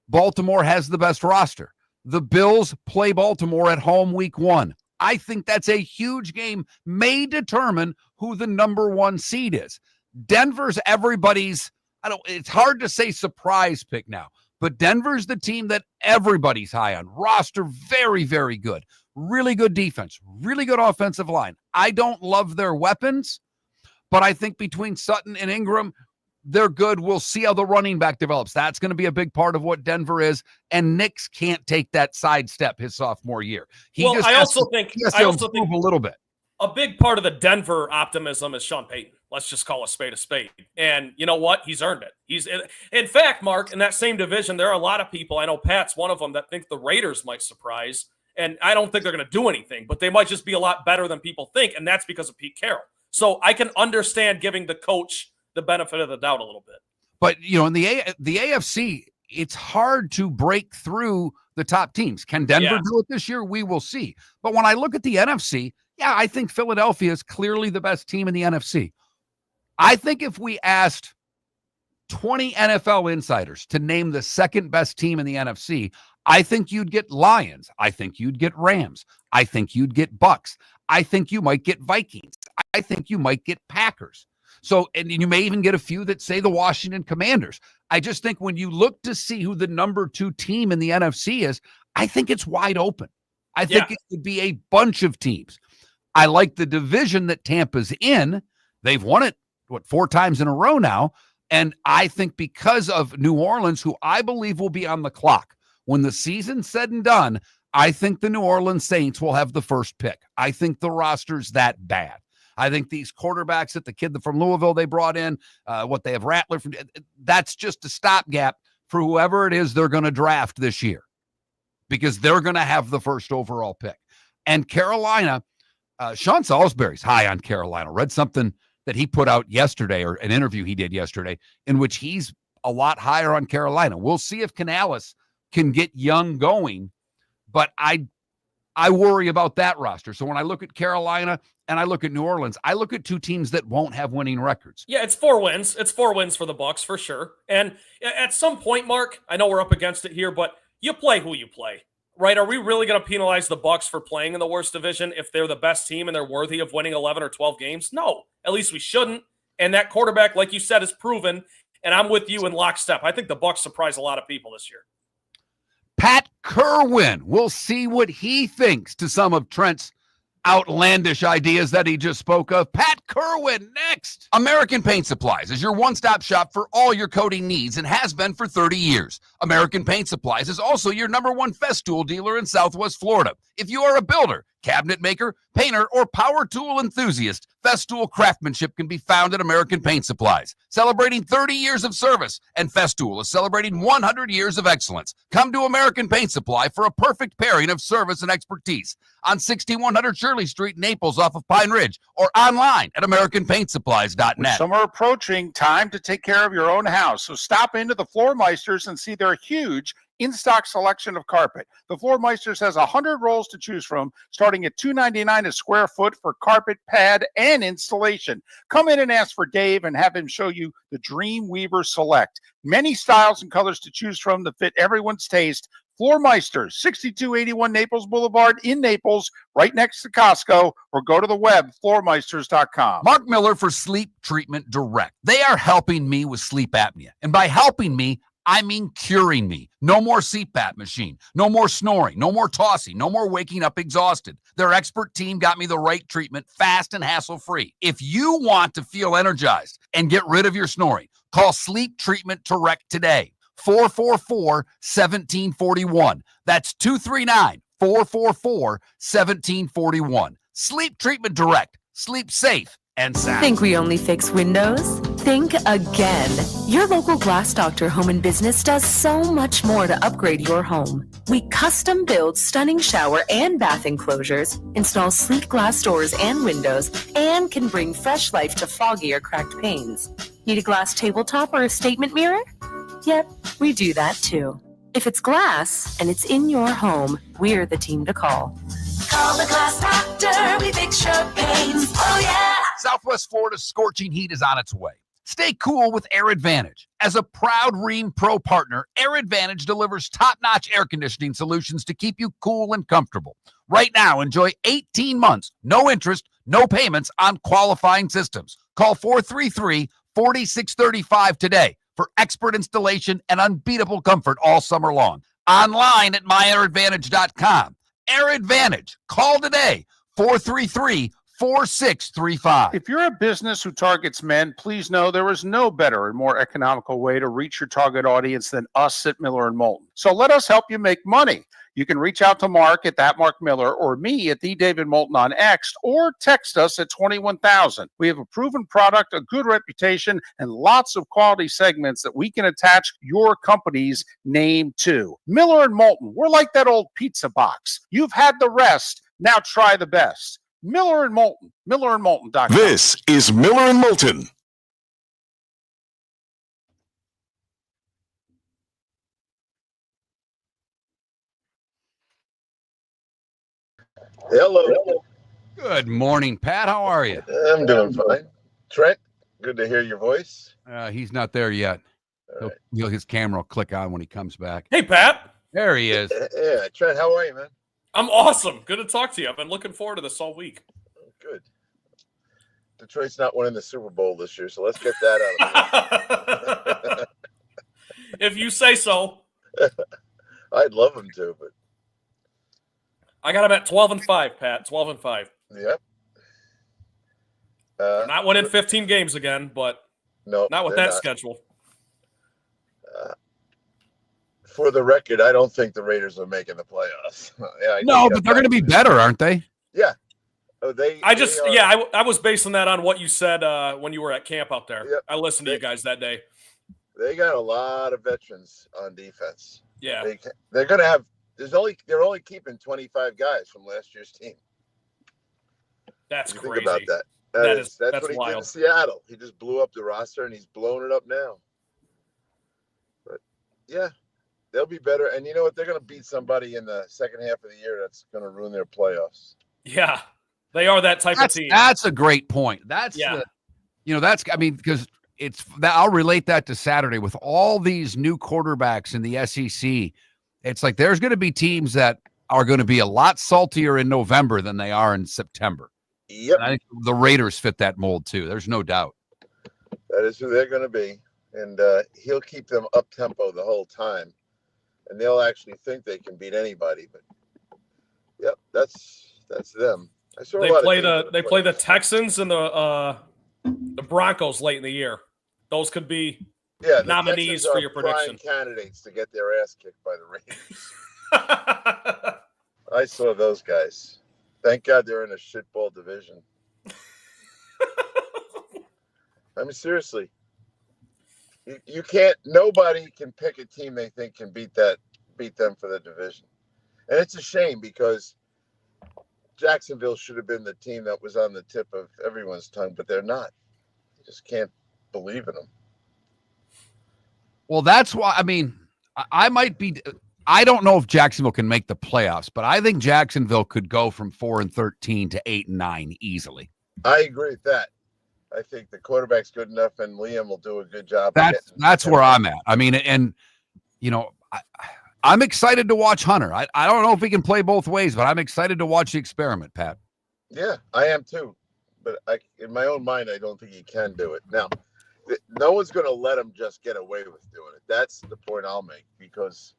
Baltimore has the best roster. The Bills play Baltimore at home week 1. I think that's a huge game, may determine who the number 1 seed is. Denver's everybody's, it's hard to say surprise pick now, but Denver's the team that everybody's high on. Roster very, very good. Really good defense. Really good offensive line. I don't love their weapons, but I think between Sutton and Ingram, they're good. We'll see how the running back develops. That's going to be a big part of what Denver is. And Nix can't take that sidestep his sophomore year.
I also think
a little bit.
A big part of the Denver optimism is Sean Payton. Let's just call a spade a spade. And you know what? He's earned it. He's in fact, Mark, in that same division, there are a lot of people, I know Pat's one of them, that think the Raiders might surprise. And I don't think they're going to do anything, but they might just be a lot better than people think. And that's because of Pete Carroll. So I can understand giving the coach the benefit of the doubt a little bit.
But, in the AFC, it's hard to break through the top teams. Can Denver do it this year? We will see. But when I look at the NFC, I think Philadelphia is clearly the best team in the NFC. I think if we asked 20 NFL insiders to name the second best team in the NFC, I think you'd get Lions. I think you'd get Rams. I think you'd get Bucks. I think you might get Vikings. I think you might get Packers. So, and you may even get a few that say the Washington Commanders. I just think when you look to see who the number 2 team in the NFC is, I think it's wide open. I think it could be a bunch of teams. I like the division that Tampa's in. They've won it, 4 times in a row now. And I think because of New Orleans, who I believe will be on the clock, when the season's said and done, I think the New Orleans Saints will have the first pick. I think the roster's that bad. I think these quarterbacks that the kid from Louisville they brought in, what they have Rattler from, that's just a stopgap for whoever it is they're going to draft this year, because they're going to have the first overall pick. And Carolina, Sean Salisbury's high on Carolina. Read something that he put out yesterday, or an interview he did yesterday, in which he's a lot higher on Carolina. We'll see if Canales can get Young going, but I worry about that roster. So when I look at Carolina and I look at New Orleans, I look at 2 teams that won't have winning records.
Yeah, it's 4 wins. It's 4 wins for the Bucks for sure. And at some point, Mark, I know we're up against it here, but you play who you play, right? Are we really going to penalize the Bucks for playing in the worst division if they're the best team and they're worthy of winning 11 or 12 games? No, at least we shouldn't. And that quarterback, like you said, is proven. And I'm with you in lockstep. I think the Bucks surprise a lot of people this year.
Pat Kirwan, we'll see what he thinks to some of Trent's outlandish ideas that he just spoke of. Pat Kirwan next. American Paint Supplies is your one-stop shop for all your coating needs and has been for 30 years. American Paint Supplies is also your #1 Festool dealer in Southwest Florida. If you are a builder, cabinet maker, painter, or power tool enthusiast, Festool craftsmanship can be found at American Paint Supplies. Celebrating 30 years of service, and Festool is celebrating 100 years of excellence. Come to American Paint Supply for a perfect pairing of service and expertise on 6100 Shirley Street, Naples, off of Pine Ridge, or online at AmericanPaintSupplies.net.
With summer approaching, time to take care of your own house. So stop into the Floor Meisters and see their huge in-stock selection of carpet. The Floor Meisters has 100 rolls to choose from, starting at $2.99 a square foot for carpet, pad, and installation. Come in and ask for Dave and have him show you the Dream Weaver Select. Many styles and colors to choose from that fit everyone's taste. Floor Meisters, 6281 Naples Boulevard in Naples, right next to Costco, or go to the web, floormeisters.com.
Mark Miller for Sleep Treatment Direct. They are helping me with sleep apnea. And by helping me, I mean curing me. No more CPAP machine. No more snoring. No more tossing. No more waking up exhausted. Their expert team got me the right treatment, fast and hassle-free. If you want to feel energized and get rid of your snoring, call Sleep Treatment Direct today. 444-1741. That's 239-444-1741. Sleep Treatment Direct. Sleep safe and sound.
Think we only fix windows? Think again. Your local Glass Doctor Home and Business does so much more to upgrade your home. We custom build stunning shower and bath enclosures, install sleek glass doors and windows, and can bring fresh life to foggy or cracked panes. Need a glass tabletop or a statement mirror? Yep, we do that too. If it's glass and it's in your home, we're the team to call.
Call the Glass Doctor, we fix your pains. Oh yeah!
Southwest Florida's scorching heat is on its way. Stay cool with Air Advantage. As a proud Rheem Pro partner, Air Advantage delivers top-notch air conditioning solutions to keep you cool and comfortable. Right now, enjoy 18 months, no interest, no payments on qualifying systems. Call 433-4635 today for expert installation and unbeatable comfort all summer long. Online at myairadvantage.com. Air Advantage. Call today, 433-4635.
If you're a business who targets men, please know there is no better and more economical way to reach your target audience than us at Miller & Moulton. So let us help you make money. You can reach out to Mark at that Mark Miller or me at the David Moulton on X, or text us at 21,000. We have a proven product, a good reputation, and lots of quality segments that we can attach your company's name to. Miller & Moulton, we're like that old pizza box. You've had the rest, now try the best. Miller & Moulton, millerandmoulton.com.
This is Miller and Moulton.
Hello.
Good morning, Pat. How are you?
I'm doing fine. Trent, good to hear your voice.
He's not there yet.
All right.
His camera will click on when he comes back.
Hey, Pat.
There he is.
Yeah, Trent, how are you, man?
I'm awesome. Good to talk to you. I've been looking forward to this all week.
Good. Detroit's not winning the Super Bowl this year, so let's get that out of the way.
If you say so.
I'd love them to, but
I got him at 12-5, Pat. 12-5.
yep.
They're not winning 15 games again, but
No,
not with
they're
that
not.
schedule.
For the record, I don't think the Raiders are making the playoffs. Yeah,
No, but they're going to be better, aren't they?
Yeah. Oh,
I was basing that on what you said when you were at camp out there.
Yep.
I listened to you guys that day.
They got a lot of veterans on defense.
Yeah.
They're going to have. They're only keeping 25 guys from last year's team.
That's
You
crazy.
think about that.
That's
what he
wild.
did in Seattle. He just blew up the roster, and he's blowing it up now. But yeah, they'll be better. And you know what? They're going to beat somebody in the second half of the year that's going to ruin their playoffs.
Yeah. They are that type of team.
That's a great point. Because I'll relate that to Saturday with all these new quarterbacks in the SEC. It's like there's going to be teams that are going to be a lot saltier in November than they are in September.
Yep.
And I think the Raiders fit that mold too. There's no doubt.
That is who they're going to be. And he'll keep them up tempo the whole time. And they'll actually think they can beat anybody. But yep, that's them.
They play the Texans and the Broncos late in the year. Those could be nominees
Texans
for
are
your prediction.
prime candidates to get their ass kicked by the Raiders. I saw those guys. Thank God they're in a shitball division. I mean, seriously. You can't. Nobody can pick a team they think can beat them for the division, and it's a shame because Jacksonville should have been the team that was on the tip of everyone's tongue, but they're not. You just can't believe in them.
Well, that's why. I mean, I might be. I don't know if Jacksonville can make the playoffs, but I think Jacksonville could go from 4-13 to 8-9 easily.
I agree with that. I think the quarterback's good enough, and Liam will do a good job.
That's where I'm at. I mean, and I'm excited to watch Hunter. I don't know if he can play both ways, but I'm excited to watch the experiment, Pat.
Yeah, I am too. But in my own mind, I don't think he can do it. Now, no one's going to let him just get away with doing it. That's the point I'll make, because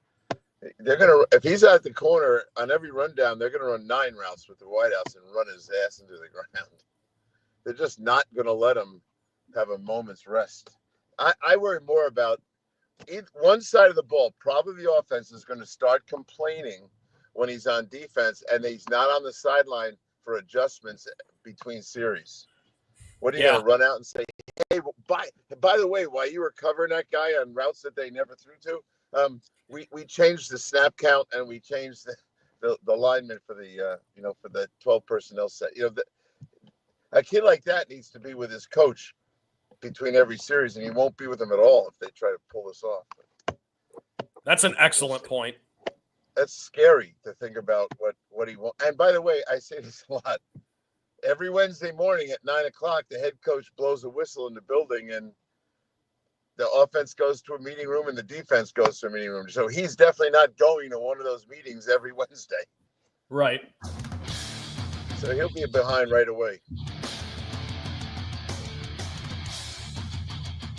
they're going to, if he's at the corner on every rundown, they're going to run 9 routes with the White House and run his ass into the ground. They're just not going to let him have a moment's rest. I worry more about one side of the ball. Probably the offense is going to start complaining when he's on defense and he's not on the sideline for adjustments between series. What are you going to run out and say, hey, by the way, while you were covering that guy on routes that they never threw to, we changed the snap count and we changed the lineman for the for the 12 personnel set. A kid like that needs to be with his coach between every series, and he won't be with him at all if they try to pull this off.
That's an excellent point.
That's scary to think about what he wants. And by the way, I say this a lot. Every Wednesday morning at 9:00, the head coach blows a whistle in the building, and the offense goes to a meeting room and the defense goes to a meeting room. So he's definitely not going to one of those meetings every Wednesday.
Right.
So he'll be behind right away.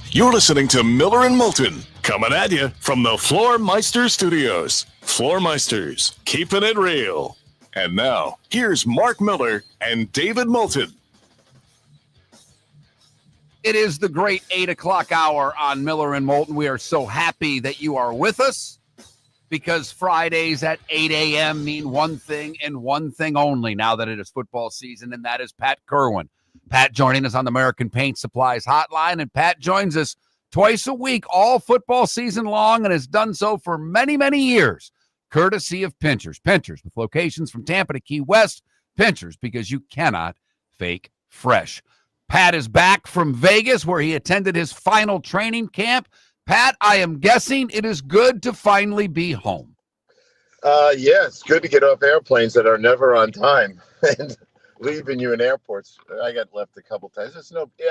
You're listening to Miller and Moulton, coming at you from the Floormeister Studios. Floormeisters, keeping it real. And now, here's Mark Miller and David Moulton.
It is the great 8 o'clock hour on Miller and Moulton. We are so happy that you are with us, because Fridays at 8 a.m. mean one thing and one thing only now that it is football season, and that is Pat Kirwan. Pat joining us on the American Paint Supplies hotline, and Pat joins us twice a week all football season long and has done so for many, many years, courtesy of Pinchers. Pinchers with locations from Tampa to Key West. Pinchers, because you cannot fake fresh. Pat is back from Vegas, where he attended his final training camp. Pat, I am guessing it is good to finally be home.
Yeah, it's good to get off airplanes that are never on time and leaving you in airports. I got left a couple times.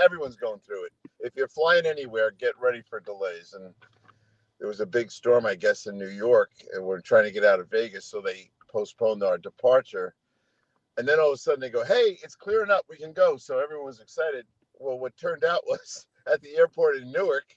Everyone's going through it. If you're flying anywhere, get ready for delays. And there was a big storm, I guess, in New York, and we're trying to get out of Vegas, so they postponed our departure. And then all of a sudden they go, "Hey, it's clearing up. We can go." So everyone was excited. Well, what turned out was at the airport in Newark,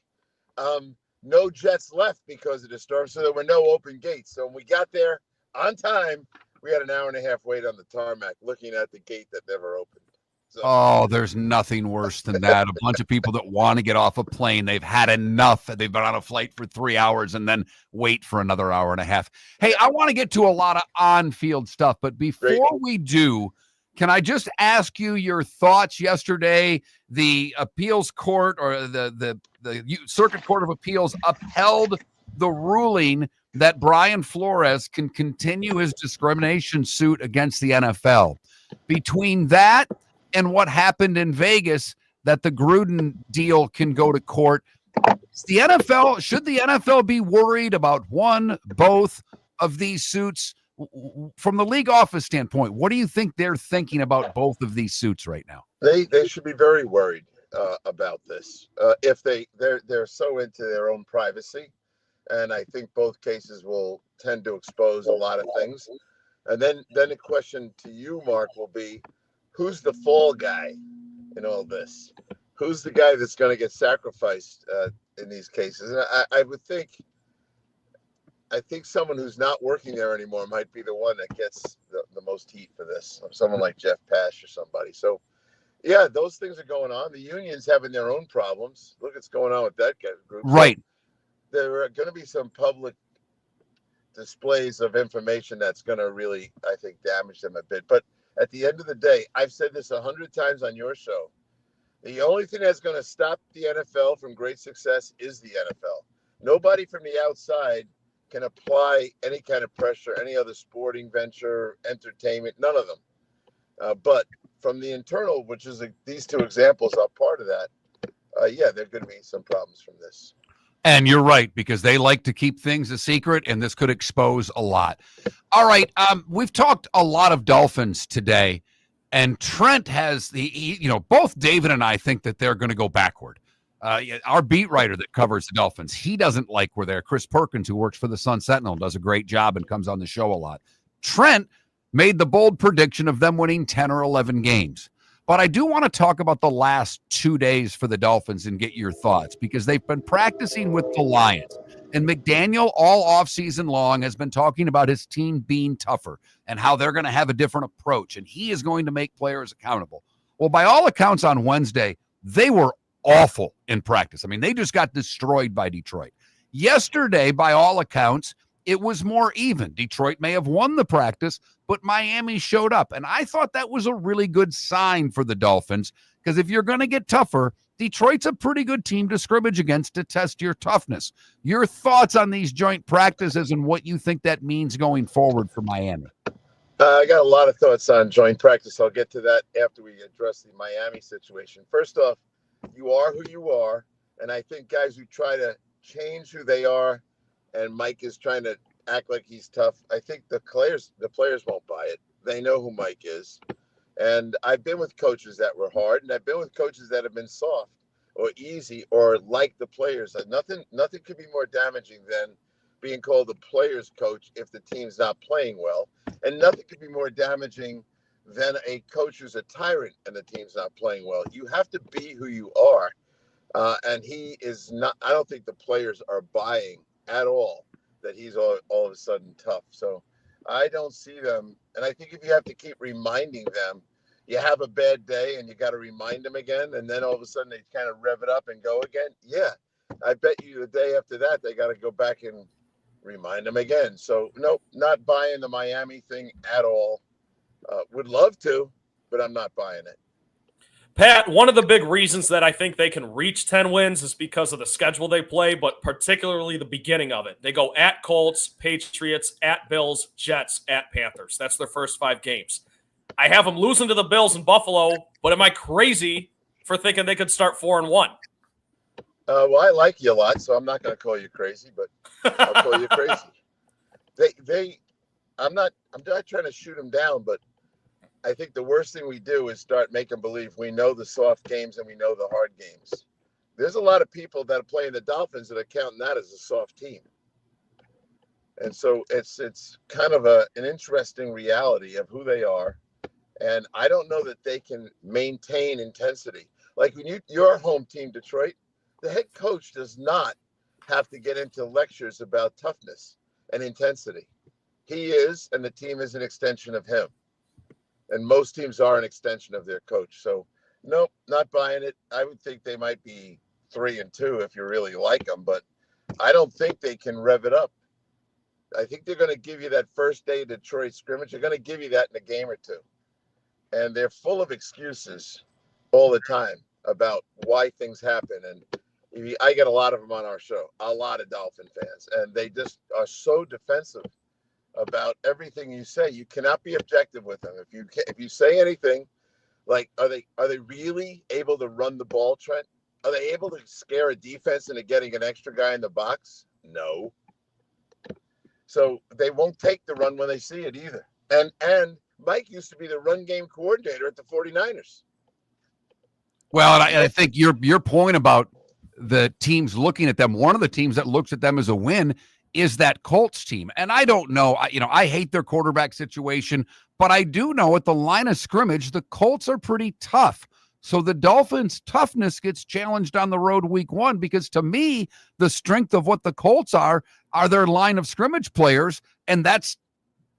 no jets left because of the storm, so there were no open gates. So when we got there on time, we had an hour and a half wait on the tarmac looking at the gate that never opened. So,
Oh, there's nothing worse than that. A bunch of people that want to get off a plane, they've had enough. They've been on a flight for 3 hours and then wait for another hour and a half. Hey, I want to get to a lot of on-field stuff, but before we do, can I just ask you your thoughts yesterday? The appeals court or the Circuit Court of Appeals upheld the ruling that Brian Flores can continue his discrimination suit against the NFL. Between that and what happened in Vegas, that the Gruden deal can go to court, should the NFL be worried about one, both of these suits? From the league office standpoint, what do you think they're thinking about both of these suits right now?
They should be very worried about this. If they're so into their own privacy, and I think both cases will tend to expose a lot of things. And then the question to you, Mark, will be, who's the fall guy in all this? Who's the guy that's going to get sacrificed in these cases? And I think someone who's not working there anymore might be the one that gets the most heat for this. Someone like Jeff Pash or somebody. So, yeah, those things are going on. The union's having their own problems. Look what's going on with that group.
Right.
So there are going to be some public displays of information that's going to really, I think, damage them a bit. But at the end of the day, I've said this 100 times on your show. The only thing that's going to stop the NFL from great success is the NFL. Nobody from the outside can apply any kind of pressure, any other sporting venture, entertainment, none of them. But from the internal, which is these two examples are part of that, yeah, there are going to be some problems from this.
And you're right, because they like to keep things a secret, and this could expose a lot. All right, we've talked a lot of Dolphins today, and Trent has both David and I think that they're going to go backward. Our beat writer that covers the Dolphins, he doesn't like where they're. Chris Perkins, who works for the Sun Sentinel, does a great job and comes on the show a lot. Trent made the bold prediction of them winning 10 or 11 games. But I do want to talk about the last 2 days for the Dolphins and get your thoughts, because they've been practicing with the Lions. And McDaniel all offseason long has been talking about his team being tougher and how they're going to have a different approach, and he is going to make players accountable. Well, by all accounts on Wednesday, they were awful in practice. I mean, they just got destroyed by Detroit. Yesterday, by all accounts, it was more even. Detroit may have won the practice, but Miami showed up. And I thought that was a really good sign for the Dolphins, because if you're going to get tougher, Detroit's a pretty good team to scrimmage against to test your toughness. Your thoughts on these joint practices and what you think that means going forward for Miami?
I got a lot of thoughts on joint practice. I'll get to that after we address the Miami situation. First off, you are who you are. And I think guys who try to change who they are, and Mike is trying to act like he's tough, I think the players won't buy it. They know who Mike is. And I've been with coaches that were hard, and I've been with coaches that have been soft or easy or like the players. Nothing could be more damaging than being called a player's coach if the team's not playing well. And nothing could be more damaging than a coach who's a tyrant and the team's not playing well. You have to be who you are. And he is not. I don't think the players are buying at all that he's all of a sudden tough. So I don't see them. And I think if you have to keep reminding them, you have a bad day and you got to remind them again, and then all of a sudden they kind of rev it up and go again. Yeah, I bet you the day after that, they got to go back and remind them again. So nope, not buying the Miami thing at all. Would love to, but I'm not buying it.
Pat, one of the big reasons that I think they can reach 10 wins is because of the schedule they play, but particularly the beginning of it. They go at Colts, Patriots, at Bills, Jets, at Panthers. That's their first 5 games. I have them losing to the Bills in Buffalo, but am I crazy for thinking they could start 4-1?
Well, I like you a lot, so I'm not going to call you crazy, but I'll call you crazy. I'm not trying to shoot them down, but I think the worst thing we do is start making believe we know the soft games and we know the hard games. There's a lot of people that are playing the Dolphins that are counting that as a soft team. And so it's kind of an interesting reality of who they are. And I don't know that they can maintain intensity. Like when your home team, Detroit, the head coach does not have to get into lectures about toughness and intensity. He is, and the team is an extension of him. And most teams are an extension of their coach. So, nope, not buying it. I would think they might be 3-2 if you really like them, but I don't think they can rev it up. I think they're going to give you that first day Detroit scrimmage. They're going to give you that in a game or two. And they're full of excuses all the time about why things happen. And I get a lot of them on our show, a lot of Dolphin fans, and they just are so defensive about everything you say. You cannot be objective with them. If you say anything like, are they really able to run the ball, Trent? Are they able to scare a defense into getting an extra guy in the box? No. So they won't take the run when they see it either. And Mike used to be the run game coordinator at the 49ers.
Well, and I think your point about the teams looking at them, one of the teams that looks at them as a win is that Colts team. And I don't know, I hate their quarterback situation, but I do know at the line of scrimmage, the Colts are pretty tough. So the Dolphins' toughness gets challenged on the road week 1, because to me, the strength of what the Colts are their line of scrimmage players. And that's,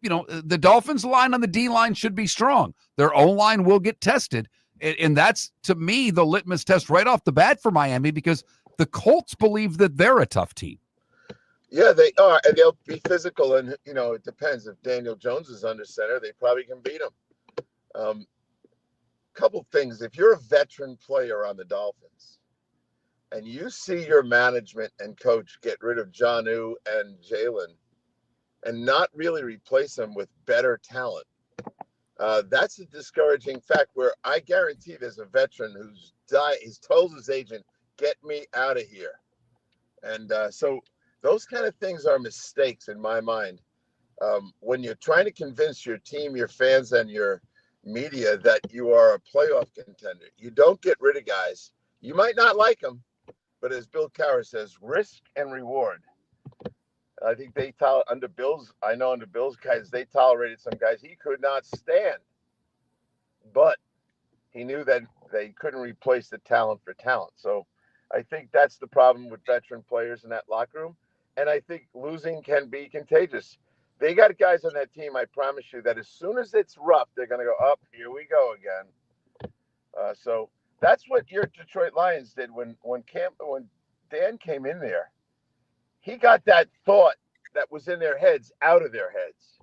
the Dolphins' line on the D-line should be strong. Their O-line will get tested. And that's, to me, the litmus test right off the bat for Miami, because the Colts believe that they're a tough team.
Yeah, they are, and they'll be physical. And, it depends. If Daniel Jones is under center, they probably can beat him. Couple things. If you're a veteran player on the Dolphins and you see your management and coach get rid of Jonnu and Jalen and not really replace them with better talent, that's a discouraging fact, where I guarantee there's a veteran he's told his agent, get me out of here. And so those kind of things are mistakes in my mind. When you're trying to convince your team, your fans, and your media that you are a playoff contender, you don't get rid of guys. You might not like them, but as Bill Cowher says, risk and reward. I think under Bill's guys, they tolerated some guys he could not stand, but he knew that they couldn't replace the talent for talent. So I think that's the problem with veteran players in that locker room. And I think losing can be contagious. They got guys on that team, I promise you, that as soon as it's rough, they're going to go, up, here we go again. So that's what your Detroit Lions did when Dan came in there. He got that thought that was in their heads out of their heads.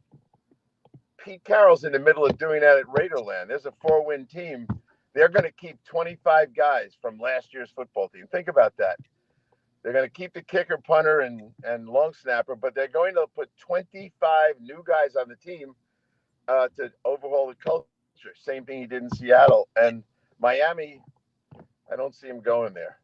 Pete Carroll's in the middle of doing that at Raiderland. There's a 4-win team. They're going to keep 25 guys from last year's football team. Think about that. They're going to keep the kicker, punter, and long snapper, but they're going to put 25 new guys on the team to overhaul the culture. Same thing he did in Seattle. And Miami, I don't see him going there.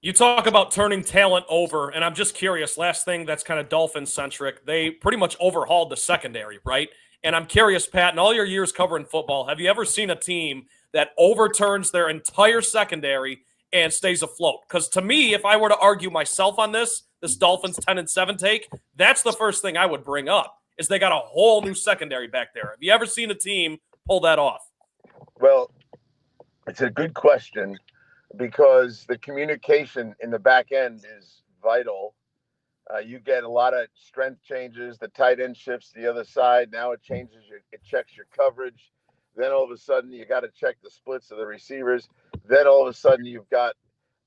You talk about turning talent over, and I'm just curious, last thing that's kind of Dolphin-centric, they pretty much overhauled the secondary, right? And I'm curious, Pat, in all your years covering football, have you ever seen a team that overturns their entire secondary and stays afloat? Because to me, if I were to argue myself on this Dolphins 10-7 take, that's the first thing I would bring up, is they got a whole new secondary back there. Have you ever seen a team pull that off?
Well, it's a good question, because the communication in the back end is vital. You get a lot of strength changes. The tight end shifts to the other side. Now it checks your coverage. Then all of a sudden you got to check the splits of the receivers. Then all of a sudden you've got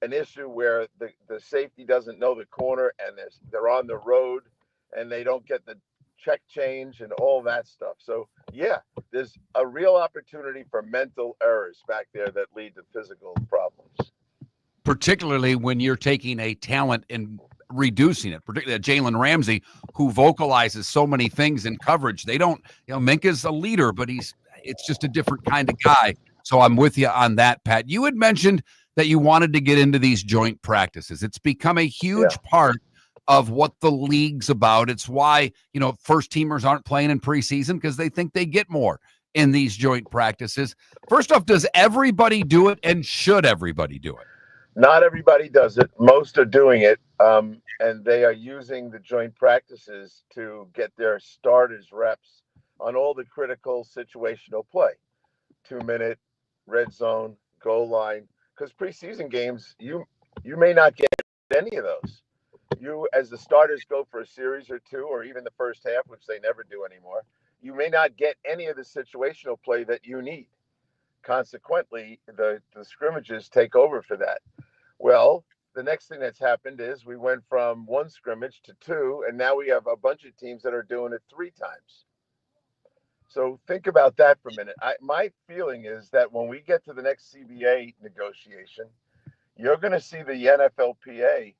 an issue where the safety doesn't know the corner, and they're on the road and they don't get the check change and all that stuff. So yeah, there's a real opportunity for mental errors back there that lead to physical problems.
Particularly when you're taking a talent and reducing it, particularly Jalen Ramsey, who vocalizes so many things in coverage. They don't, Minka's a leader, but it's just a different kind of guy. So I'm with you on that, Pat. You had mentioned that you wanted to get into these joint practices. It's become a huge part of what the league's about. It's why, first teamers aren't playing in preseason because they think they get more in these joint practices. First off, does everybody do it, and should everybody do it?
Not everybody does it. Most are doing it, and they are using the joint practices to get their starters reps on all the critical situational play. 2-minute, red zone, goal line. Because preseason games, you may not get any of those. You, as the starters, go for a series or two, or even the first half, which they never do anymore. You may not get any of the situational play that you need. Consequently, the scrimmages take over for that. Well, the next thing that's happened is we went from one scrimmage to two, and now we have a bunch of teams that are doing it 3 times. So think about that for a minute. My feeling is that when we get to the next CBA negotiation, you're going to see the NFLPA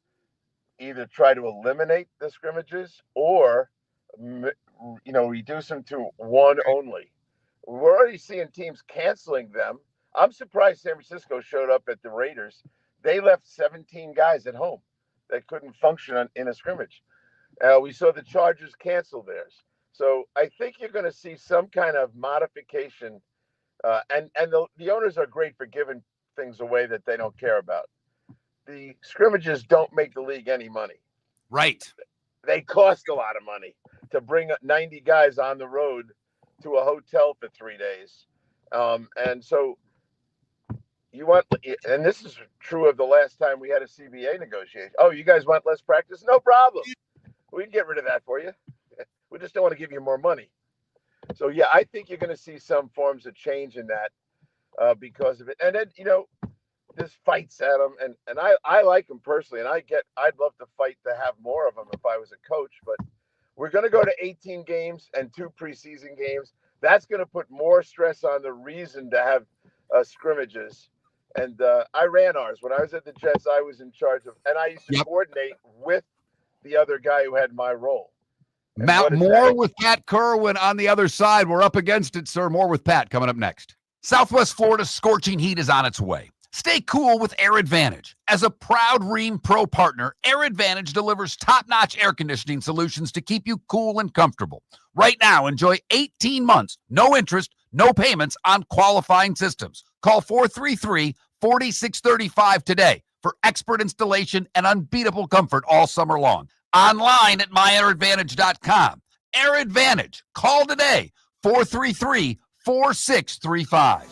either try to eliminate the scrimmages or, reduce them to one only. We're already seeing teams canceling them. I'm surprised San Francisco showed up at the Raiders. They left 17 guys at home that couldn't function in a scrimmage. We saw the Chargers cancel theirs. So I think you're going to see some kind of modification. And the owners are great for giving things away that they don't care about. The scrimmages don't make the league any money.
Right.
They cost a lot of money to bring 90 guys on the road to a hotel for 3 days. And so and this is true of the last time we had a CBA negotiation. Oh, you guys want less practice? No problem. We can get rid of that for you. We just don't want to give you more money. So, yeah, I think you're going to see some forms of change in that because of it. And then, this fights at them. And I like them personally. And I'd love to fight to have more of them if I was a coach. But we're going to go to 18 games and 2 preseason games. That's going to put more stress on the reason to have scrimmages. And I ran ours. When I was at the Jets, I was in charge of, and I used to coordinate with the other guy who had my role.
More with Pat Kirwan on the other side. We're up against it, sir. More with Pat coming up next. Southwest Florida's scorching heat is on its way. Stay cool with Air Advantage. As a proud Ream Pro partner, Air Advantage delivers top-notch air conditioning solutions to keep you cool and comfortable. Right now, enjoy 18 months, no interest, no payments on qualifying systems. Call 433-4635 today for expert installation and unbeatable comfort all summer long. Online at myairadvantage.com. Air Advantage. Call today, 433-4635.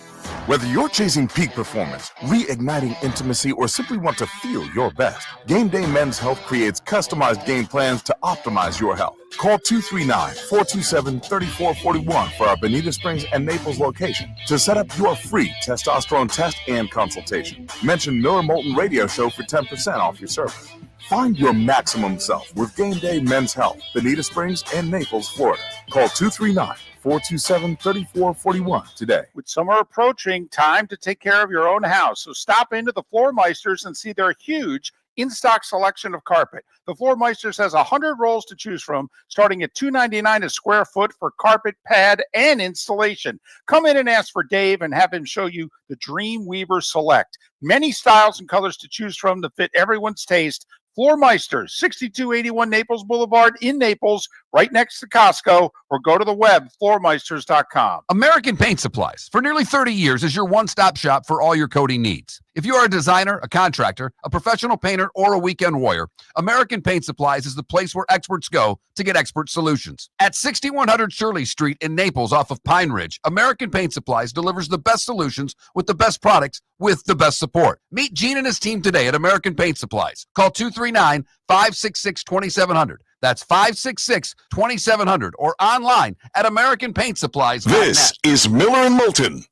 Whether you're chasing peak performance, reigniting intimacy, or simply want to feel your best, Game Day Men's Health creates customized game plans to optimize your health. Call 239-427-3441 for our Bonita Springs and Naples location to set up your free testosterone test and consultation. Mention Miller Moulton Radio Show for 10% off your service. Find your maximum self with Game Day Men's Health, Bonita Springs and Naples, Florida. Call 239-427-3441 today.
With summer approaching, time to take care of your own house. So stop into the Floor Meisters and see their huge in-stock selection of carpet. The Floor Meisters has 100 rolls to choose from, starting at $2.99 a square foot for carpet, pad, and installation. Come in and ask for Dave and have him show you the Dream Weaver Select. Many styles and colors to choose from to fit everyone's taste. Floor Meisters, 6281 Naples Boulevard in Naples, right next to Costco, or go to the web, floormeisters.com.
American Paint Supplies, for nearly 30 years, is your one-stop shop for all your coating needs. If you are a designer, a contractor, a professional painter, or a weekend warrior, American Paint Supplies is the place where experts go to get expert solutions. At 6100 Shirley Street in Naples off of Pine Ridge, American Paint Supplies delivers the best solutions with the best products with the best support. Meet Gene and his team today at American Paint Supplies. Call 239-566-2700. That's 566-2700 or online at AmericanPaintSupplies.net.
This is Miller and Moulton.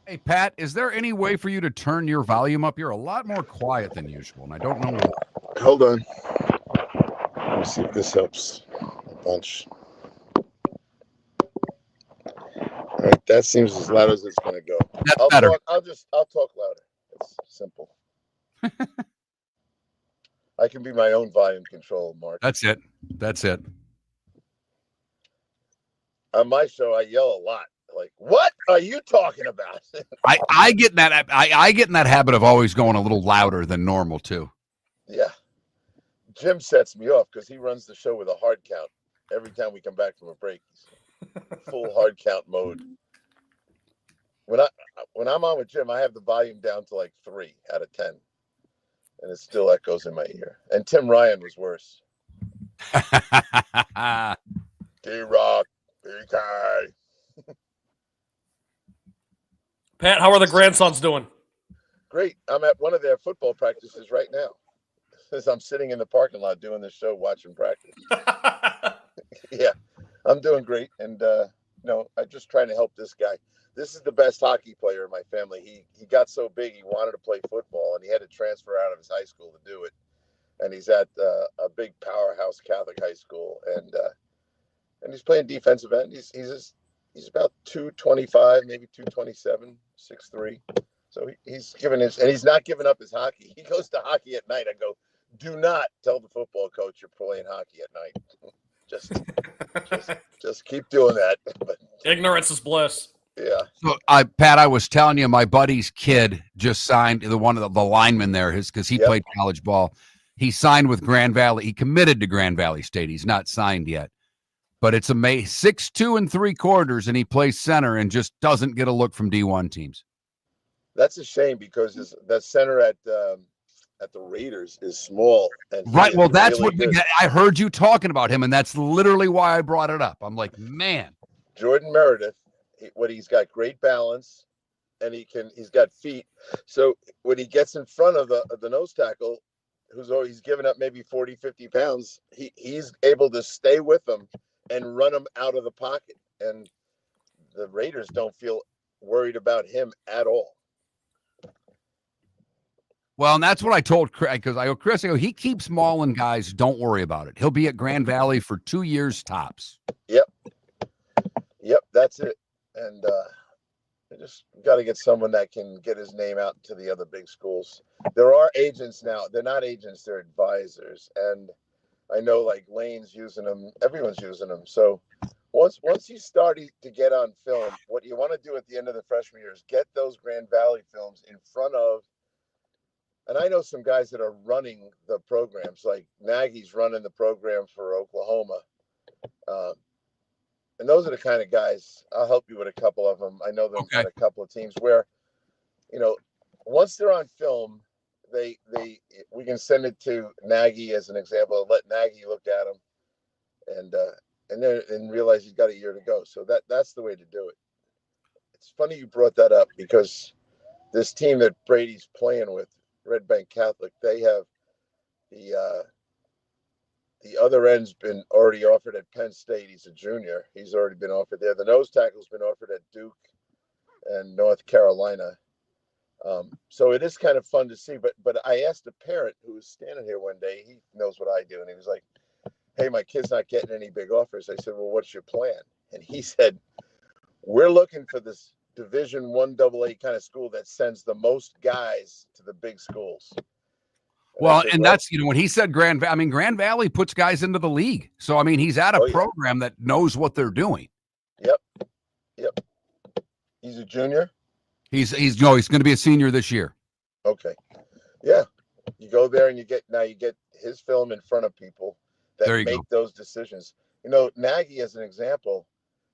Hey, Pat, is there any way for you to turn your volume up? You're a lot more quiet than usual, and I don't know why.
Hold on. Let me see if this helps a bunch. All right, that seems as loud as it's going to go.
That's better.
I'll talk louder. It's simple. I can be my own volume control, Mark.
That's it.
on my show, I yell a lot. Like, what are you talking about?
I get in that. I get in that habit of always going a little louder than normal too.
Yeah. Jim sets me off because he runs the show with a hard count every time we come back from a break. Full hard count mode. When I'm on with Jim, I have the volume down to like 3 out of 10, and it still echoes in my ear. And Tim Ryan was worse. D-Rock, BK.
Pat, how are the grandsons doing?
Great. I'm at one of their football practices right now. As I'm sitting in the parking lot doing this show, watching practice. Yeah, I'm doing great. And, I'm just trying to help this guy. This is the best hockey player in my family. He got so big, he wanted to play football, and he had to transfer out of his high school to do it. And he's at a big powerhouse Catholic high school, and he's playing defensive end. He's about 225, maybe 227, 6'3". So he's not giving up his hockey. He goes to hockey at night. I go, do not tell the football coach you're playing hockey at night. Just keep doing that. But,
ignorance is bliss.
Yeah.
So, Pat, I was telling you, my buddy's kid just signed the lineman there, because he played college ball. He signed with Grand Valley. He committed to Grand Valley State. He's not signed yet, but it's 6'2 3/4", and he plays center and just doesn't get a look from D1 teams.
That's a shame because that center at the Raiders is small. And
right. Well, that's
really
what I heard you talking about him, and that's literally why I brought it up. I'm like, man,
Jordan Meredith. He's got great balance, and he's got feet. So when he gets in front of the nose tackle, who's always giving up maybe 40, 50 pounds, he's able to stay with him and run him out of the pocket. And the Raiders don't feel worried about him at all.
Well, and that's what I told Chris, because Chris, he keeps mauling guys. Don't worry about it. He'll be at Grand Valley for 2 years tops.
Yep, that's it. And I just got to get someone that can get his name out to the other big schools. There are agents now. They're not agents, they're advisors. And I know like Lane's using them. Everyone's using them. So once you start to get on film, what you want to do at the end of the freshman year is get those Grand Valley films in front of. And I know some guys that are running the programs, like Nagy's running the program for Oklahoma. And those are the kind of guys, I'll help you with a couple of them. I know them at a couple of teams where, once they're on film, we can send it to Nagy as an example, and let Nagy look at them and realize he's got a year to go. So that's the way to do it. It's funny you brought that up because this team that Brady's playing with, Red Bank Catholic, they have the other end's been already offered at Penn State. He's a junior. He's already been offered there. The nose tackle's been offered at Duke and North Carolina. So it is kind of fun to see. But I asked a parent who was standing here one day. He knows what I do, and he was like, "Hey, my kid's not getting any big offers." I said, "Well, what's your plan?" And he said, "We're looking for this Division I AA kind of school that sends the most guys to the big schools."
Well, and that's, when he said Grand Valley puts guys into the league. So, he's at a program that knows what they're doing.
Yep. He's a junior?
He's going to be a senior this year.
Okay. Yeah. You go there and you get his film in front of people that make those decisions. Nagy, as an example,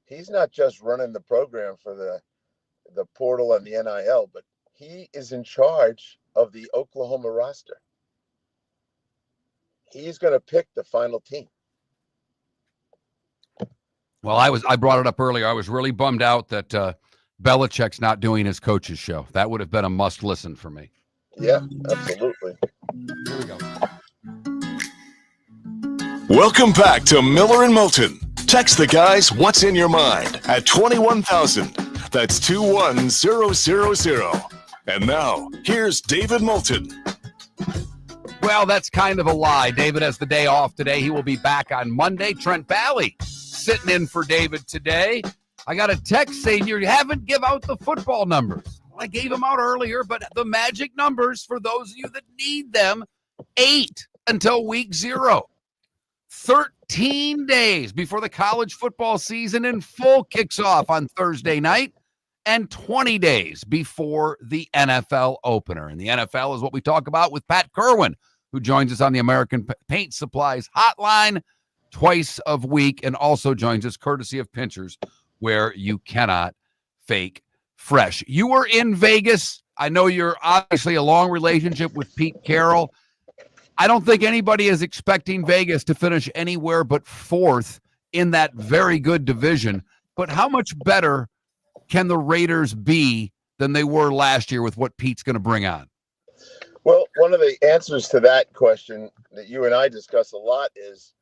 he's not just running the program for the portal and the NIL, but he is in charge of the Oklahoma roster. He's going to pick the final team.
Well, I brought it up earlier. I was really bummed out that Belichick's not doing his coach's show. That would have been a must listen for me.
Yeah, absolutely.
Here we go.
Welcome back to Miller and Moulton. Text the guys what's in your mind at 21,000. That's 21000. And now, here's David Moulton.
Well, that's kind of a lie. David has the day off today. He will be back on Monday. Trent Balley sitting in for David today. I got a text saying you haven't give out the football numbers. Well, I gave them out earlier, but the magic numbers for those of you that need them, 8 until week 0. 13 18 days before the college football season in full kicks off on Thursday night, and 20 days before the NFL opener. And the NFL is what we talk about with Pat Kirwan, who joins us on the American Paint Supplies hotline twice a week and also joins us courtesy of Pinchers, where you cannot fake fresh. You were in Vegas. I know you're obviously a long relationship with Pete Carroll. I don't think anybody is expecting Vegas to finish anywhere but fourth in that very good division. But how much better can the Raiders be than they were last year with what Pete's going to bring on?
Well, one of the answers to that question that you and I discuss a lot is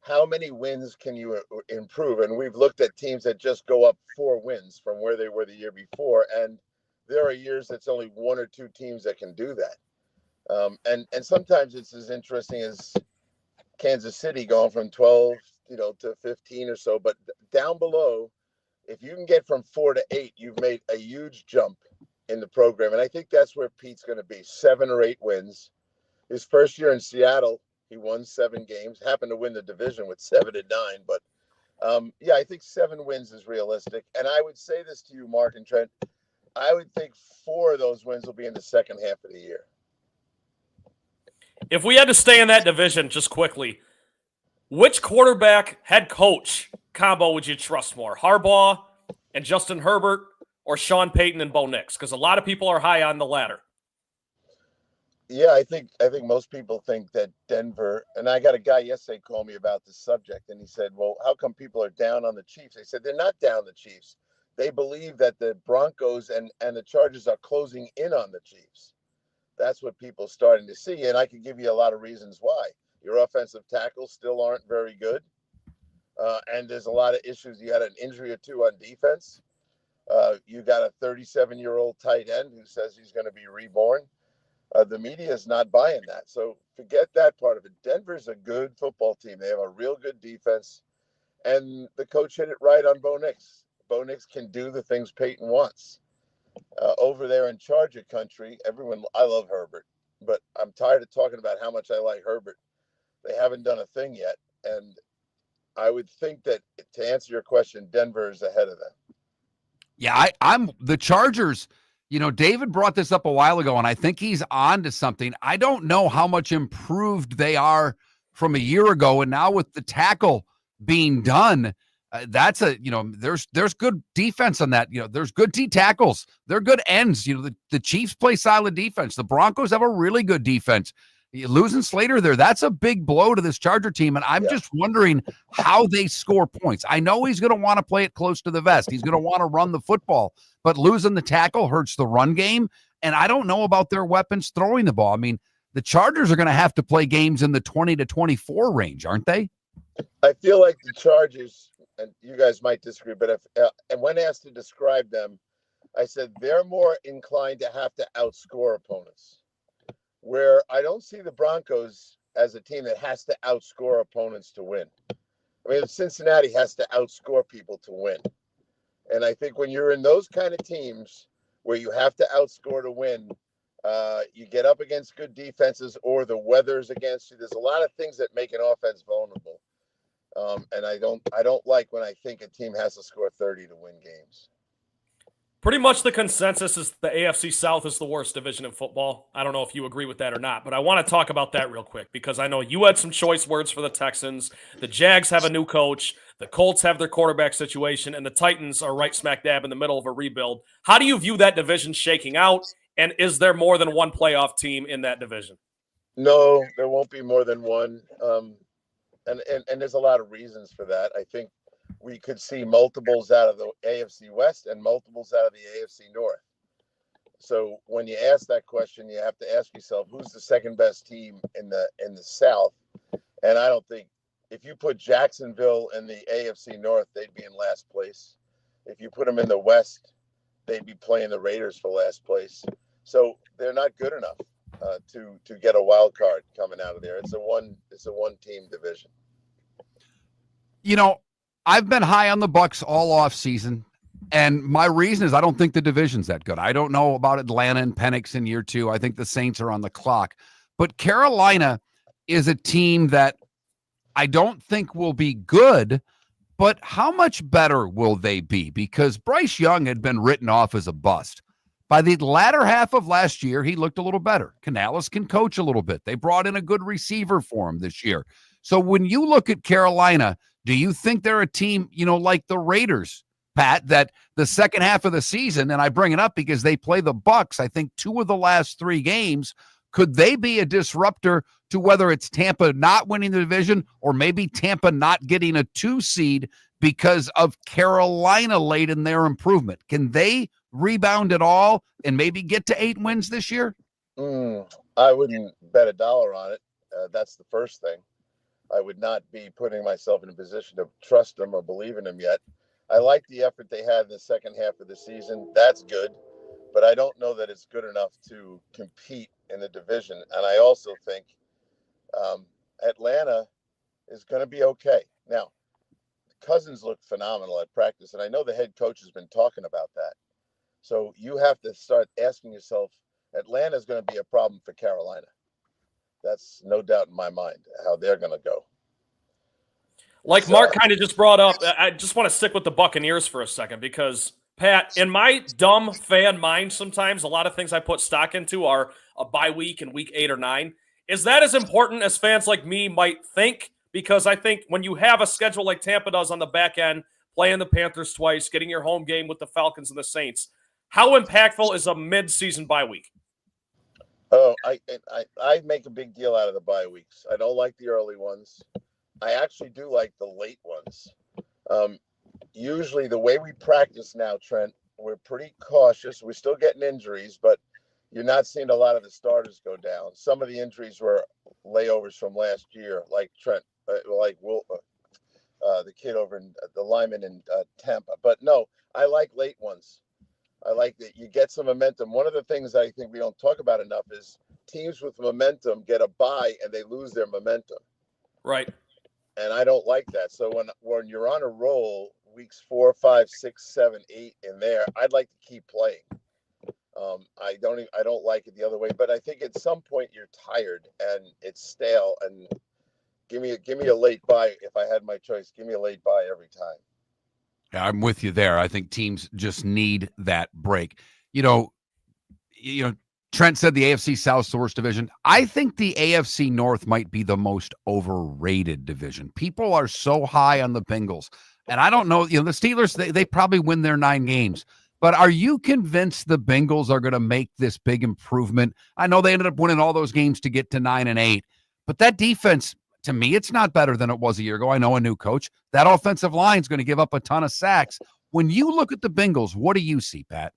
how many wins can you improve? And we've looked at teams that just go up 4 wins from where they were the year before. And there are years that's only 1 or 2 teams that can do that. And sometimes it's as interesting as Kansas City going from 12, to 15 or so. But down below, if you can get from 4 to 8, you've made a huge jump in the program. And I think that's where Pete's going to be, 7 or 8 wins. His first year in Seattle, he won 7 games, happened to win the division with 7 and 9. But I think 7 wins is realistic. And I would say this to you, Mark and Trent, I would think 4 of those wins will be in the second half of the year.
If we had to stay in that division, just quickly, which quarterback head coach combo would you trust more? Harbaugh and Justin Herbert, or Sean Payton and Bo Nix? Because a lot of people are high on the latter.
Yeah, I think most people think that Denver, and I got a guy yesterday call me about this subject, and he said, well, how come people are down on the Chiefs? I said, they're not down the Chiefs. They believe that the Broncos and the Chargers are closing in on the Chiefs. That's what people are starting to see, and I can give you a lot of reasons why. Your offensive tackles still aren't very good, and there's a lot of issues. You had an injury or 2 on defense. You got a 37-year-old tight end who says he's going to be reborn. The media is not buying that, so forget that part of it. Denver's a good football team. They have a real good defense, and the coach hit it right on Bo Nix. Bo Nix can do the things Peyton wants. Over there in Charger country, I love Herbert, but I'm tired of talking about how much I like Herbert. They haven't done a thing yet, and I would think that, to answer your question, Denver is ahead of them.
Yeah, I'm the Chargers. David brought this up a while ago, and I think he's on to something. I don't know how much improved they are from a year ago, and now with the tackle being done, that's there's good defense on that. There's good D tackles. They're good ends. The Chiefs play solid defense. The Broncos have a really good defense. Losing Slater there, that's a big blow to this Charger team, and I'm just wondering how they score points. I know he's going to want to play it close to the vest. He's going to want to run the football, but losing the tackle hurts the run game, and I don't know about their weapons throwing the ball. I mean, the Chargers are going to have to play games in the 20 to 24 range, aren't they?
I feel like the Chargers, and you guys might disagree, but and when asked to describe them, I said they're more inclined to have to outscore opponents. Where I don't see the Broncos as a team that has to outscore opponents to win. I mean, Cincinnati has to outscore people to win. And I think when you're in those kind of teams where you have to outscore to win, you get up against good defenses or the weather's against you. There's a lot of things that make an offense vulnerable. And I don't like when I think a team has to score 30 to win games.
Pretty much the consensus is the AFC South is the worst division in football. I don't know if you agree with that or not, but I want to talk about that real quick because I know you had some choice words for the Texans. The Jags have a new coach. The Colts have their quarterback situation, and the Titans are right smack dab in the middle of a rebuild. How do you view that division shaking out, and is there more than one playoff team in that division?
No, there won't be more than one, and there's a lot of reasons for that. I think we could see multiples out of the AFC West and multiples out of the AFC North. So when you ask that question, you have to ask yourself, who's the second best team in the South? And I don't think if you put Jacksonville in the AFC North, they'd be in last place. If you put them in the West, they'd be playing the Raiders for last place. So they're not good enough to get a wild card coming out of there. It's a one team division.
I've been high on the Bucs all off season, and my reason is I don't think the division's that good. I don't know about Atlanta and Penix in year 2. I think the Saints are on the clock. But Carolina is a team that I don't think will be good, but how much better will they be? Because Bryce Young had been written off as a bust. By the latter half of last year, he looked a little better. Canales can coach a little bit. They brought in a good receiver for him this year. So when you look at Carolina, do you think they're a team, like the Raiders, Pat, that the second half of the season, and I bring it up because they play the Bucs, I think 2 of the last 3 games, could they be a disruptor to whether it's Tampa not winning the division or maybe Tampa not getting a 2 seed because of Carolina late in their improvement? Can they rebound at all and maybe get to 8 wins this year?
I wouldn't bet $1 on it. That's the first thing. I would not be putting myself in a position to trust them or believe in them yet. I like the effort they had in the second half of the season. That's good, but I don't know that it's good enough to compete in the division. And I also think Atlanta is going to be okay. Now, Cousins looked phenomenal at practice, and I know the head coach has been talking about that. So you have to start asking yourself, Atlanta is going to be a problem for Carolina. That's no doubt in my mind how they're going to go.
Like Mark kind of just brought up, I just want to stick with the Buccaneers for a second because, Pat, in my dumb fan mind sometimes, a lot of things I put stock into are a bye week in week 8 or 9. Is that as important as fans like me might think? Because I think when you have a schedule like Tampa does on the back end, playing the Panthers twice, getting your home game with the Falcons and the Saints, how impactful is a mid-season bye week?
Oh, I make a big deal out of the bye weeks. I don't like the early ones. I actually do like the late ones. Usually the way we practice now, Trent, we're pretty cautious. We're still getting injuries, but you're not seeing a lot of the starters go down. Some of the injuries were layovers from last year, like Trent, like Will, the kid over in the lineman in Tampa. But no, I like late ones. I like that you get some momentum. One of the things I think we don't talk about enough is teams with momentum get a bye and they lose their momentum.
Right.
And I don't like that. So when you're on a roll, weeks 4, 5, 6, 7, 8 in there, I'd like to keep playing. I don't like it the other way, but I think at some point you're tired and it's stale. And give me a late bye if I had my choice. Give me a late bye every time.
Yeah, I'm with you there. I think teams just need that break. Trent said the AFC South's the worst division. I think the AFC North might be the most overrated division. People are so high on the Bengals. And I don't know, the Steelers, they probably win their 9 games. But are you convinced the Bengals are going to make this big improvement? I know they ended up winning all those games to get to 9 and 8. But that defense, to me, it's not better than it was a year ago. I know a new coach. That offensive line is going to give up a ton of sacks. When you look at the Bengals, what do you see, Pat?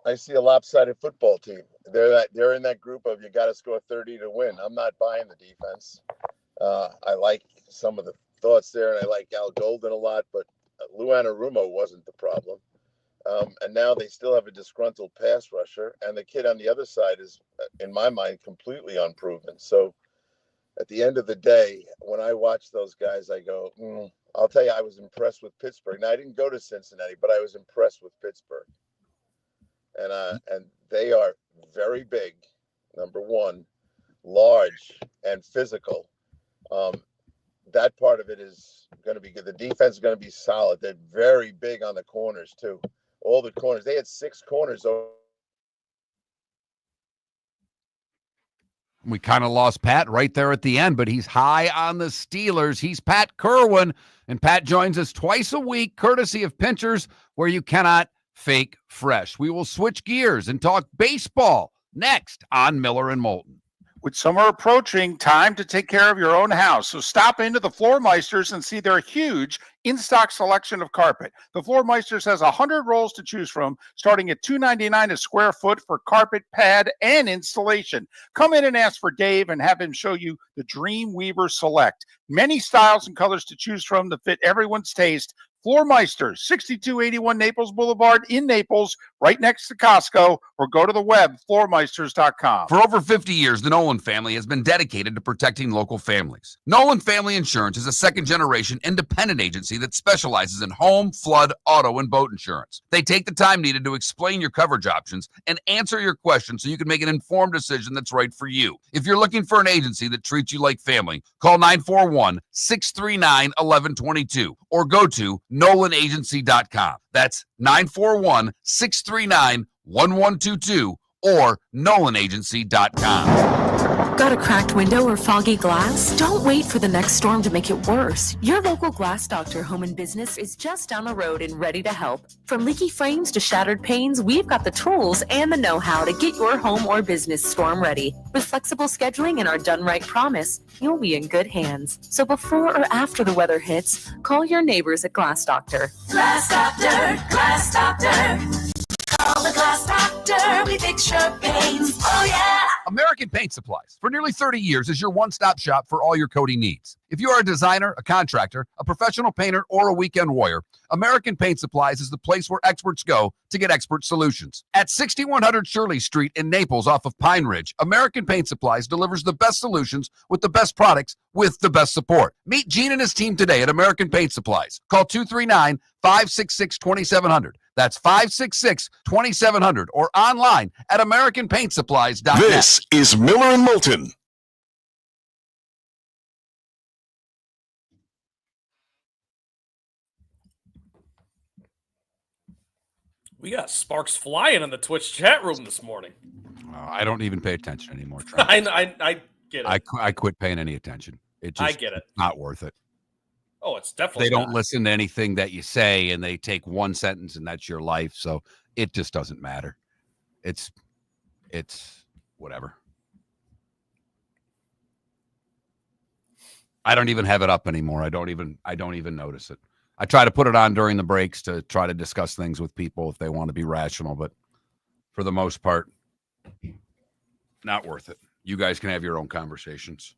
I see a lopsided football team. They're in that group of you got to score 30 to win. I'm not buying the defense. I like some of the thoughts there, and I like Al Golden a lot, but Lou Anarumo wasn't the problem. And now they still have a disgruntled pass rusher, and the kid on the other side is, in my mind, completely unproven. So at the end of the day, when I watch those guys, I go, I'll tell you, I was impressed with Pittsburgh. Now, I didn't go to Cincinnati, but I was impressed with Pittsburgh. And they are very big, number one, large and physical. That part of it is going to be good. The defense is going to be solid. They're very big on the corners, too. All the corners. They had 6 corners.
We kind of lost Pat right there at the end, but he's high on the Steelers. He's Pat Kirwan, and Pat joins us twice a week, courtesy of Pinchers, where you cannot fake fresh. We will switch gears and talk baseball next on Miller and Moulton.
With summer approaching, time to take care of your own house. So stop into the Floor Meisters and see their huge in-stock selection of carpet. The Floor Meisters has 100 rolls to choose from, starting at $2.99 a square foot for carpet, pad, and installation. Come in and ask for Dave and have him show you the Dream Weaver Select. Many styles and colors to choose from to fit everyone's taste. Floor Meisters, 6281 Naples Boulevard in Naples, right next to Costco, or go to the web, floormeisters.com.
For over 50 years, the Nolan family has been dedicated to protecting local families. Nolan Family Insurance is a second-generation independent agency that specializes in home, flood, auto, and boat insurance. They take the time needed to explain your coverage options and answer your questions so you can make an informed decision that's right for you. If you're looking for an agency that treats you like family, call 941-639-1122 or go to NolanAgency.com. That's 941-639-1122 or NolanAgency.com.
Got a cracked window or foggy glass? Don't wait for the next storm to make it worse. Your local Glass Doctor Home and Business is just down the road and ready to help. From leaky frames to shattered panes, we've got the tools and the know-how to get your home or business storm ready. With flexible scheduling and our done right promise, you'll be in good hands. So before or after the weather hits, call your neighbors at Glass Doctor.
Glass Doctor, Glass Doctor. Call the Glass Doctor, we fix your pains. Oh, yeah.
American Paint Supplies, for nearly 30 years, is your one-stop shop for all your coating needs. If you are a designer, a contractor, a professional painter, or a weekend warrior, American Paint Supplies is the place where experts go to get expert solutions. At 6100 Shirley Street in Naples off of Pine Ridge, American Paint Supplies delivers the best solutions with the best products with the best support. Meet Gene and his team today at American Paint Supplies. Call 239-566-2700. That's 566-2700 or online at AmericanPaintSupplies.net.
This is Miller and Moulton.
We got sparks flying in the Twitch chat room this morning.
I don't even pay attention anymore, Trent.
I get it.
I quit paying any attention.
I get it.
It's not worth it.
Oh, it's definitely
They don't
not.
listen to anything that you say, and they take one sentence, and that's your life. So it just doesn't matter. It's whatever. I don't even have it up anymore. I don't even notice it. I try to put it on during the breaks to try to discuss things with people if they want to be rational, but for the most part, not worth it. You guys can have your own conversations.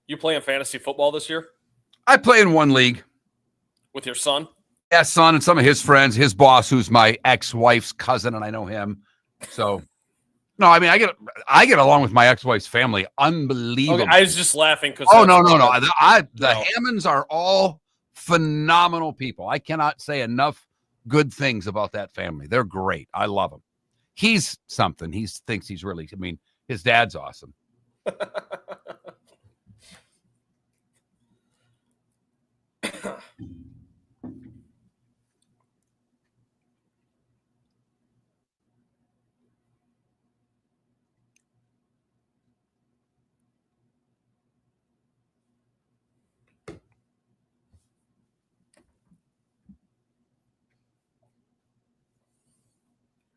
You playing fantasy football this year
I play in one league.
with your son?
Yeah, son, and some of his friends, his boss, who's my ex-wife's cousin, and I know him. So, no, I mean, I get along with my ex-wife's family. Unbelievable.
Okay, I was just laughing because.
Oh, no. The
No.
Hammonds are all phenomenal people. I cannot say enough good things about that family. They're great. I love them. He's something. He thinks he's really, I mean, his dad's awesome.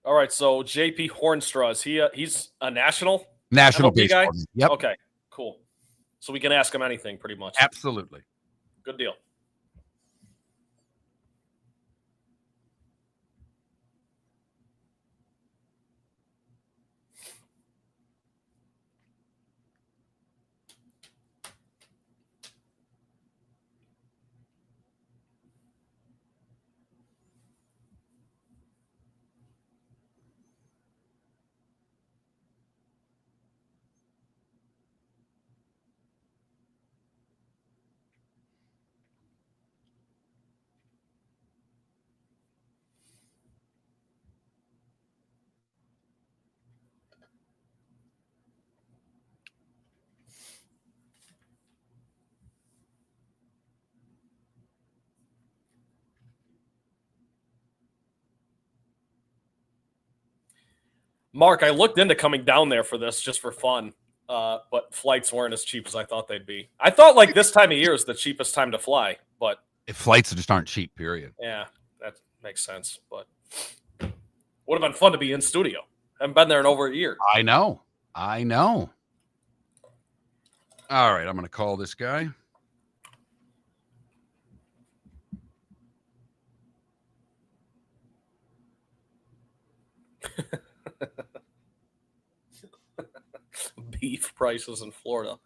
All right, so JP Hoornstra, is he's a national
National
MLB
baseball.
guy?
Yep,
Okay, cool. So we can ask him anything pretty much.
absolutely.
Good deal. Mark, I looked into coming down there for this just for fun, but flights weren't as cheap as I thought they'd be. I thought like this time of year is the cheapest time to fly, but
If flights just aren't cheap, period.
yeah, that makes sense. But would have been fun to be in studio. Haven't been there in over a year.
I know. All right, I'm going to call this guy.
Beef prices in Florida.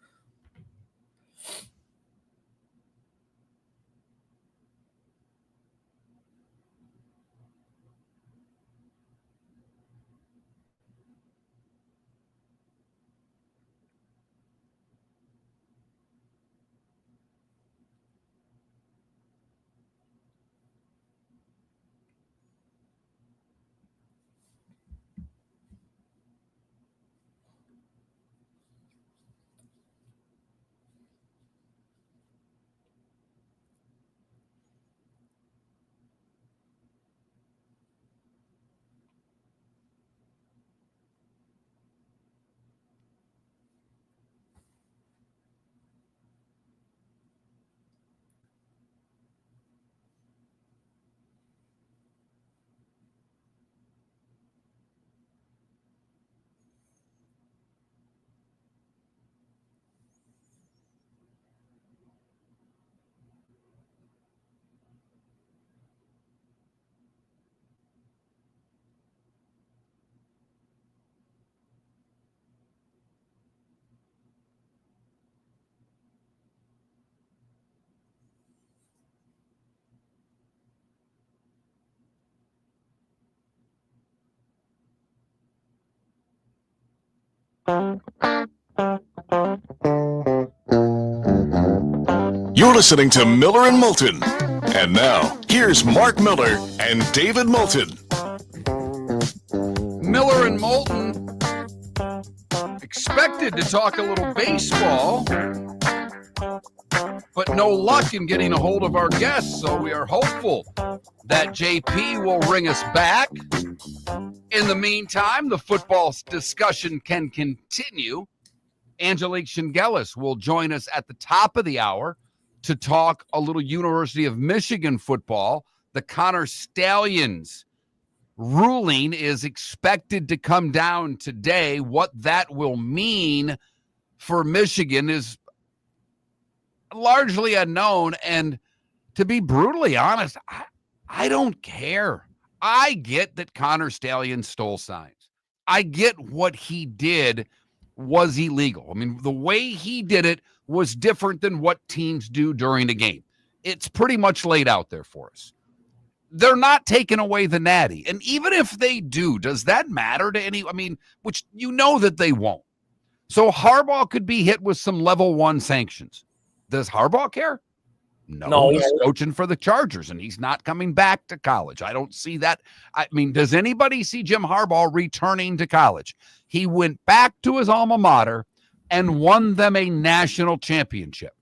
You're listening to Miller and Moulton. And now, here's Mark Miller and David Moulton.
Miller and Moulton expected to talk a little baseball, but no luck in getting a hold of our guests, so we are hopeful that JP will ring us back. In the meantime, the football discussion can continue. Angelique Chengelis will join us at the top of the hour to talk a little University of Michigan football. The Connor Stallions ruling is expected to come down today. What that will mean for Michigan is largely unknown. And to be brutally honest, I don't care. I get that Connor Stallions stole signs. I get what he did was illegal. I mean, the way he did it was different than what teams do during a game. It's pretty much laid out there for us. They're not taking away the natty. And even if they do, does that matter to any? I mean, which you know that they won't. So Harbaugh could be hit with some level 1 sanctions. Does Harbaugh care? No, he's coaching for the Chargers, and he's not coming back to college. I don't see that. I mean, does anybody see Jim Harbaugh returning to college? He went back to his alma mater and won them a national championship.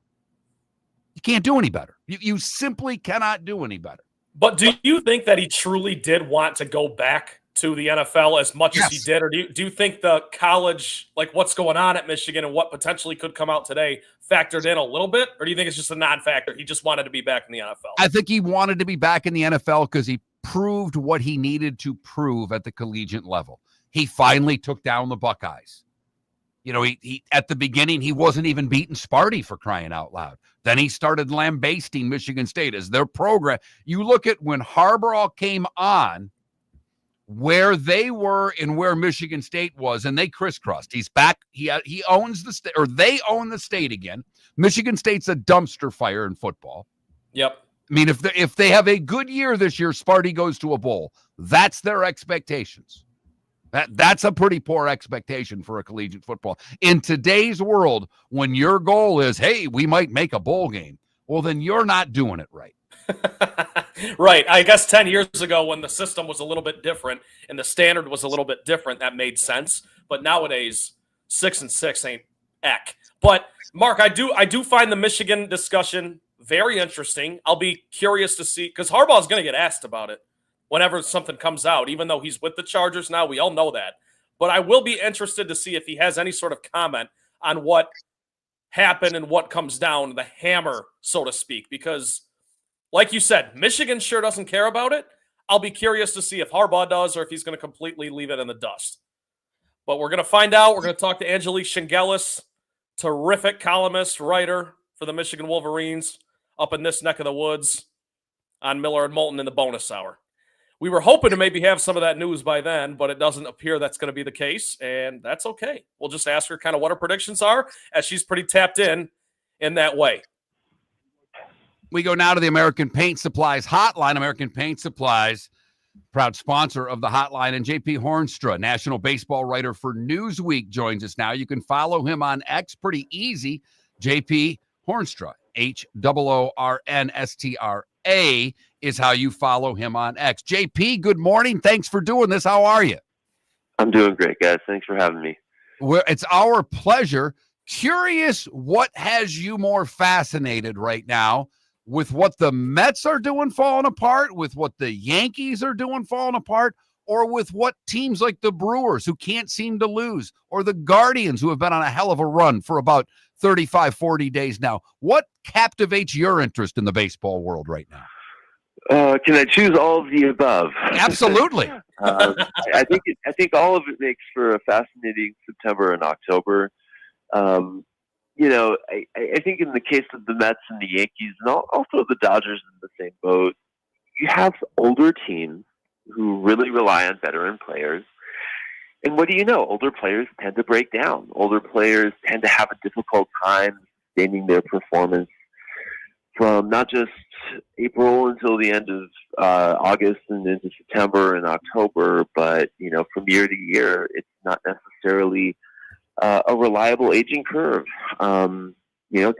You can't do any better. You simply cannot do any better.
But do you think that he truly did want to go back to the NFL as much as he did? Or do you think the college, like what's going on at Michigan and what potentially could come out today, factored in a little bit? Or do you think it's just a non-factor? He just wanted to be back in the NFL?
I think he wanted to be back in the NFL because he proved what he needed to prove at the collegiate level. He finally took down the Buckeyes. You know, he at the beginning, he wasn't even beating Sparty, for crying out loud. Then he started lambasting Michigan State as their program. You look at when Harbaugh came on, where they were and where Michigan State was, and they crisscrossed. He's back. He owns the state, or they own the state again. Michigan State's a dumpster fire in football.
Yep.
I mean, if they have a good year this year, Sparty goes to a bowl. That's their expectations. That's a pretty poor expectation for a collegiate football. In today's world, when your goal is, hey, we might make a bowl game, well, then you're not doing it right.
Right. I guess 10 years ago when the system was a little bit different and the standard was a little bit different, that made sense. But nowadays, 6-6 ain't eck. But Mark, I do find the Michigan discussion very interesting. I'll be curious to see, because Harbaugh's going to get asked about it whenever something comes out, even though he's with the Chargers now. We all know that. But I will be interested to see if he has any sort of comment on what happened and what comes down, the hammer, so to speak. Because, like you said, Michigan sure doesn't care about it. I'll be curious to see if Harbaugh does or if he's going to completely leave it in the dust. But we're going to find out. We're going to talk to Angelique Chengelis, terrific columnist, writer for the Michigan Wolverines up in this neck of the woods on Miller and Moulton in the bonus hour. we were hoping to maybe have some of that news by then, but it doesn't appear that's going to be the case, and that's okay. We'll just ask her kind of what her predictions are, as she's pretty tapped in that way.
We go now to the American Paint Supplies hotline. American Paint Supplies, proud sponsor of the hotline, and JP Hoornstra, national baseball writer for Newsweek, joins us now. You can follow him on X, pretty easy. JP Hoornstra, Hoornstra is how you follow him on X. JP, good morning. Thanks for doing this. How are you?
I'm doing great, guys. Thanks for having me.
It's our pleasure. Curious, what has you more fascinated right now with what the Mets are doing falling apart, with what the Yankees are doing falling apart, or with what teams like the Brewers, who can't seem to lose, or the Guardians, who have been on a hell of a run for about 35, 40 days now? What captivates your interest in the baseball world right now?
Can I choose all of the above?
Absolutely.
I think all of it makes for a fascinating September and October. I think in the case of the Mets and the Yankees, and also the Dodgers in the same boat, you have older teams who really rely on veteran players. And what do you know? Older players tend to break down. Older players tend to have a difficult time sustaining their performance from not just April until the end of August and into September and October, but, from year to year, it's not necessarily a reliable aging curve.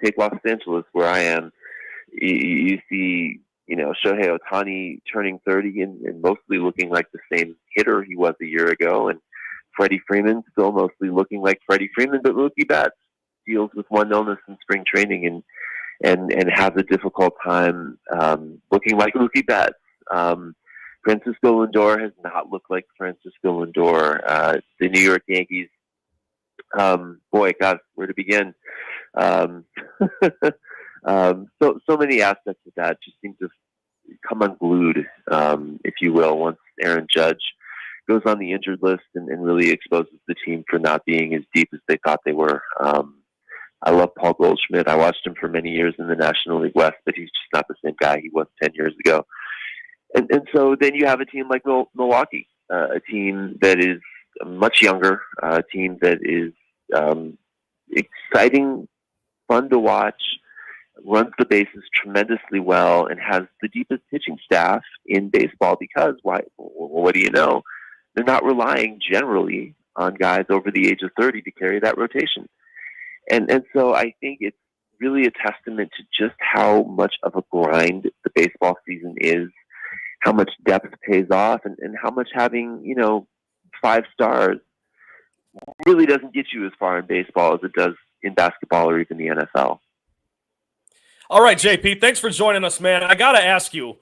Take Los Angeles, where I am. You see, Shohei Ohtani turning 30 and mostly looking like the same hitter he was a year ago, and Freddie Freeman still mostly looking like Freddie Freeman, but Mookie Betts deals with one illness in spring training and has a difficult time looking like Mookie Betts. Francisco Lindor has not looked like Francisco Lindor. The New York Yankees, boy, God, where to begin? So many aspects of that just seem to come unglued, if you will, once Aaron Judge goes on the injured list and really exposes the team for not being as deep as they thought they were. I love Paul Goldschmidt. I watched him for many years in the National League West, but he's just not the same guy he was 10 years ago. And so then you have a team like Milwaukee, a team that is much younger, a team that is exciting, fun to watch, runs the bases tremendously well, and has the deepest pitching staff in baseball because, what do you know? They're not relying generally on guys over the age of 30 to carry that rotation. And so I think it's really a testament to just how much of a grind the baseball season is, how much depth pays off, and how much having, 5 stars really doesn't get you as far in baseball as it does in basketball or even the NFL.
All right, JP, thanks for joining us, man. I got to ask you,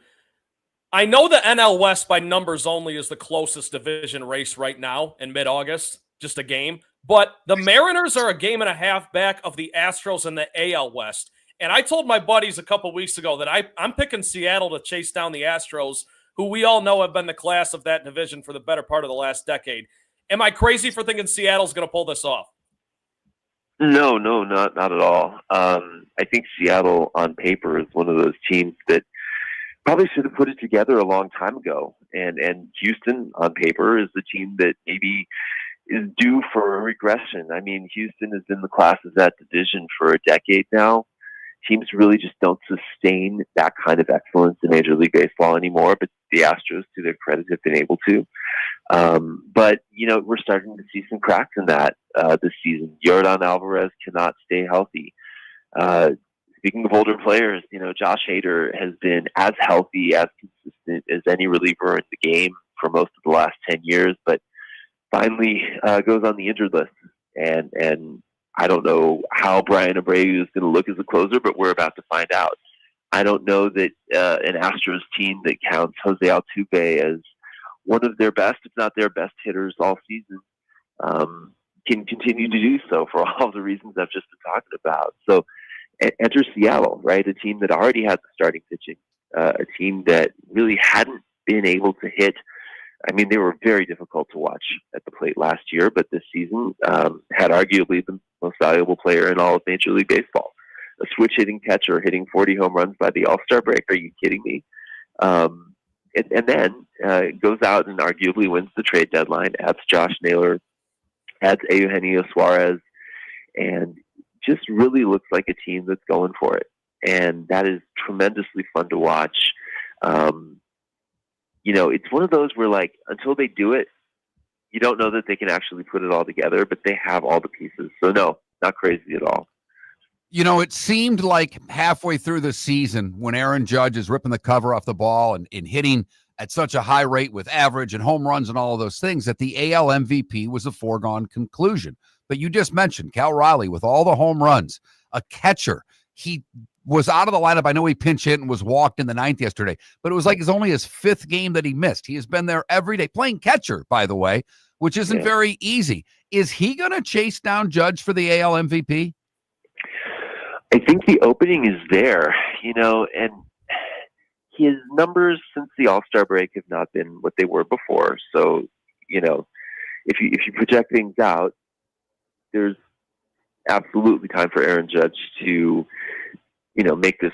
I know the NL West by numbers only is the closest division race right now in mid-August, just a game. But the Mariners are a game and a half back of the Astros in the AL West. And I told my buddies a couple weeks ago that I'm picking Seattle to chase down the Astros, who we all know have been the class of that division for the better part of the last decade. Am I crazy for thinking Seattle's going to pull this off?
No, not at all. I think Seattle on paper is one of those teams that probably should have put it together a long time ago. And Houston on paper is the team that maybe is due for a regression. I mean, Houston has been the class of that division for a decade now. Teams really just don't sustain that kind of excellence in Major League Baseball anymore, but the Astros, to their credit, have been able to. But, we're starting to see some cracks in that this season. Yordan Alvarez cannot stay healthy. Speaking of older players, Josh Hader has been as healthy, as consistent as any reliever in the game for most of the last 10 years, but finally goes on the injured list. And I don't know how Brian Abreu is going to look as a closer, but we're about to find out. I don't know that an Astros team that counts Jose Altuve as one of their best, if not their best hitters all season, can continue to do so for all the reasons I've just been talking about. So enter Seattle, right? A team that already had the starting pitching, a team that really hadn't been able to hit. I mean, they were very difficult to watch at the plate last year, but this season had arguably the most valuable player in all of Major League Baseball. A switch hitting catcher hitting 40 home runs by the All-Star break. Are you kidding me? and then goes out and arguably wins the trade deadline, adds Josh Naylor, adds Eugenio Suarez, and just really looks like a team that's going for it. And that is tremendously fun to watch. It's one of those where, like, until they do it, you don't know that they can actually put it all together, but they have all the pieces. So no, not crazy at all.
It seemed like halfway through the season when Aaron Judge is ripping the cover off the ball and hitting at such a high rate with average and home runs and all of those things that the AL MVP was a foregone conclusion. But you just mentioned Cal Raleigh with all the home runs, a catcher. He was out of the lineup. I know he pinch hit and was walked in the ninth yesterday, but it was like it's only his fifth game that he missed. He has been there every day playing catcher, by the way, which isn't very easy. Is he going to chase down Judge for the AL MVP?
I think the opening is there, and his numbers since the All-Star break have not been what they were before. So, if you project things out, there's absolutely time for Aaron Judge to, make this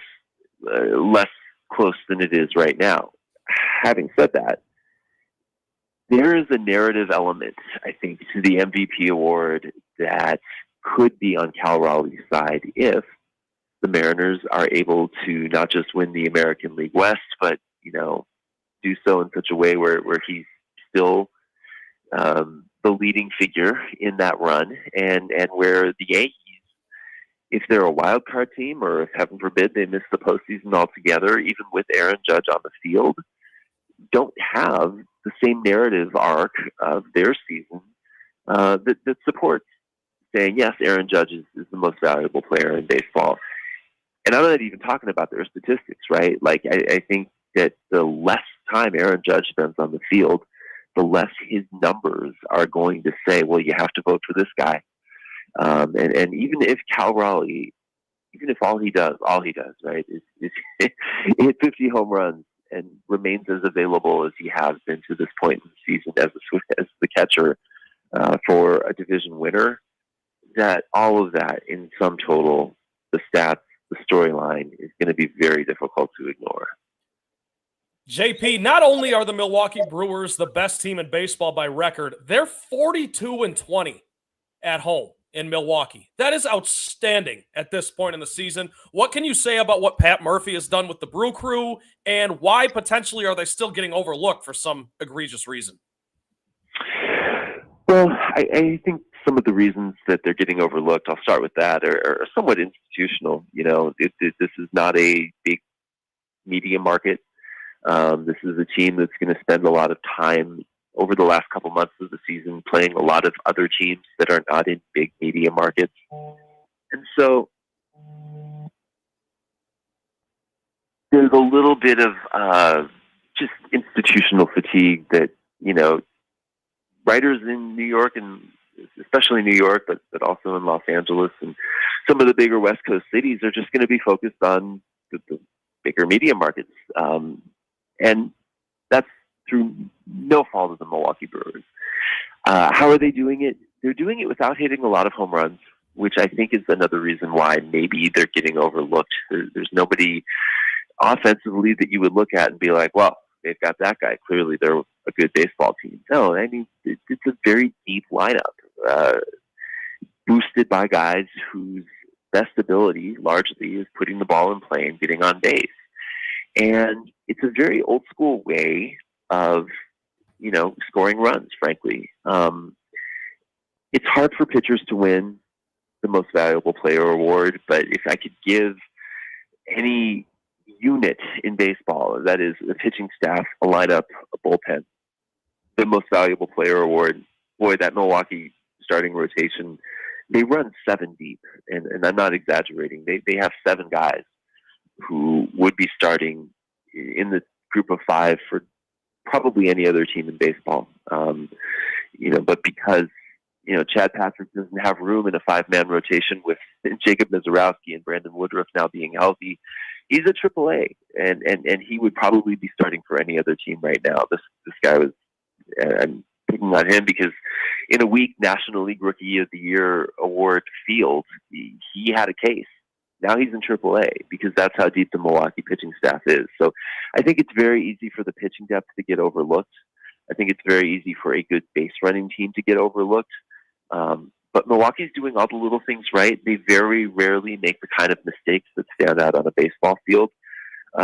less close than it is right now. Having said that, there is a narrative element, I think, to the MVP award that could be on Cal Raleigh's side if the Mariners are able to not just win the American League West, but, do so in such a way where he's still the leading figure in that run, and where the Yankees, if they're a wild card team, or if heaven forbid they miss the postseason altogether, even with Aaron Judge on the field, don't have the same narrative arc of their season that supports saying, yes, Aaron Judge is the most valuable player in baseball. And I'm not even talking about their statistics, right? Like, I think that the less time Aaron Judge spends on the field, the less his numbers are going to say, well, you have to vote for this guy. And even if Cal Raleigh, even if all he does, right, is hit 50 home runs and remains as available as he has been to this point in the season as the catcher for a division winner, that all of that in sum total, the stats, the storyline, is going to be very difficult to ignore.
JP, not only are the Milwaukee Brewers the best team in baseball by record, they're 42-20 at home in Milwaukee. That is outstanding at this point in the season. What can you say about what Pat Murphy has done with the Brew Crew, and why potentially are they still getting overlooked for some egregious reason?
Well, I think some of the reasons that they're getting overlooked, I'll start with that, are somewhat institutional. This is not a big media market. This is a team that's going to spend a lot of time over the last couple months of the season playing a lot of other teams that are not in big media markets. And so there's a little bit of just institutional fatigue that, writers in New York, and especially New York, but also in Los Angeles and some of the bigger West Coast cities, are just going to be focused on the bigger media markets. And that's through no fault of the Milwaukee Brewers. How are they doing it? They're doing it without hitting a lot of home runs, which I think is another reason why maybe they're getting overlooked. There's nobody offensively that you would look at and be like, well, they've got that guy. Clearly they're a good baseball team. No, I mean, it's a very deep lineup, boosted by guys whose best ability largely is putting the ball in play and getting on base. And it's a very old school way of, scoring runs, frankly. It's hard for pitchers to win the most valuable player award, but if I could give any unit in baseball, that is a pitching staff, a lineup, a bullpen, the most valuable player award, boy, that Milwaukee starting rotation, they run 7 deep, and I'm not exaggerating. They have 7 guys who would be starting in the group of 5 for probably any other team in baseball. But because, Chad Patrick doesn't have room in a 5-man rotation with Jacob Mizorowski and Brandon Woodruff now being healthy, he's a AAA, and he would probably be starting for any other team right now. This guy was, I'm picking on him because in a weak National League Rookie of the Year award field, he had a case. Now he's in AAA because that's how deep the Milwaukee pitching staff is. So I think it's very easy for the pitching depth to get overlooked. I think it's very easy for a good base running team to get overlooked. But Milwaukee's doing all the little things right. They very rarely make the kind of mistakes that stand out on a baseball field,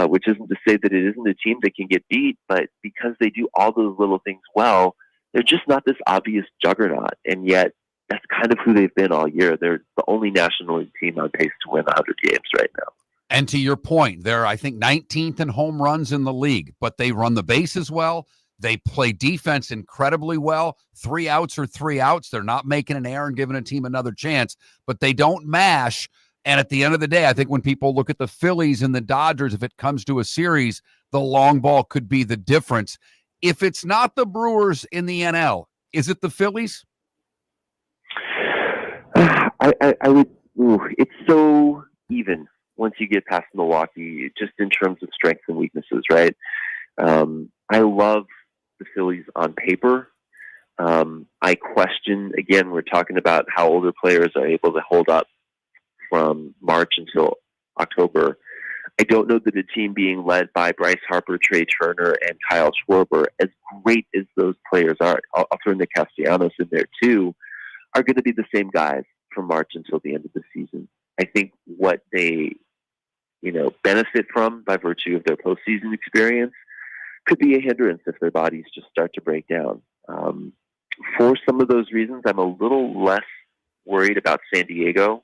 which isn't to say that it isn't a team that can get beat, but because they do all those little things well, they're just not this obvious juggernaut. And yet, that's kind of who they've been all year. They're the only National League team on pace to win 100 games right now.
And to your point, they're, I think, 19th in home runs in the league, but they run the bases well. They play defense incredibly well. 3 outs or 3 outs. They're not making an error and giving a team another chance, but they don't mash. And at the end of the day, I think when people look at the Phillies and the Dodgers, if it comes to a series, the long ball could be the difference. If it's not the Brewers in the NL, is it the Phillies?
I would. It's so even once you get past Milwaukee, just in terms of strengths and weaknesses, right? I love the Phillies on paper. I question, again, we're talking about how older players are able to hold up from March until October. I don't know that a team being led by Bryce Harper, Trey Turner, and Kyle Schwarber, as great as those players are, I'll throw in the Castellanos in there too, are going to be the same guys from March until the end of the season. I think what they, benefit from by virtue of their postseason experience could be a hindrance if their bodies just start to break down. For some of those reasons, I'm a little less worried about San Diego,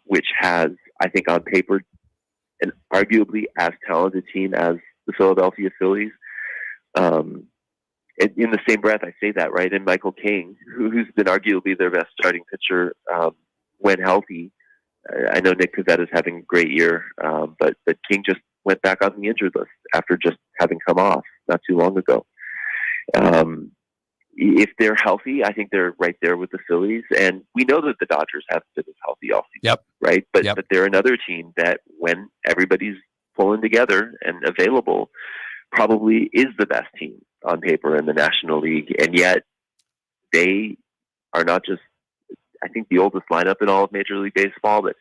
which has, I think, on paper, an arguably as talented team as the Philadelphia Phillies. In the same breath, I say that, right? And Michael King, who's been arguably their best starting pitcher when healthy. I know Nick Pavetta's having a great year, but King just went back on the injured list after just having come off not too long ago. If they're healthy, I think they're right there with the Phillies. And we know that the Dodgers haven't been as healthy all season,
yep.
Right? But they're another team that when everybody's pulling together and available, probably is the best team on paper in the National League. And yet they are not just, I think, the oldest lineup in all of Major League Baseball, but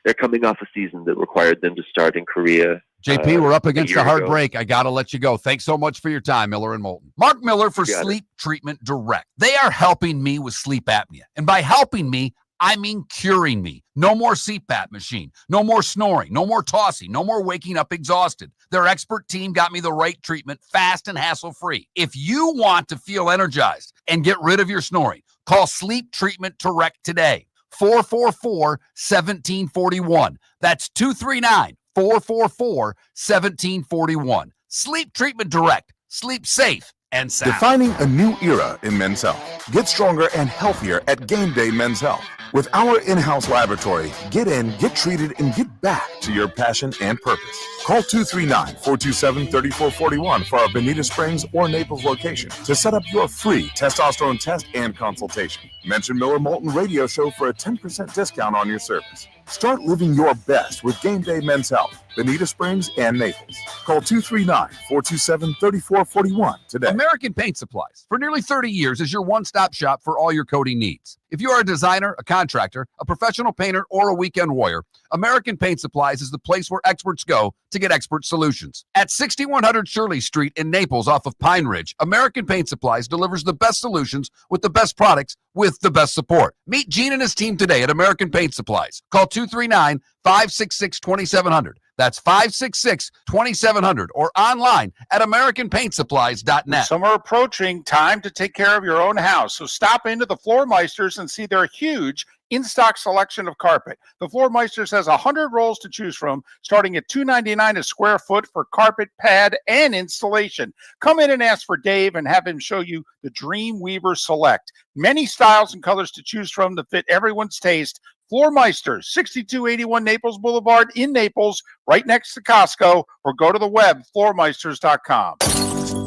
they're coming off a season that required them to start in Korea.
JP, we're up against a hard break. I got to let you go. Thanks so much for your time, Miller and Moulton. Mark Miller for Sleep Treatment Direct. They are helping me with sleep apnea. And by helping me, I mean curing me. No more CPAP machine. No more snoring. No more tossing. No more waking up exhausted. Their expert team got me the right treatment, fast and hassle-free. If you want to feel energized and get rid of your snoring, call Sleep Treatment Direct today. 444-1741. That's 239-444-1741. Sleep Treatment Direct. Sleep safe and sound.
Defining a new era in men's health. Get stronger and healthier at Game Day Men's Health. With our in-house laboratory, get in, get treated, and get back to your passion and purpose. Call 239-427-3441 for our Bonita Springs or Naples location to set up your free testosterone test and consultation. Mention Miller Moulton Radio Show for a 10% discount on your service. Start living your best with Game Day Men's Health, Bonita Springs and Naples. Call 239-427-3441 today.
American Paint Supplies, for nearly 30 years, is your one-stop shop for all your coating needs. If you are a designer, a contractor, a professional painter, or a weekend warrior, American Paint Supplies is the place where experts go to get expert solutions. At 6100 Shirley Street in Naples off of Pine Ridge, American Paint Supplies delivers the best solutions with the best products with the best support. Meet Gene and his team today at American Paint Supplies. Call 239-566-2700. That's 566-2700 or online at AmericanPaintSupplies.net.
Summer approaching, time to take care of your own house. So stop into the Floor Meisters and see their huge in-stock selection of carpet. The Floor Meisters has 100 rolls to choose from, starting at $2.99 a square foot for carpet, pad, and installation. Come in and ask for Dave and have him show you the Dream Weaver Select. Many styles and colors to choose from to fit everyone's taste. Floor Meisters, 6281 Naples Boulevard in Naples, right next to Costco, or go to the web, floormeisters.com.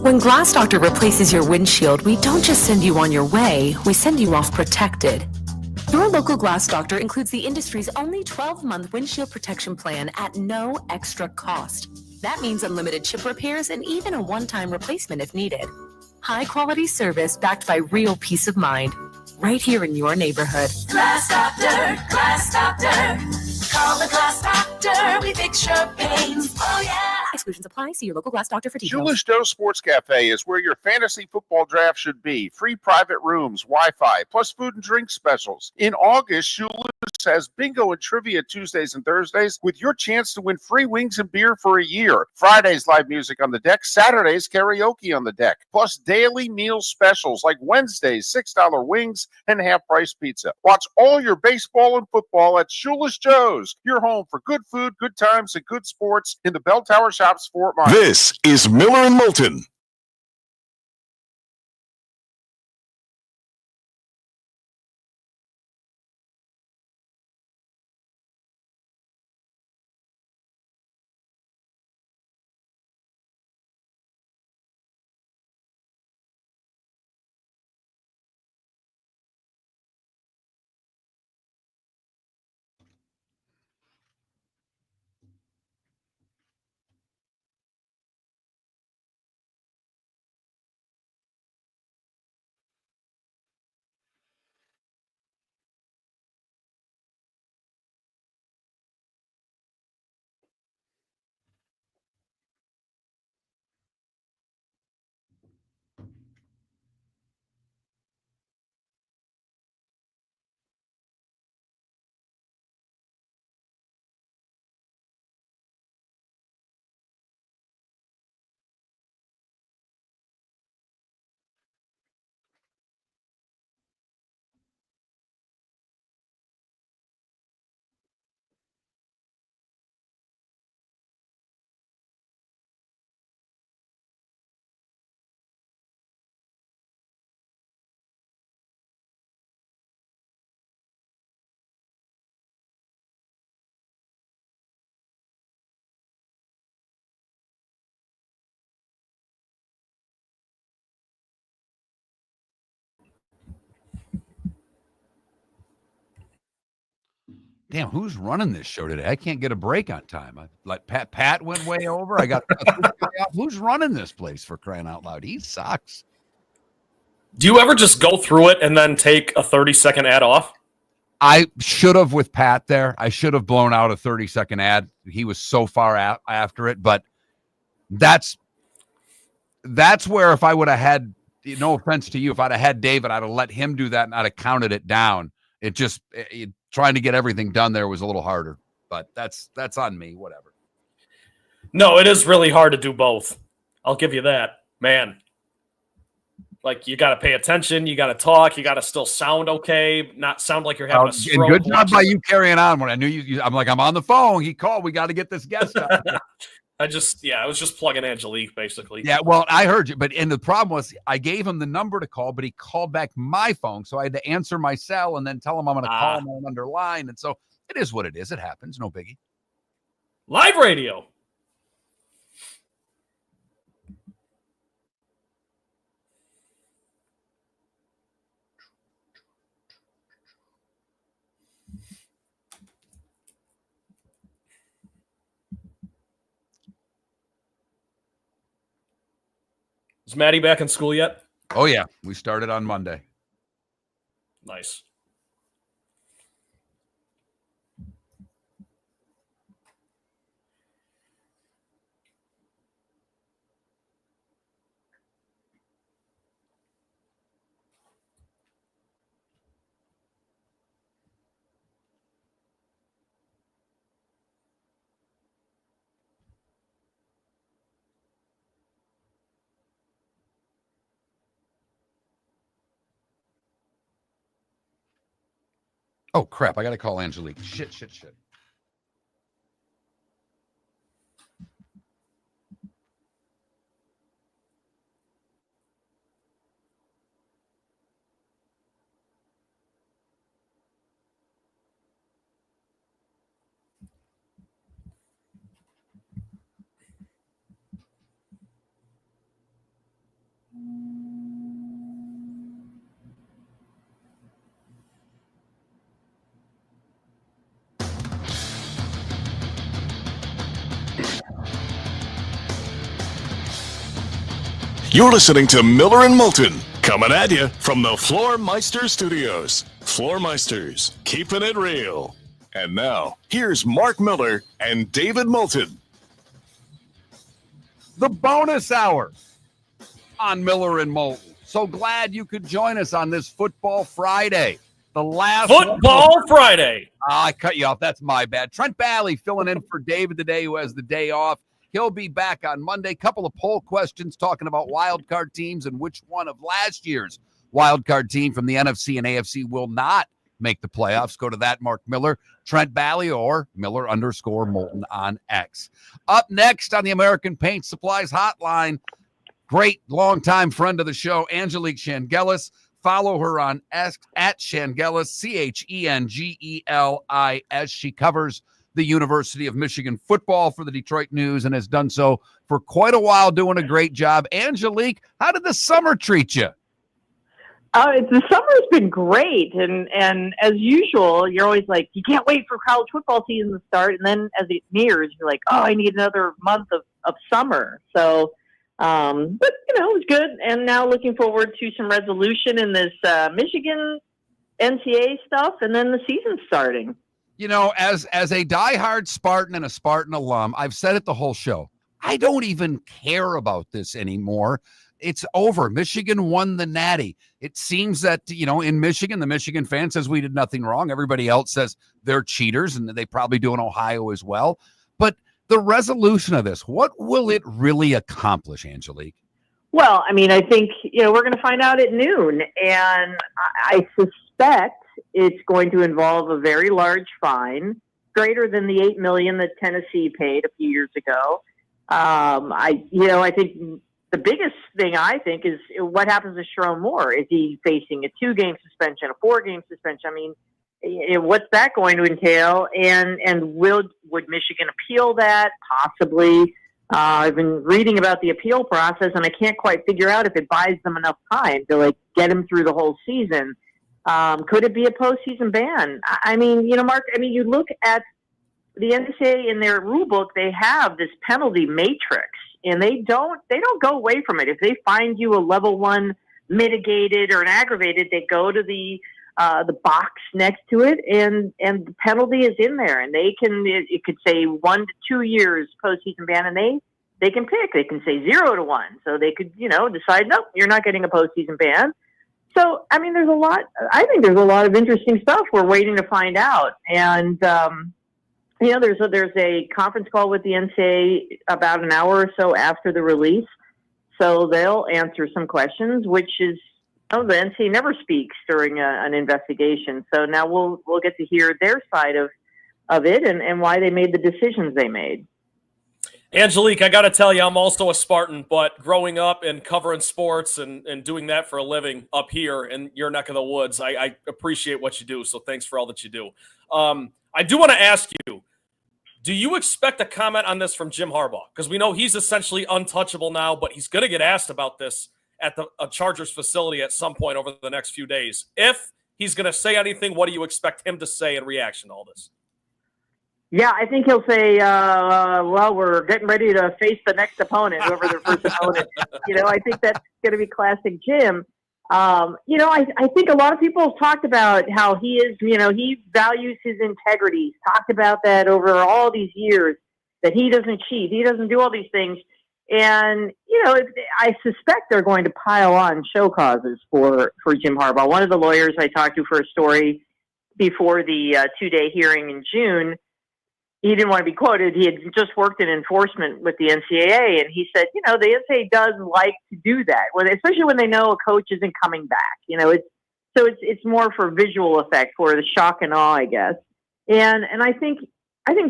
When Glass Doctor replaces your windshield, we don't just send you on your way, we send you off protected. Your local Glass Doctor includes the industry's only 12-month windshield protection plan at no extra cost. That means unlimited chip repairs and even a one-time replacement if needed. High-quality service backed by real peace of mind. Right here in your neighborhood.
Glass Doctor, Glass Doctor. Call the fix your pains. Oh, yeah.
Exclusions apply. See your local glass doctor for details.
Julius Doe Sports Cafe is where your fantasy football draft should be. Free private rooms, Wi-Fi, plus food and drink specials. In August, Julius has bingo and trivia Tuesdays and Thursdays with your chance to win free wings and beer for a year. Fridays, live music on the deck. Saturdays, karaoke on the deck. Plus daily meal specials like Wednesdays, $6 wings and half-price pizza. Watch all your baseball and football at Julius Joe's, your home for good food, good times, and good sports in the Bell Tower Shops, Fort Myers.
This is Miller and Moulton.
Damn, who's running this show today? I can't get a break on time. Pat went way over. I got who's running this place, for crying out loud? He sucks.
Do you ever just go through it and then take a 30-second ad off?
I should have with Pat there. I should have blown out a 30-second ad. He was so far after it, but that's where if I would have had, no offense to you, if I'd have had David, I'd have let him do that and I'd have counted it down. Trying to get everything done there was a little harder, but that's on me. Whatever.
No, it is really hard to do both. I'll give you that, man. Like, you got to pay attention, you got to talk, you got to still sound okay, not sound like you're having a stroke.
Good job by you carrying on. When I knew you, I'm like, I'm on the phone. He called. We got to get this guest out.
I was just plugging Angelique, basically.
Yeah, well, I heard you, and the problem was I gave him the number to call, but he called back my phone, so I had to answer my cell and then tell him I'm going to call him on underline, and so it is what it is. It happens. No biggie.
Live radio. Is Maddie back in school yet?
Oh, yeah. We started on Monday.
Nice.
Oh, crap. I got to call Angelique. Shit.
You're listening to Miller and Moulton, coming at you from the Floor Meister Studios. Floor Meisters, keeping it real. And now, here's Mark Miller and David Moulton.
The bonus hour on Miller and Moulton. So glad you could join us on this Football Friday. The last
Football Friday.
I cut you off. That's my bad. Trent Balley filling in for David today, who has the day off. He'll be back on Monday. Couple of poll questions talking about wildcard teams and which one of last year's wildcard team from the NFC and AFC will not make the playoffs. Go to that, Mark Miller, Trent Balley, or Miller_Moulton on X. Up next on the American Paint Supplies Hotline, great longtime friend of the show, Angelique Chengelis. Follow her on at Chengelis, Chengelis. She covers the University of Michigan football for the Detroit News and has done so for quite a while, doing a great job. Angelique, how did the summer treat you?
The summer's been great, and as usual, you're always like, you can't wait for college football season to start, and then as it nears, you're like, oh, I need another month of summer. So, but, it was good, and now looking forward to some resolution in this Michigan NCAA stuff, and then the season's starting.
As a diehard Spartan and a Spartan alum, I've said it the whole show. I don't even care about this anymore. It's over. Michigan won the Natty. It seems that, in Michigan, the Michigan fan says we did nothing wrong. Everybody else says they're cheaters, and they probably do in Ohio as well. But the resolution of this, what will it really accomplish, Angelique?
Well, I think, we're going to find out at noon, and I suspect it's going to involve a very large fine, greater than the $8 million that Tennessee paid a few years ago. I think the biggest thing I think is what happens to Sharon Moore. Is he facing a 2-game suspension, a 4-game suspension? What's that going to entail? And would Michigan appeal that? Possibly. I've been reading about the appeal process, and I can't quite figure out if it buys them enough time to get them through the whole season. Could it be a postseason ban? Mark, you look at the NCAA in their rule book, they have this penalty matrix, and they don't go away from it. If they find you a level 1 mitigated or an aggravated, they go to the box next to it, and the penalty is in there, and it could say 1 to 2 years postseason ban, and they can pick. They can say 0 to 1, so they could decide, nope, you're not getting a postseason ban. So there's a lot. I think there's a lot of interesting stuff we're waiting to find out, and there's a conference call with the NCAA about an hour or so after the release, so they'll answer some questions, which is, the NCAA never speaks during an investigation. So now we'll get to hear their side of it and why they made the decisions they made.
Angelique, I got to tell you, I'm also a Spartan, but growing up and covering sports and doing that for a living up here in your neck of the woods, I appreciate what you do. So thanks for all that you do. I do want to ask you, do you expect a comment on this from Jim Harbaugh? Because we know he's essentially untouchable now, but he's going to get asked about this at a Chargers facility at some point over the next few days. If he's going to say anything, what do you expect him to say in reaction to all this?
Yeah, I think he'll say, well, we're getting ready to face the next opponent, whoever their first opponent. I think that's going to be classic Jim. I think a lot of people have talked about how he is, he values his integrity. He's talked about that over all these years, that he doesn't cheat. He doesn't do all these things. And, I suspect they're going to pile on show causes for Jim Harbaugh. One of the lawyers I talked to for a story before the 2-day hearing in June, he didn't want to be quoted. He had just worked in enforcement with the NCAA, and he said, the NCAA does like to do that, especially when they know a coach isn't coming back. It's more for visual effect, for the shock and awe, I guess. And I think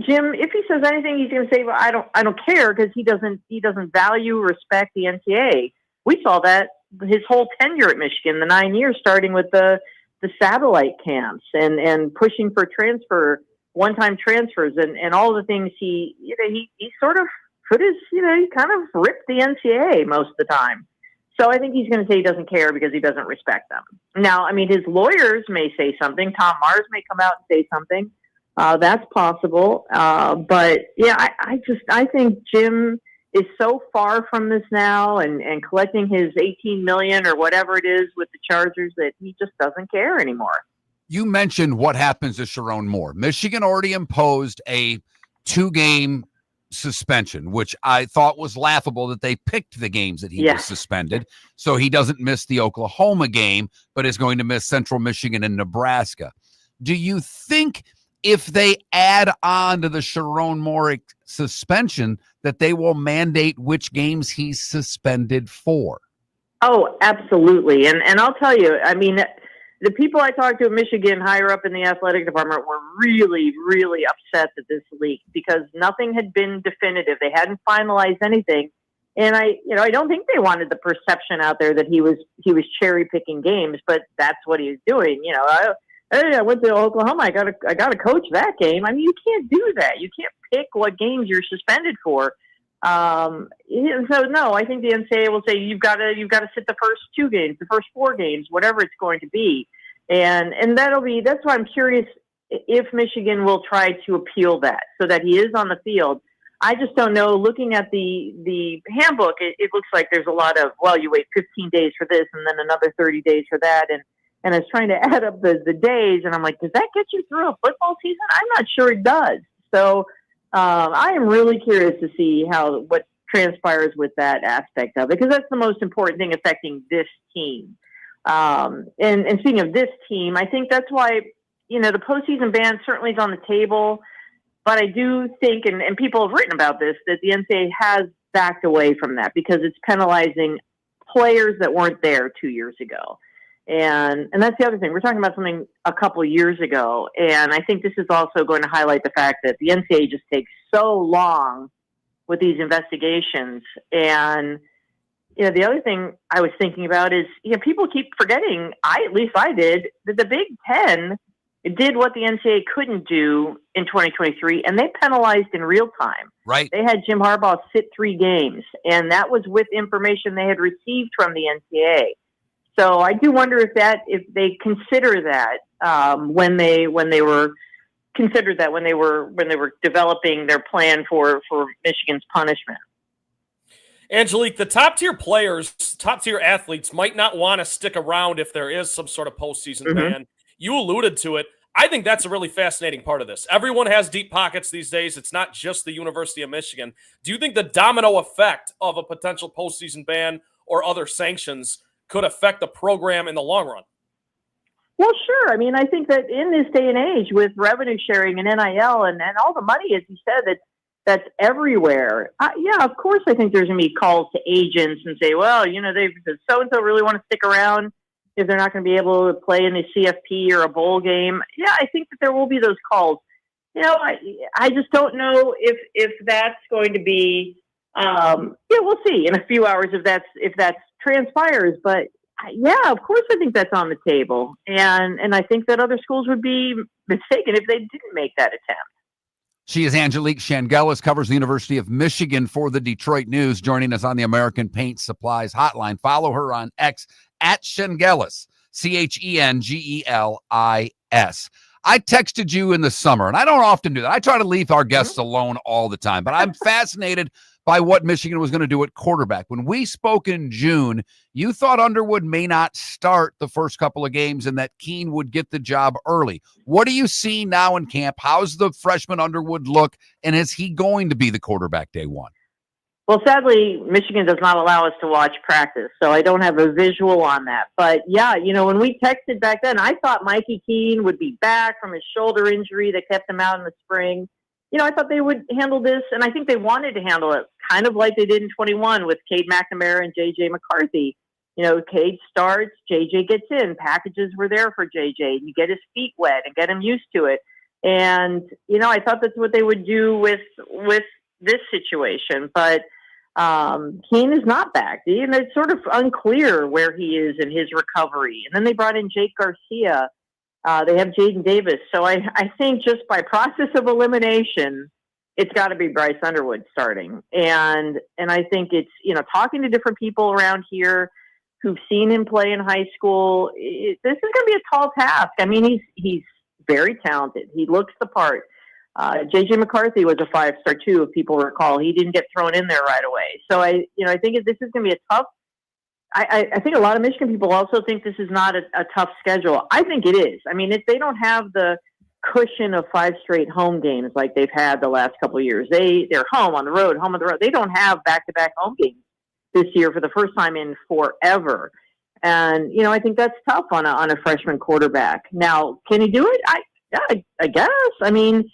Jim, if he says anything, he's going to say, well, I don't care, because he doesn't value, respect the NCAA. We saw that his whole tenure at Michigan, the 9 years, starting with the satellite camps and pushing for one-time transfers and all the things he sort of put his, he kind of ripped the NCAA most of the time. So I think he's going to say he doesn't care because he doesn't respect them. Now, his lawyers may say something. Tom Mars may come out and say something. That's possible. But yeah, I think Jim is so far from this now and collecting his $18 million or whatever it is with the Chargers that he just doesn't care anymore.
You mentioned what happens to Sharon Moore. Michigan already imposed a 2-game suspension, which I thought was laughable that they picked the games that he was suspended. So he doesn't miss the Oklahoma game, but is going to miss Central Michigan and Nebraska. Do you think if they add on to the Sharon Moore suspension that they will mandate which games he's suspended for?
Oh, absolutely. And I'll tell you, I mean, the people I talked to at Michigan higher up in the athletic department were really, really upset that this leaked because nothing had been definitive. They hadn't finalized anything. And I don't think they wanted the perception out there that he was cherry picking games, but that's what he was doing. I went to Oklahoma. I got to coach that game. I mean, you can't do that. You can't pick what games you're suspended for. So no, I think the NCAA will say you've got to sit the first 2 games, the first 4 games, whatever it's going to be, and that's why I'm curious if Michigan will try to appeal that so that he is on the field. I just don't know. Looking at the handbook, it looks like there's a lot of you wait 15 days for this and then another 30 days for that, and I was trying to add up the days, and I'm like, does that get you through a football season? I'm not sure it does. So. I am really curious to see what transpires with that aspect of it, because that's the most important thing affecting this team. And speaking of this team, I think that's why, the postseason ban certainly is on the table, but I do think, and people have written about this, that the NCAA has backed away from that because it's penalizing players that weren't there 2 years ago. And that's the other thing. We're talking about something a couple years ago, and I think this is also going to highlight the fact that the NCAA just takes so long with these investigations. And the other thing I was thinking about is people keep forgetting. At least I did, that the Big Ten did what the NCAA couldn't do in 2023, and they penalized in real time.
Right.
They had Jim Harbaugh sit 3 games, and that was with information they had received from the NCAA. So I do wonder if they consider that when they were developing their plan for Michigan's punishment.
Angelique, the top-tier players, top-tier athletes might not want to stick around if there is some sort of postseason ban. You alluded to it. I think that's a really fascinating part of this. Everyone has deep pockets these days. It's not just the University of Michigan. Do you think the domino effect of a potential postseason ban or other sanctions could affect the program in the long run?
Well, sure. I mean, I think that in this day and age with revenue sharing and NIL and all the money, as you said, that's everywhere. Of course, I think there's going to be calls to agents and say, well, does so-and-so really want to stick around if they're not going to be able to play in the CFP or a bowl game? Yeah, I think that there will be those calls. I just don't know if that's going to be, we'll see in a few hours if that's transpires, but of course I think that's on the table, and I think that other schools would be mistaken if they didn't make that attempt.
She is Angelique Chengelis, covers the University of Michigan for the Detroit News, joining us on the American Paint Supplies hotline. Follow her on X at Chengelis, Chengelis. I texted you in the summer, and I don't often do that. I try to leave our guests alone all the time, but I'm fascinated by what Michigan was going to do at quarterback. When we spoke in June, you thought Underwood may not start the first couple of games and that Keene would get the job early. What do you see now in camp? How's the freshman Underwood look, and is he going to be the quarterback day one?
Well, sadly, Michigan does not allow us to watch practice, so I don't have a visual on that. But, when we texted back then, I thought Mikey Keene would be back from his shoulder injury that kept him out in the spring. I thought they would handle this, and I think they wanted to handle it kind of like they did in 21 with Cade McNamara and J.J. McCarthy. Cade starts, J.J. gets in. Packages were there for J.J. You get his feet wet and get him used to it. And, I thought that's what they would do with this situation. But Keene is not back. And it's sort of unclear where he is in his recovery. And then they brought in Jake Garcia. They have Jaden Davis. So I think just by process of elimination, it's got to be Bryce Underwood starting. And I think it's, talking to different people around here who've seen him play in high school, this is going to be a tall task. I mean, he's very talented. He looks the part. J.J. McCarthy was a 5-star too, if people recall. He didn't get thrown in there right away. So I think this is going to be a I think a lot of Michigan people also think this is not a tough schedule. I think it is. I mean, if they don't have the cushion of 5 straight home games like they've had the last couple of years, they're home on the road. They don't have back-to-back home games this year for the first time in forever. And, I think that's tough on a freshman quarterback. Now, can he do it? I guess. I mean,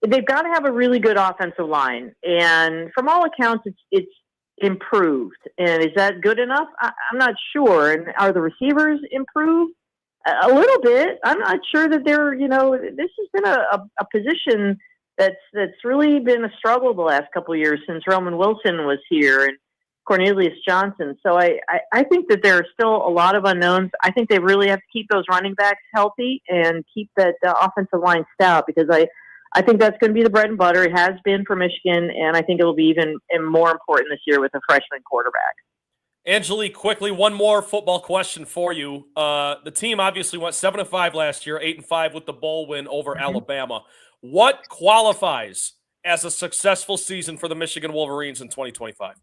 they've got to have a really good offensive line. And from all accounts, it's improved. And is that good enough? I'm not sure. And are the receivers improved? A little bit. I'm not sure that they're, this has been a position that's really been a struggle the last couple of years since Roman Wilson was here and Cornelius Johnson. So I think that there are still a lot of unknowns. I think they really have to keep those running backs healthy and keep that offensive line stout, because I think that's going to be the bread and butter. It has been for Michigan, and I think it will be even more important this year with a freshman quarterback.
Angelique, quickly, one more football question for you. The team obviously went 7-5 last year, 8-5 with the bowl win over Alabama. What qualifies as a successful season for the Michigan Wolverines in 2025?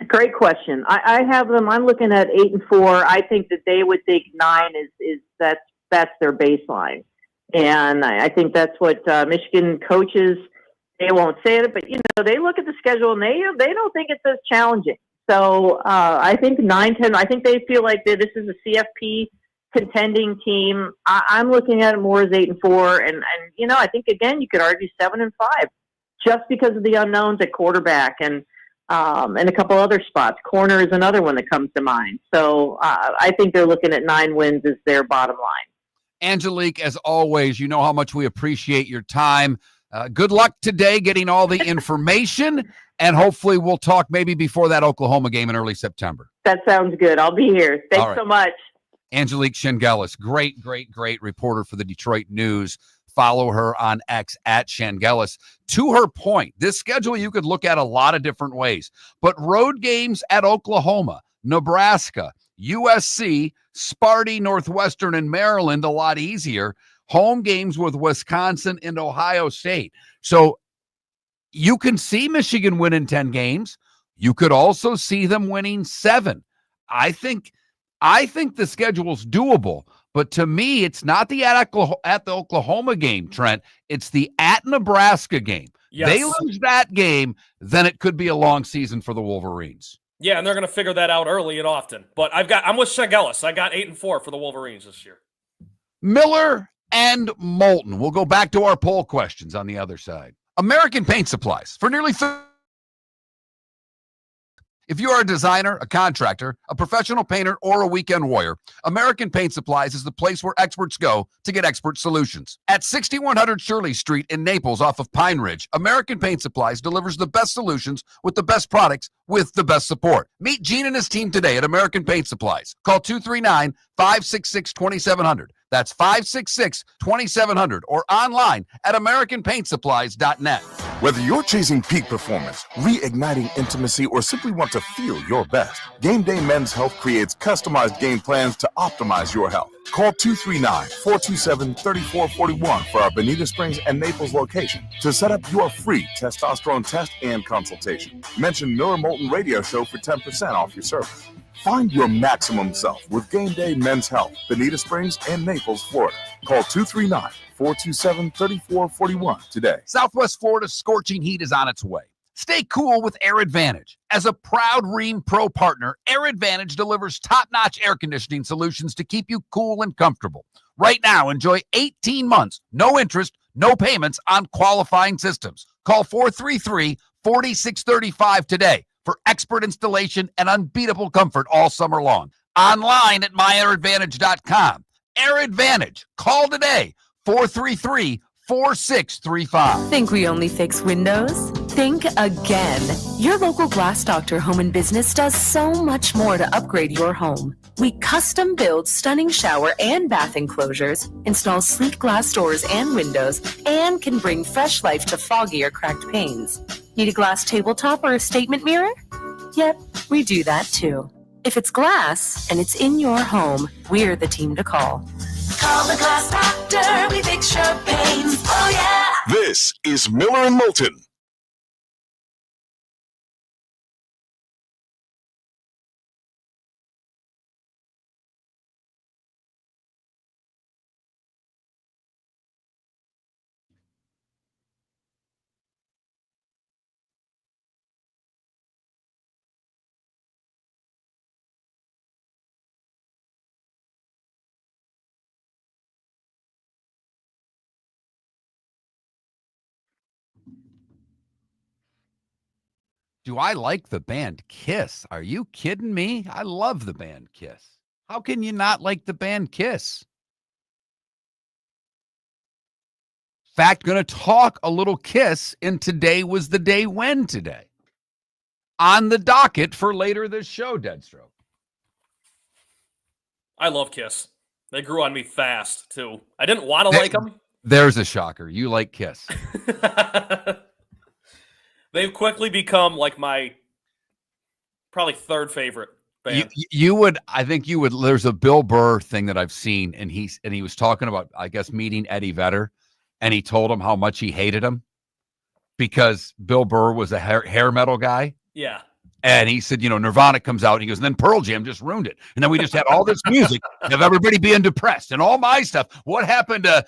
Great question. I have them. I'm looking at 8-4. I think that they would think 9 is that's their baseline. And I think that's what Michigan coaches, they won't say it, but, they look at the schedule and they don't think it's as challenging. So I think 9-10, I think they feel like this is a CFP contending team. I'm looking at it more as 8-4. And I think, again, you could argue 7-5 just because of the unknowns at quarterback and a couple other spots. Corner is another one that comes to mind. So I think they're looking at 9 wins as their bottom line.
Angelique, as always, you know how much we appreciate your time. Good luck today getting all the information, and hopefully we'll talk maybe before that Oklahoma game in early September.
That sounds good. I'll be here. Thanks so much.
Angelique Chengelis, great reporter for the Detroit News. Follow her on X at Chengelis. To her point, this schedule you could look at a lot of different ways, but road games at Oklahoma, Nebraska, USC, Sparty, Northwestern, and Maryland, a lot easier. Home games with Wisconsin and Ohio State. So you can see Michigan winning 10 games. You could also see them winning 7. I think the schedule's doable, but to me, it's not the at the Oklahoma game, Trent. It's the at Nebraska game. Yes. They lose that game, then it could be a long season for the Wolverines.
Yeah, and they're going to figure that out early and often. But I'm with Chengelis. I got 8-4 for the Wolverines this year.
Miller and Moulton. We'll go back to our poll questions on the other side. American Paint Supplies for nearly If you are a designer, a contractor, a professional painter, or a weekend warrior, American Paint Supplies is the place where experts go to get expert solutions. At 6100 Shirley Street in Naples off of Pine Ridge, American Paint Supplies delivers the best solutions with the best products with the best support. Meet Gene and his team today at American Paint Supplies. Call 239-566-2700. That's 566-2700 or online at AmericanPaintSupplies.net.
Whether you're chasing peak performance, reigniting intimacy, or simply want to feel your best, Game Day Men's Health creates customized game plans to optimize your health. Call 239-427-3441 for our Bonita Springs and Naples location to set up your free testosterone test and consultation. Mention Miller Moulton Radio Show for 10% off your service. Find your maximum self with Game Day Men's Health, Bonita Springs and Naples, Florida. Call 239-427-3441 today.
Southwest Florida's scorching heat is on its way. Stay cool with Air Advantage. As a proud Rheem Pro partner, Air Advantage delivers top-notch air conditioning solutions to keep you cool and comfortable. Right now, enjoy 18 months, no interest, no payments on qualifying systems. Call 433-4635 today for expert installation and unbeatable comfort all summer long. Online at myairadvantage.com. Air Advantage. Call today, 433-4635.
Think we only fix windows? Think again. Your local Glass Doctor Home and Business does so much more to upgrade your home. We custom build stunning shower and bath enclosures, install sleek glass doors and windows, and can bring fresh life to foggy or cracked panes. Need a glass tabletop or a statement mirror? Yep, we do that too. If it's glass and it's in your home, we're the team to call.
Call the Glass Doctor, we fix your pains. Oh yeah!
This is Miller and Moulton.
Do I like the band Kiss? Are you kidding me? I love the band Kiss. How can you not like the band Kiss? In fact, going to talk a little Kiss, and today was the day when today. On the docket for later this show, Deadstroke.
I love Kiss. They grew on me fast, too. I didn't want to like them.
There's a shocker. You like Kiss.
They've quickly become like my probably third favorite band.
I think you would. There's a Bill Burr thing that I've seen, and he was talking about, I guess, meeting Eddie Vedder, and he told him how much he hated him because Bill Burr was a hair metal guy.
Yeah.
And he said, Nirvana comes out, and he goes, and then Pearl Jam just ruined it. And then we just had all this music of everybody being depressed and all my stuff. What happened to,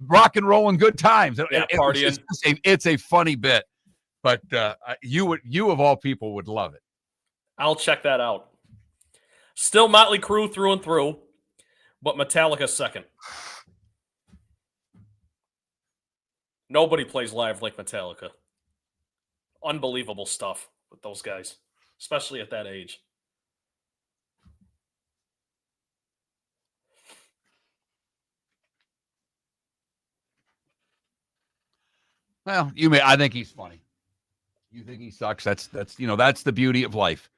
rock and roll and good times?
Yeah, partying.
It's a funny bit. But you of all people would love it.
I'll check that out. Still Motley Crue through and through, but Metallica second. Nobody plays live like Metallica. Unbelievable stuff with those guys, especially at that age.
Well, I think he's funny. You think he sucks? That's the beauty of life.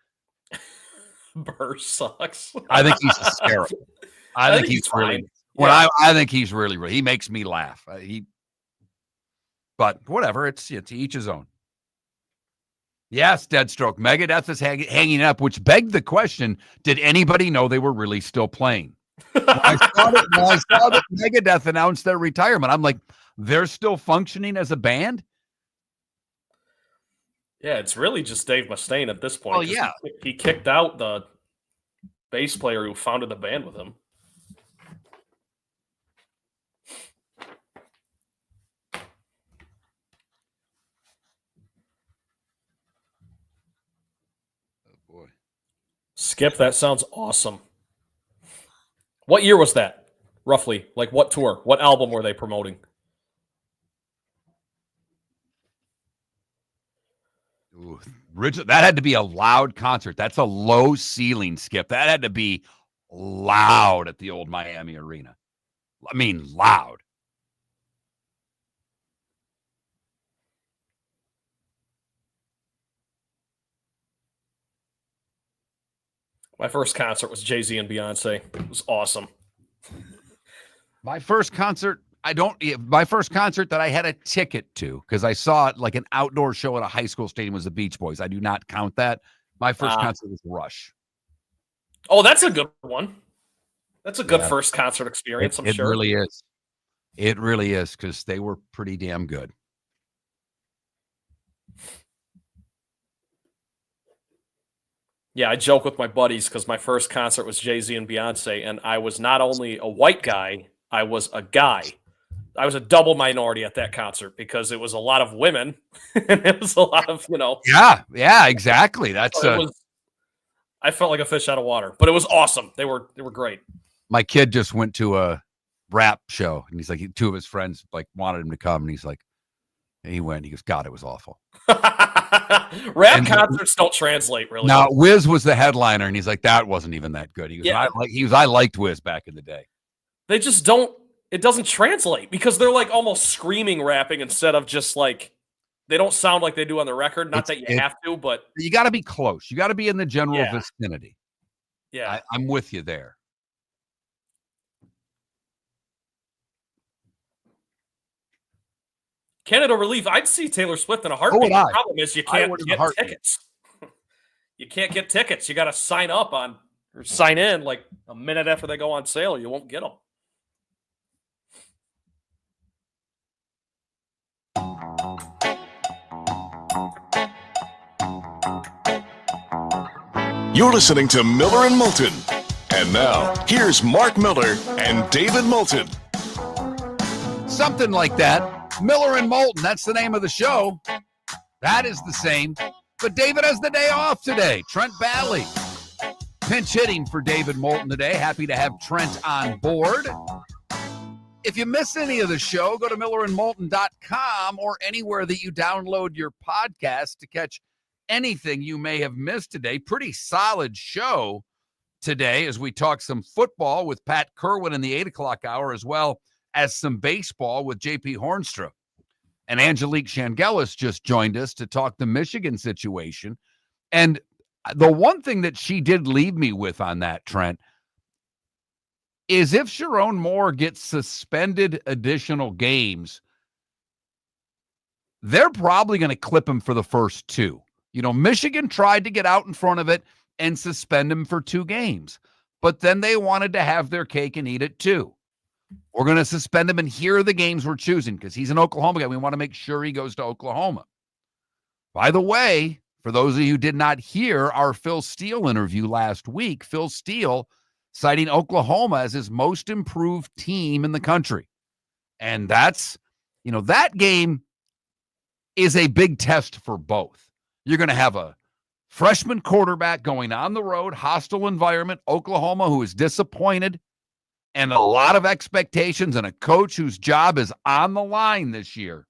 Burr sucks.
I think he's hysterical. I think he's really. Well, I think he's really. He makes me laugh. But whatever. It's each his own. Yes, Deadstroke. Megadeth is hanging up, which begged the question: did anybody know they were really still playing? When I saw that Megadeth announced their retirement, I'm like, they're still functioning as a band.
Yeah, it's really just Dave Mustaine at this point.
Oh, yeah.
He kicked out the bass player who founded the band with him.
Oh, boy.
Skip, that sounds awesome. What year was that, roughly? Like, what tour? What album were they promoting?
Ooh, that had to be a loud concert. That's a low ceiling, Skip. That had to be loud at the old Miami Arena. I mean, loud.
My first concert was Jay-Z and Beyonce. It was awesome.
My first concert that I had a ticket to, because I saw it like an outdoor show at a high school stadium, was the Beach Boys. I do not count that. My first concert was Rush.
Oh, that's a good one. That's a good first concert experience, I'm sure.
It really is. It really is, because they were pretty damn good.
Yeah, I joke with my buddies because my first concert was Jay-Z and Beyonce, and I was not only a white guy, I was a guy. I was a double minority at that concert because it was a lot of women and it was a lot of,
Yeah, exactly. That's
I felt like a fish out of water, but it was awesome. They were great.
My kid just went to a rap show, and he's like, two of his friends like wanted him to come, and he's like, he went. He goes, God, it was awful.
Rap concerts don't translate really.
Now, Wiz was the headliner, and he's like, that wasn't even that good. He goes, I liked Wiz back in the day.
They just don't. It doesn't translate because they're like almost screaming rapping instead of just like they don't sound like they do on the record. Not that you have to, but
you got to be close. You got to be in the general vicinity.
Yeah,
I'm with you there.
Canada Relief. I'd see Taylor Swift in a heartbeat. The problem is you can't get tickets. You can't get tickets. You got to sign up or sign in like a minute after they go on sale. You won't get them.
You're listening to Miller and Moulton. And now, here's Mark Miller and David Moulton.
Something like that. Miller and Moulton, that's the name of the show. That is the same. But David has the day off today. Trent Balley pinch hitting for David Moulton today. Happy to have Trent on board. If you miss any of the show, go to millerandmoulton.com or anywhere that you download your podcast to catch anything you may have missed today. Pretty solid show today as we talk some football with Pat Kirwan in the 8 o'clock hour, as well as some baseball with JP Hoornstra. And Angelique Chengelis just joined us to talk the Michigan situation. And the one thing that she did leave me with on that, Trent, is if Sharon Moore gets suspended additional games, they're probably going to clip him for the first 2. You know, Michigan tried to get out in front of it and suspend him for 2 games, but then they wanted to have their cake and eat it too. We're going to suspend him, and here are the games we're choosing because he's an Oklahoma guy. We want to make sure he goes to Oklahoma. By the way, for those of you who did not hear our Phil Steele interview last week, Phil Steele citing Oklahoma as his most improved team in the country. And that's, you know, that game is a big test for both. You're going to have a freshman quarterback going on the road, hostile environment, Oklahoma, who is disappointed, and a lot of expectations, and a coach whose job is on the line this year.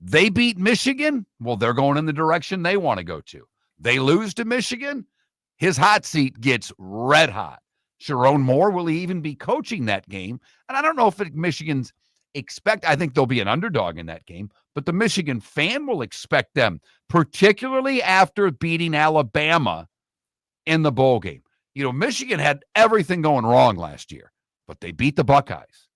They beat Michigan, well, they're going in the direction they want to go to. They lose to Michigan, his hot seat gets red hot. Sharon Moore, will he even be coaching that game? And I don't know if Michigan's I think they'll be an underdog in that game, but the Michigan fan will expect them, particularly after beating Alabama in the bowl game. You know, Michigan had everything going wrong last year, but they beat the Buckeyes.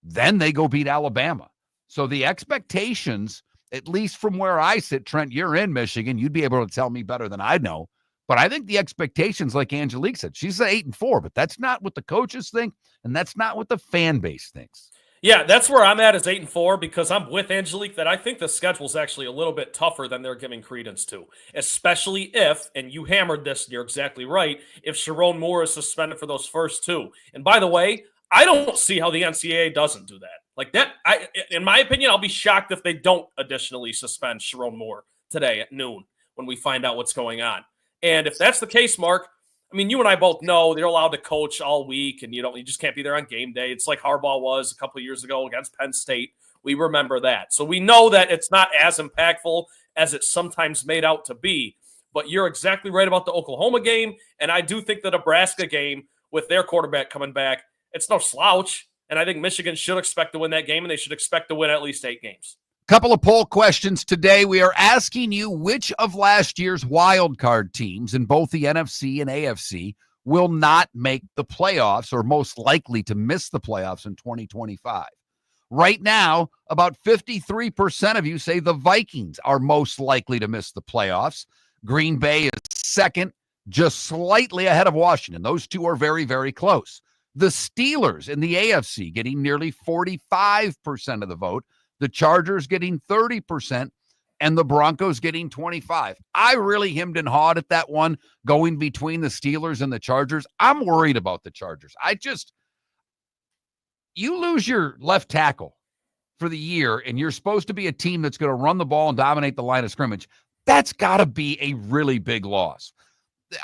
Then they go beat Alabama. So the expectations, at least from where I sit, Trent, you're in Michigan, you'd be able to tell me better than I know. But I think the expectations, like Angelique said, she's at 8-4, but that's not what the coaches think, and that's not what the fan base thinks.
Yeah, that's where I'm at, is 8-4, because I'm with Angelique that I think the schedule's actually a little bit tougher than they're giving credence to, especially if, and you hammered this, and you're exactly right, if Sharon Moore is suspended for those first 2. And by the way, I don't see how the NCAA doesn't do that. Like that, in my opinion, I'll be shocked if they don't additionally suspend Sharon Moore today at noon when we find out what's going on. And if that's the case, Mark, I mean, you and I both know they're allowed to coach all week, and you just can't be there on game day. It's like Harbaugh was a couple of years ago against Penn State. We remember that. So we know that it's not as impactful as it's sometimes made out to be. But you're exactly right about the Oklahoma game, and I do think the Nebraska game with their quarterback coming back, it's no slouch. And I think Michigan should expect to win that game, and they should expect to win at least 8 games.
Couple of poll questions today. We are asking you which of last year's wild card teams in both the NFC and AFC will not make the playoffs, or most likely to miss the playoffs in 2025. Right now, about 53% of you say the Vikings are most likely to miss the playoffs. Green Bay is second, just slightly ahead of Washington. Those two are very, very close. The Steelers in the AFC getting nearly 45% of the vote. The Chargers getting 30%, and the Broncos getting 25%. I really hemmed and hawed at that one, going between the Steelers and the Chargers. I'm worried about the Chargers. You lose your left tackle for the year, and you're supposed to be a team that's going to run the ball and dominate the line of scrimmage. That's got to be a really big loss.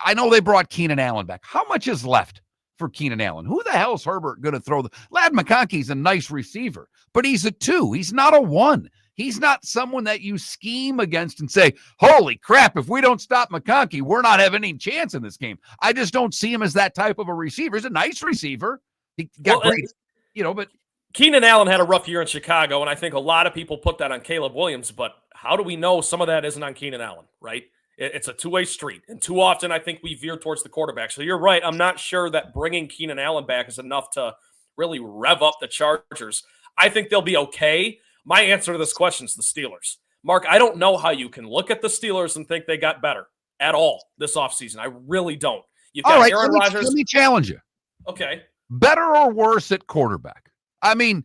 I know they brought Keenan Allen back. How much is left for Keenan Allen? Who the hell is Herbert going to throw? Ladd McConkey's a nice receiver, but he's a 2. He's not a 1. He's not someone that you scheme against and say, holy crap, if we don't stop McConkey, we're not having any chance in this game. I just don't see him as that type of a receiver. He's a nice receiver. He got great, but
Keenan Allen had a rough year in Chicago, and I think a lot of people put that on Caleb Williams, but how do we know some of that isn't on Keenan Allen, right? It's a two-way street, and too often I think we veer towards the quarterback. So you're right. I'm not sure that bringing Keenan Allen back is enough to really rev up the Chargers. I think they'll be okay. My answer to this question is the Steelers. Mark, I don't know how you can look at the Steelers and think they got better at all this offseason. I really don't. You've got
all right,
Aaron Rodgers.
Let me challenge you.
Okay.
Better or worse at quarterback? I mean,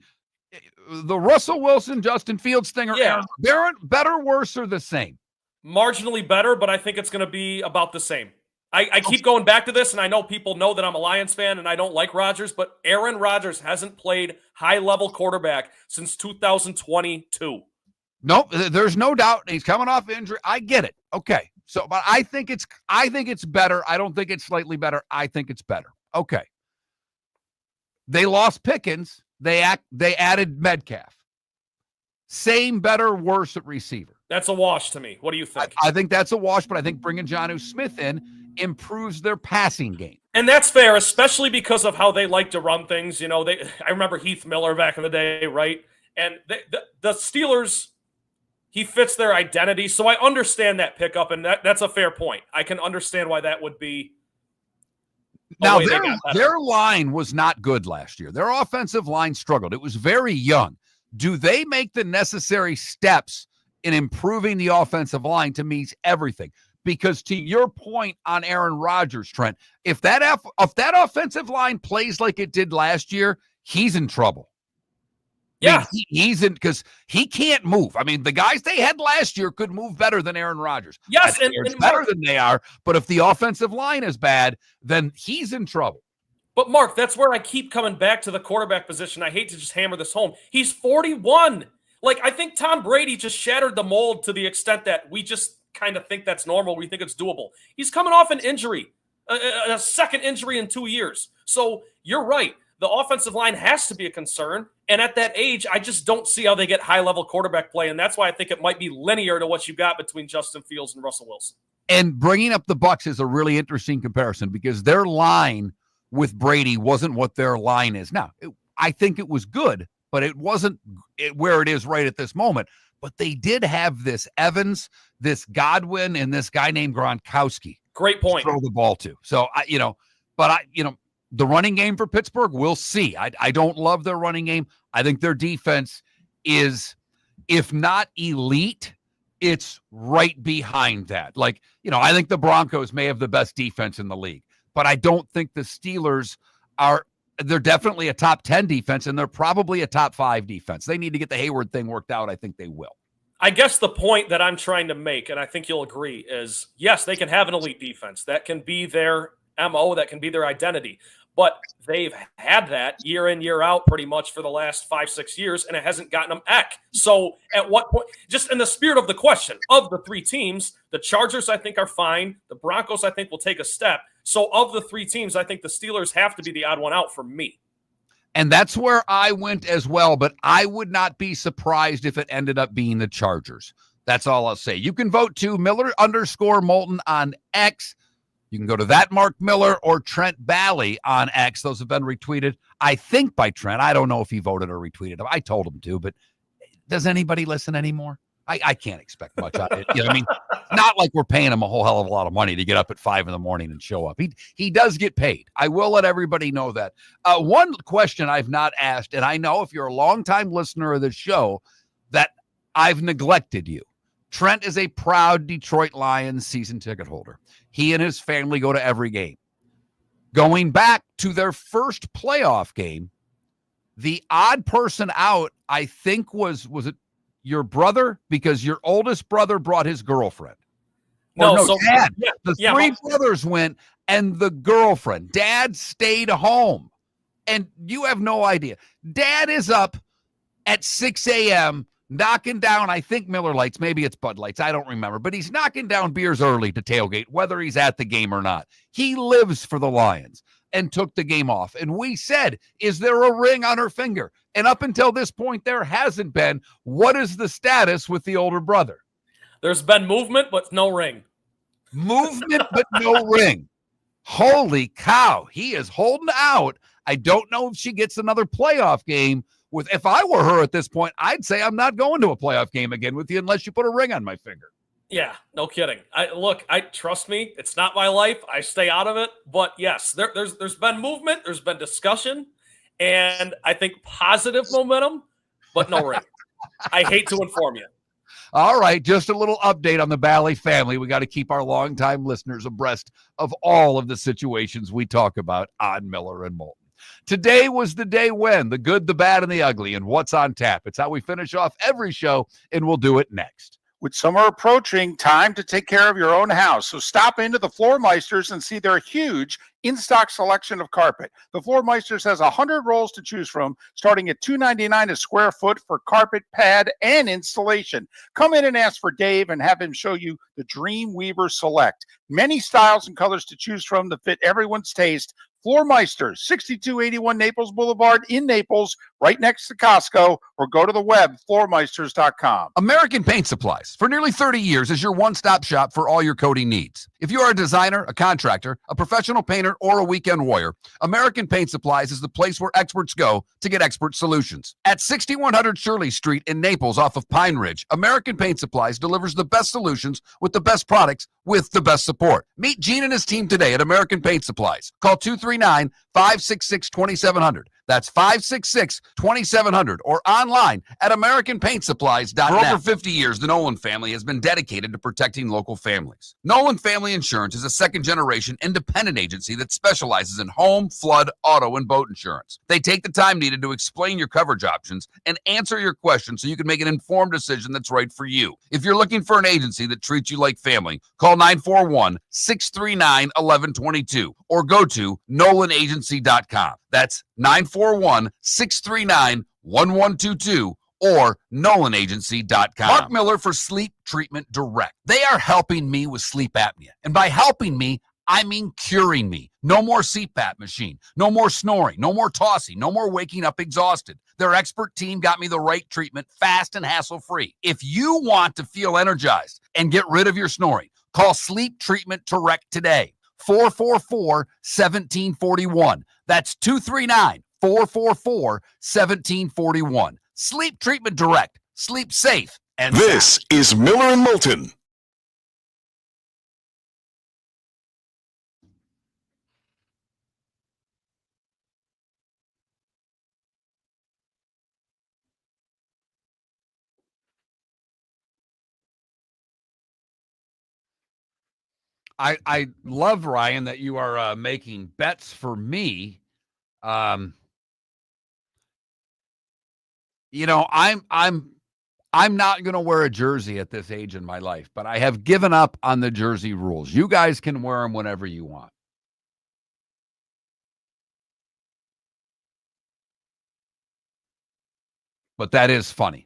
the Russell Wilson, Justin Fields thing, better, worse, or the same?
Marginally better, but I think it's going to be about the same. I keep going back to this, and I know people know that I'm a Lions fan and I don't like Rodgers, but Aaron Rodgers hasn't played high-level quarterback since 2022.
Nope, there's no doubt. He's coming off injury. I get it. Okay. So, but I think it's better. I don't think it's slightly better. I think it's better. Okay. They lost Pickens. They added Metcalf. Same, better, worse at receiver.
That's a wash to me. What do you think?
I think that's a wash, but I think bringing Jonnu Smith in improves their passing game.
And that's fair, especially because of how they like to run things. I remember Heath Miller back in the day, right? And the Steelers, he fits their identity. So I understand that pickup, and that's a fair point. I can understand why that would be.
Now, their line was not good last year. Their offensive line struggled. It was very young. Do they make the necessary steps in improving the offensive line? To me, everything. Because to your point on Aaron Rodgers, Trent, if that offensive line plays like it did last year, he's in trouble.
Yeah,
I mean, he's in, because he can't move. I mean, the guys they had last year could move better than Aaron Rodgers.
Yes,
and better than they are. But if the offensive line is bad, then he's in trouble.
But Mark, that's where I keep coming back to the quarterback position. I hate to just hammer this home. He's 41. Like, I think Tom Brady just shattered the mold to the extent that we just kind of think that's normal. We think it's doable. He's coming off an injury, a second injury in 2 years. So you're right. The offensive line has to be a concern. And at that age, I just don't see how they get high-level quarterback play. And that's why I think it might be linear to what you got between Justin Fields and Russell Wilson.
And bringing up the Bucs is a really interesting comparison because their line with Brady wasn't what their line is now. I think it was good, but it wasn't where it is right at this moment. But they did have this Evans, this Godwin, and this guy named Gronkowski.
Great point.
To throw the ball to. So, the running game for Pittsburgh, we'll see. I don't love their running game. I think their defense is, if not elite, it's right behind that. I think the Broncos may have the best defense in the league, but I don't think the Steelers they're definitely a top 10 defense, and they're probably a top 5 defense. They need to get the Hayward thing worked out. I think they will.
I guess the point that I'm trying to make, and I think you'll agree, is yes, they can have an elite defense. That can be their MO, that can be their identity. But they've had that year in, year out pretty much for the last 5-6 years, and it hasn't gotten them eck. So at what point, just in the spirit of the question, of the 3 teams, the Chargers I think are fine. The Broncos I think will take a step. So of the 3 teams, I think the Steelers have to be the odd one out for me.
And that's where I went as well, but I would not be surprised if it ended up being the Chargers. That's all I'll say. You can vote to Miller_Moulton on X. You can go to that Mark Miller or Trent Balley on X. Those have been retweeted, I think, by Trent. I don't know if he voted or retweeted them. I told him to, but does anybody listen anymore? I can't expect much out of it. Not like we're paying him a whole hell of a lot of money to get up at 5 a.m. and show up. He does get paid. I will let everybody know that. One question I've not asked, and I know if you're a longtime listener of the show that I've neglected you. Trent is a proud Detroit Lions season ticket holder. He and his family go to every game. Going back to their first playoff game, the odd person out, I think, was it your brother? Because your oldest brother brought his girlfriend. Dad. The 3 brothers went, and the girlfriend. Dad stayed home. And you have no idea. Dad is up at 6 a.m., knocking down, I think, Miller Lights. Maybe it's Bud Lights. I don't remember. But he's knocking down beers early to tailgate, whether he's at the game or not. He lives for the Lions and took the game off. And we said, is there a ring on her finger? And up until this point, there hasn't been. What is the status with the older brother?
There's been movement, but no ring.
Movement, but no ring. Holy cow. He is holding out. I don't know if she gets another playoff game. If I were her at this point, I'd say I'm not going to a playoff game again with you unless you put a ring on my finger.
Yeah, no kidding. I trust me. It's not my life. I stay out of it. But yes, there's been movement. There's been discussion, and I think positive momentum, but no ring. I hate to inform you.
All right, just a little update on the Balley family. We got to keep our longtime listeners abreast of all of the situations we talk about on Miller and Moulton. Today was the day when, the good, the bad, and the ugly, and what's on tap. It's how we finish off every show, and we'll do it next.
With summer approaching, time to take care of your own house. So stop into the Floormeisters and see their huge in-stock selection of carpet. The Floormeisters has 100 rolls to choose from, starting at $2.99 a square foot for carpet, pad, and installation. Come in and ask for Dave and have him show you the Dreamweaver Select. Many styles and colors to choose from to fit everyone's taste. Floor Meisters, 6281 Naples Boulevard in Naples, right next to Costco, or go to the web, floormeisters.com.
American Paint Supplies, for nearly 30 years, is your one-stop shop for all your coating needs. If you are a designer, a contractor, a professional painter, or a weekend warrior, American Paint Supplies is the place where experts go to get expert solutions. At 6100 Shirley Street in Naples off of Pine Ridge, American Paint Supplies delivers the best solutions with the best products with the best support. Meet Gene and his team today at American Paint Supplies. Call 239-566-2700. That's 566-2700 or online at AmericanPaintSupplies.net. For over 50 years, the Nolan family has been dedicated to protecting local families. Nolan Family Insurance is a second-generation independent agency that specializes in home, flood, auto, and boat insurance. They take the time needed to explain your coverage options and answer your questions so you can make an informed decision that's right for you. If you're looking for an agency that treats you like family, call 941-639-1122 or go to NolanAgency.com. That's 941-639-1122 or NolanAgency.com. Mark Miller for Sleep Treatment Direct. They are helping me with sleep apnea. And by helping me, I mean curing me. No more CPAP machine. No more snoring. No more tossing. No more waking up exhausted. Their expert team got me the right treatment, fast and hassle-free. If you want to feel energized and get rid of your snoring, call Sleep Treatment Direct today. 444-1741. That's 239-444-1741. Sleep Treatment Direct. Sleep safe and
This
sound.
is Miller and Moulton.
I love, Ryan, that you are making bets for me. You know, I'm not going to wear a jersey at this age in my life, but I have given up on the jersey rules. You guys can wear them whenever you want. But that is funny.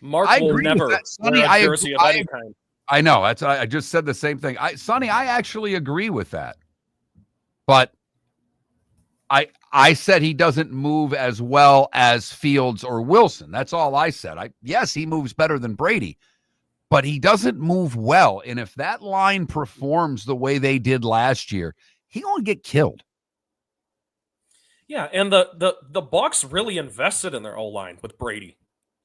Mark
I
will
agree with
never
that, Sonny.
wear a
I
jersey
agree-
of any kind.
I know. I just said the same thing. Sonny, I actually agree with that. But I said he doesn't move as well as Fields or Wilson. That's all I said. Yes, he moves better than Brady, but he doesn't move well. And if that line performs the way they did last year, he won't get killed.
Yeah, and the Bucks really invested in their O-line with Brady.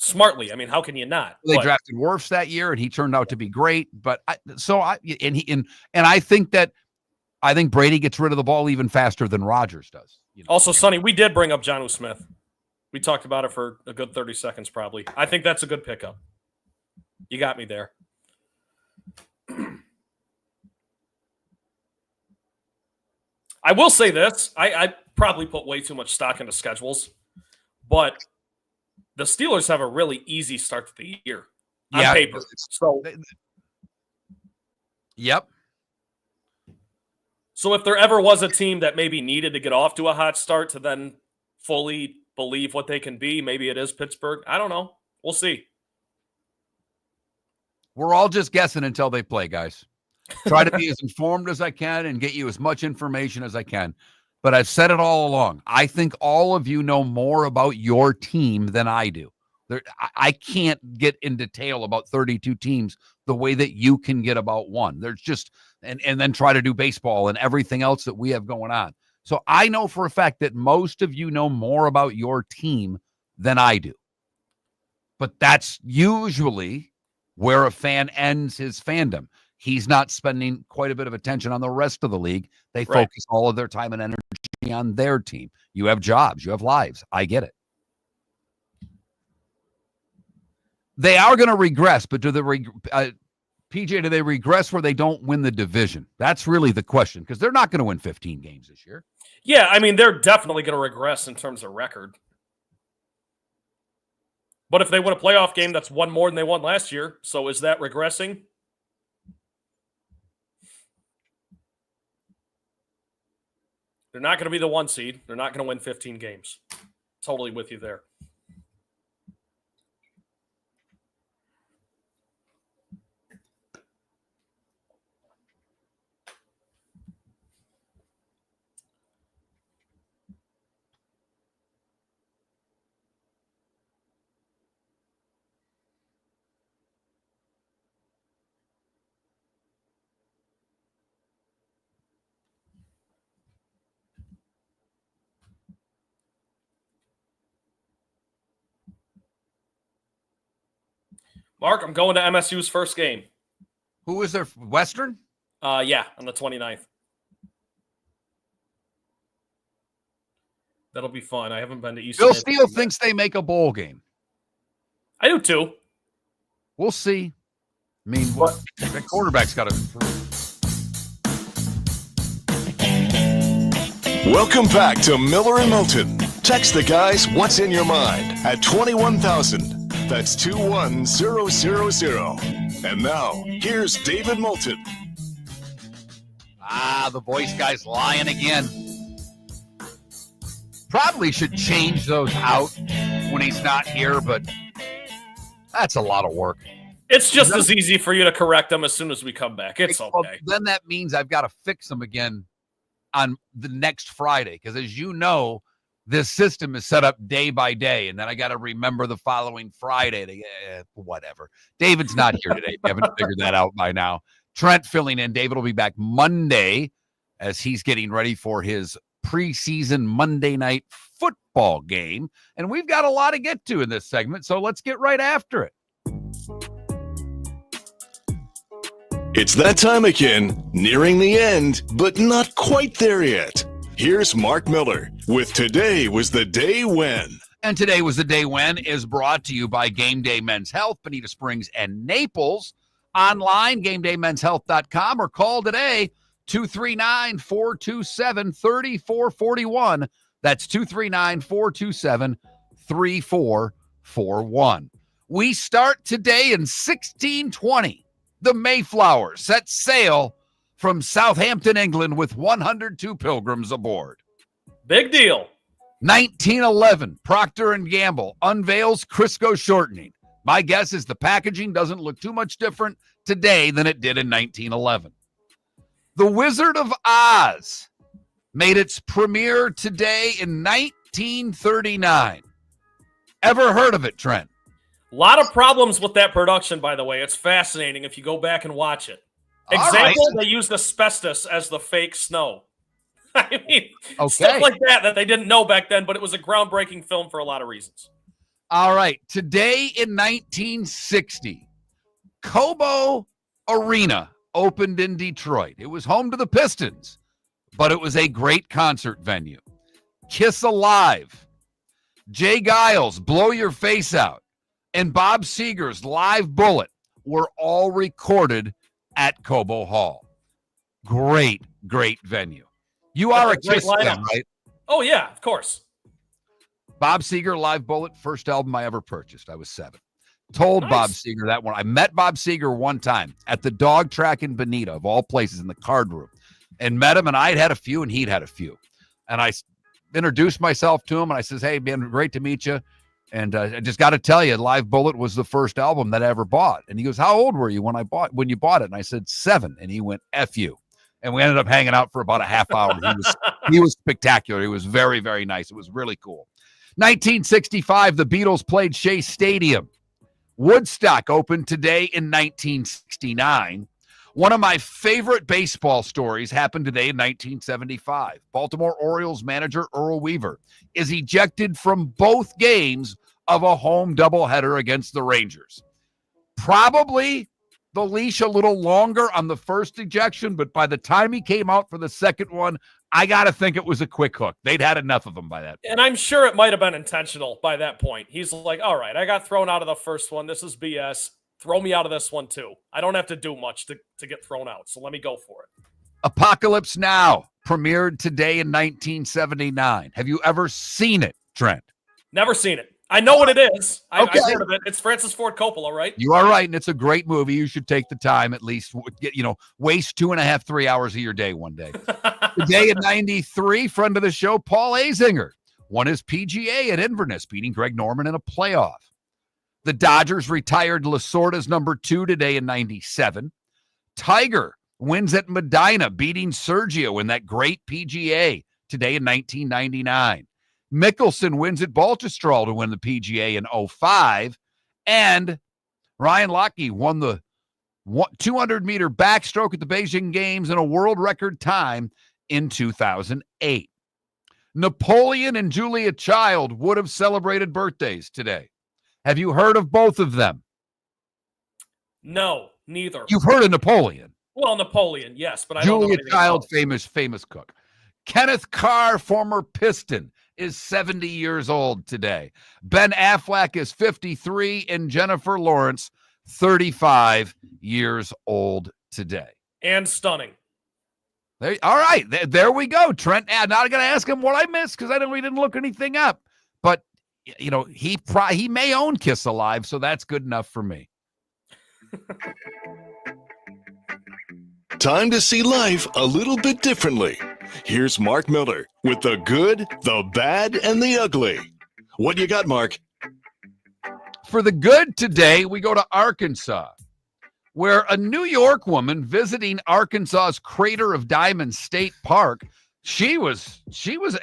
Smartly. I mean, how can you not?
They
But
drafted Wirfs that year, and he turned out to be great. But I think Brady gets rid of the ball even faster than Rodgers does. You know?
also, Sonny, we did bring up Jonnu Smith. We talked about it for a good 30 seconds, probably. I think that's a good pickup. You got me there. I will say this. I probably put way too much stock into schedules, but the Steelers have a really easy start to the year on paper. So,
yep.
So if there ever was a team that maybe needed to get off to a hot start to then fully believe what they can be, maybe it is Pittsburgh. I don't know. We'll see.
We're all just guessing until they play, guys. Try to be as informed as I can and get you as much information as I can. But I've said it all along. I think all of you know more about your team than I do. I can't get in detail about 32 teams the way that you can get about one. There's just, and then try to do baseball and everything else that we have going on. So I know for a fact that most of you know more about your team than I do. But that's usually where a fan ends his fandom. He's not spending quite a bit of attention on the rest of the league. They focus all of their time and energy on their team. You have jobs. You have lives. I get it. They are going to regress, but PJ, do they regress where they don't win the division? That's really the question, because they're not going to win 15 games this year.
Yeah, I mean, they're definitely going to regress in terms of record. But if they win a playoff game, that's one more than they won last year. So is that regressing? They're not going to be the 1 seed. They're not going to win 15 games. Totally with you there. Mark, I'm going to MSU's first game.
Who is their Western?
Yeah, on the 29th. That'll be fun. I haven't been to Eastern.
Bill Steele thinks they make a bowl game.
I do too.
We'll see. I mean, what the quarterback's got to improve.
Welcome back to Miller and Moulton. Text the guys what's in your mind at 21,000. That's 21000. And now, here's David Moulton.
The voice guy's lying again. Probably should change those out when he's not here, but that's a lot of work.
It's just as easy for you to correct them as soon as we come back. It's okay.
Well, then that means I've got to fix them again on the next Friday, because as you know, this system is set up day by day, and then I got to remember the following Friday to whatever. David's not here today. If you haven't figured that out by now. Trent filling in. David will be back Monday as he's getting ready for his preseason Monday night football game. And we've got a lot to get to in this segment, so let's get right after it.
It's that time again, nearing the end, but not quite there yet. Here's Mark Miller with Today Was the Day When.
And Today Was the Day When is brought to you by Game Day Men's Health, Bonita Springs and Naples. Online, GameDayMen'sHealth.com, or call today, 239-427-3441. That's 239-427-3441. We start today in 1620. The Mayflower set sail from Southampton, England, with 102 pilgrims aboard.
Big deal.
1911, Procter & Gamble unveils Crisco shortening. My guess is the packaging doesn't look too much different today than it did in 1911. The Wizard of Oz made its premiere today in 1939. Ever heard of it, Trent?
A lot of problems with that production, by the way. It's fascinating if you go back and watch it. Example, They used asbestos as the fake snow. I mean, stuff like that they didn't know back then, but it was a groundbreaking film for a lot of reasons.
All right. Today in 1960, Cobo Arena opened in Detroit. It was home to the Pistons, but it was a great concert venue. Kiss Alive, Jay Giles' Blow Your Face Out, and Bob Seger's Live Bullet were all recorded at Cobo Hall. Great, great venue. You are a Kiss fan, right?
Oh, yeah, of course.
Bob Seger, Live Bullet, first album I ever purchased. I was 7. Told Bob Seger that one. I met Bob Seger one time at the dog track in Bonita, of all places, in the card room, and met him, and I'd had a few, and he'd had a few. And I introduced myself to him, and I says, hey, man, great to meet you. And I just got to tell you, Live Bullet was the first album that I ever bought. And he goes, how old were you when you bought it? And I said, 7. And he went, F you. And we ended up hanging out for about a half hour. He was spectacular. He was very, very nice. It was really cool. 1965, the Beatles played Shea Stadium. Woodstock opened today in 1969. One of my favorite baseball stories happened today in 1975. Baltimore Orioles manager Earl Weaver is ejected from both games of a home doubleheader against the Rangers. Probably the leash a little longer on the first ejection, but by the time he came out for the second one, I got to think it was a quick hook. They'd had enough of him by that point.
And I'm sure it might have been intentional by that point. He's like, all right, I got thrown out of the first one. This is BS. Throw me out of this one, too. I don't have to do much to get thrown out, so let me go for it.
Apocalypse Now premiered today in 1979. Have you ever seen it, Trent?
Never seen it. I know what it is. I've
Okay.
heard of it. It's Francis Ford Coppola, right?
You are right, and it's a great movie. You should take the time at least, waste 2.5, 3 hours of your day one day. Today in 93, friend of the show, Paul Azinger won his PGA at Inverness, beating Greg Norman in a playoff. The Dodgers retired Lasorda's number 2 today in 97. Tiger wins at Medina, beating Sergio in that great PGA today in 1999. Mickelson wins at Baltusrol to win the PGA in 05. And Ryan Lochte won the 200-meter backstroke at the Beijing Games in a world record time in 2008. Napoleon and Julia Child would have celebrated birthdays today. Have you heard of both of them?
No, neither.
You've heard of Napoleon.
Well, Napoleon, yes, but I don't know
Julia
anything
Child,
about it.
famous cook. Kenneth Carr, former Piston, is 70 years old today. Ben Affleck is 53, and Jennifer Lawrence, 35 years old today.
And stunning.
All right, there we go. Trent, I'm not going to ask him what I missed because we didn't look anything up. But, he may own Kiss Alive, so that's good enough for me.
Time to see life a little bit differently. Here's Mark Miller with the good, the bad, and the ugly. What you got, Mark?
For the good today, we go to Arkansas, where a New York woman visiting Arkansas's Crater of Diamonds State Park, she was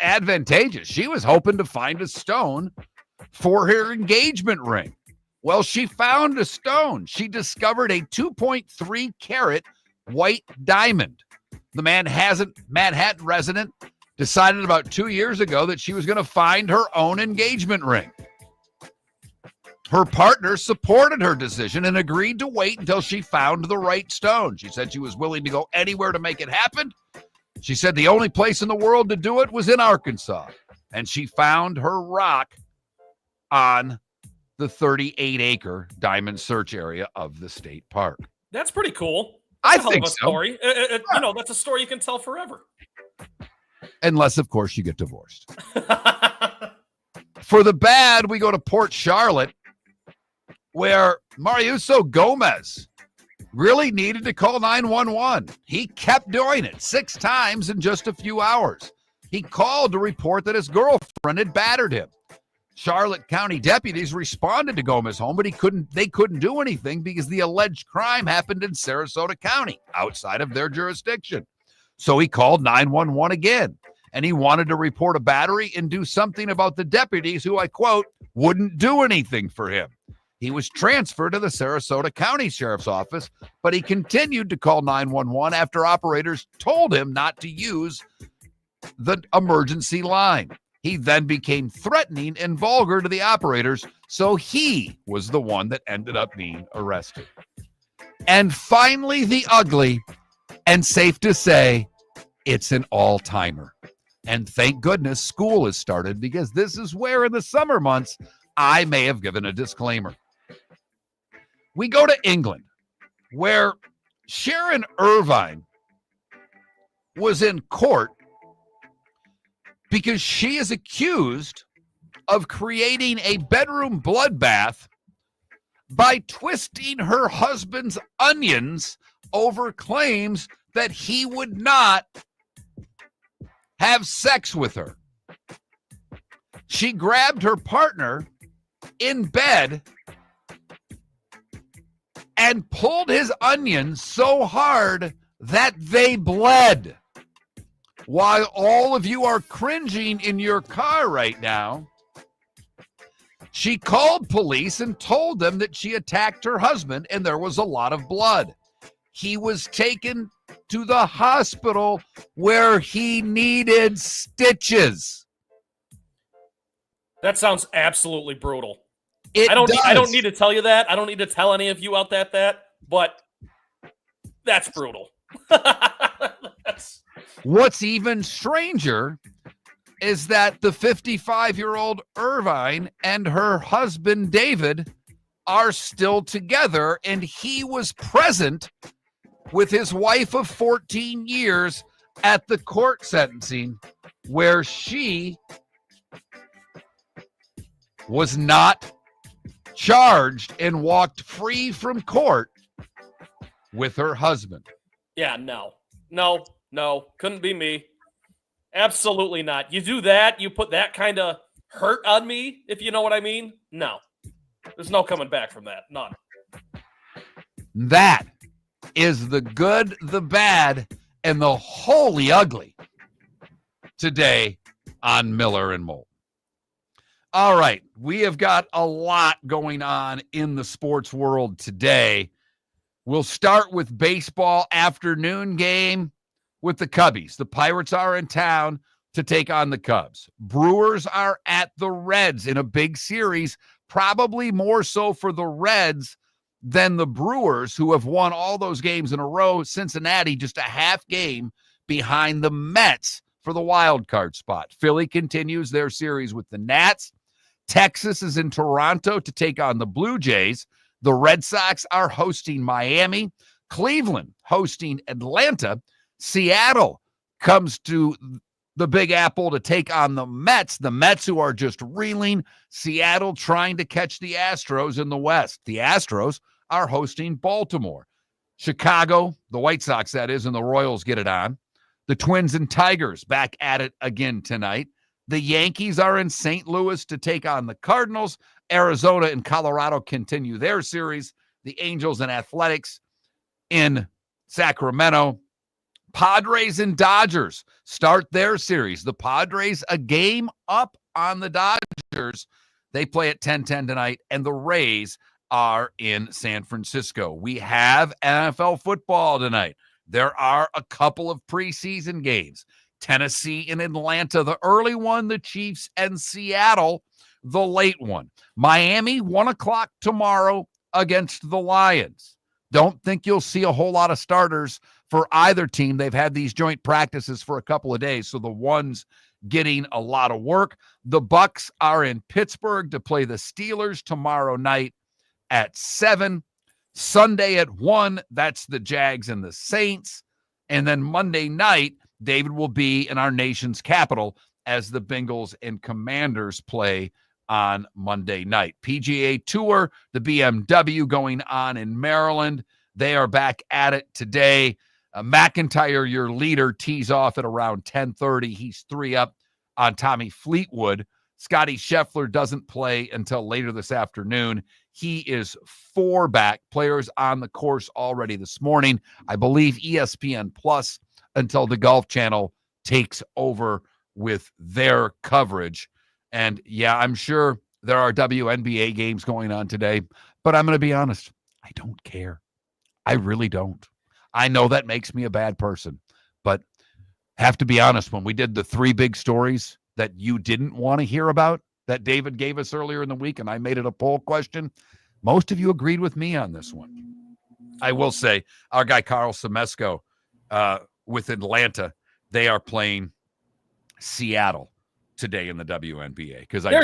advantageous. She was hoping to find a stone for her engagement ring. Well, she found a stone. She discovered a 2.3 carat white diamond. The Manhattan resident decided about 2 years ago that she was going to find her own engagement ring. Her partner supported her decision and agreed to wait until she found the right stone. She said she was willing to go anywhere to make it happen. She said the only place in the world to do it was in Arkansas. And she found her rock on the 38-acre diamond search area of the state park.
That's pretty cool.
I
That's a hell
think
of a
so.
story. That's a story you can tell forever.
Unless, of course, you get divorced. For the bad, we go to Port Charlotte, where Mariuso Gomez really needed to call 911. He kept doing it 6 times in just a few hours. He called to report that his girlfriend had battered him. Charlotte County deputies responded to Gomez's home, but they couldn't do anything because the alleged crime happened in Sarasota County, outside of their jurisdiction. So he called 911 again, and he wanted to report a battery and do something about the deputies who, I quote, wouldn't do anything for him. He was transferred to the Sarasota County Sheriff's Office, but he continued to call 911 after operators told him not to use the emergency line. He then became threatening and vulgar to the operators, so he was the one that ended up being arrested. And finally, the ugly, and safe to say, it's an all-timer. And thank goodness school has started, because this is where in the summer months I may have given a disclaimer. We go to England, where Sharon Irvine was in court because she is accused of creating a bedroom bloodbath by twisting her husband's onions over claims that he would not have sex with her. She grabbed her partner in bed and pulled his onions so hard that they bled. While all of you are cringing in your car right now, she called police and told them that she attacked her husband and there was a lot of blood. he was taken to the hospital where he needed stitches.
That sounds absolutely brutal.
It
I don't
does.
need to tell you that. I don't need to tell any of you out that, but that's brutal.
What's even stranger is that the 55-year-old Irvine and her husband David are still together, and he was present with his wife of 14 years at the court sentencing where she was not charged and walked free from court with her husband.
Yeah, no, couldn't be me. Absolutely not. You do that, you put that kind of hurt on me, if you know what I mean. No, there's no coming back from that. None.
That is the good, the bad, and the wholly ugly today on Miller and Moulton. All right, we have got a lot going on in the sports world today. We'll start with baseball afternoon game with the Cubbies. The Pirates are in town to take on the Cubs. Brewers are at the Reds in a big series, probably more so for the Reds than the Brewers, who have won all those games in a row. Cincinnati just a half game behind the Mets for the wild card spot. Philly continues their series with the Nats. Texas is in Toronto to take on the Blue Jays. The Red Sox are hosting Miami. Cleveland hosting Atlanta. Seattle comes to the Big Apple to take on the Mets. The Mets, who are just reeling. Seattle trying to catch the Astros in the West. The Astros are hosting Baltimore. Chicago, the White Sox, that is, and the Royals get it on. The Twins and Tigers back at it again tonight. The Yankees are in St. Louis to take on the Cardinals. Arizona and Colorado continue their series. The Angels and Athletics in Sacramento. Padres and Dodgers start their series. The Padres a game up on the Dodgers. They play at 10:10 tonight, and the Rays are in San Francisco. We have NFL football tonight. There are a couple of preseason games. Tennessee and Atlanta, the early one, the Chiefs and Seattle, the late one. Miami, 1 o'clock tomorrow against the Lions. Don't think you'll see a whole lot of starters for either team. They've had these joint practices for a couple of days, so the one's getting a lot of work. The Bucs are in Pittsburgh to play the Steelers tomorrow night at 7. Sunday at 1, that's the Jags and the Saints. And then Monday night, David will be in our nation's capital as the Bengals and Commanders play on Monday night. PGA Tour, the BMW going on in Maryland. They are back at it today. McIntyre, your leader, tees off at around 10:30. He's 3 up on Tommy Fleetwood. Scotty Scheffler doesn't play until later this afternoon. He is 4 back. Players on the course already this morning. I believe ESPN Plus until the Golf Channel takes over with their coverage. And yeah, I'm sure there are WNBA games going on today, but I'm going to be honest. I don't care. I really don't. I know that makes me a bad person, but have to be honest. When we did the 3 big stories that you didn't want to hear about that David gave us earlier in the week, and I made it a poll question, most of you agreed with me on this one. I will say our guy Carl Semesco with Atlanta, they are playing Seattle today in the WNBA. Because I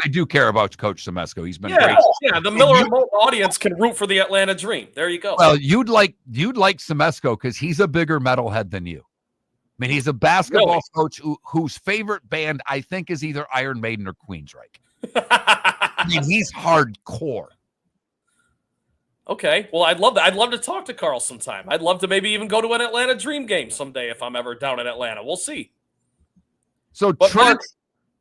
do care about Coach Semesco. He's been great.
Yeah, the Miller and Moulton audience can root for the Atlanta Dream. There you go.
Well, you'd like Semesco because he's a bigger metalhead than you. I mean, he's a basketball coach whose favorite band, I think, is either Iron Maiden or Queensryche. I mean, he's hardcore.
Okay, well, I'd love that. I'd love to talk to Carl sometime. I'd love to maybe even go to an Atlanta Dream game someday if I'm ever down in Atlanta. We'll see.
So,
but
Trent,
Mark,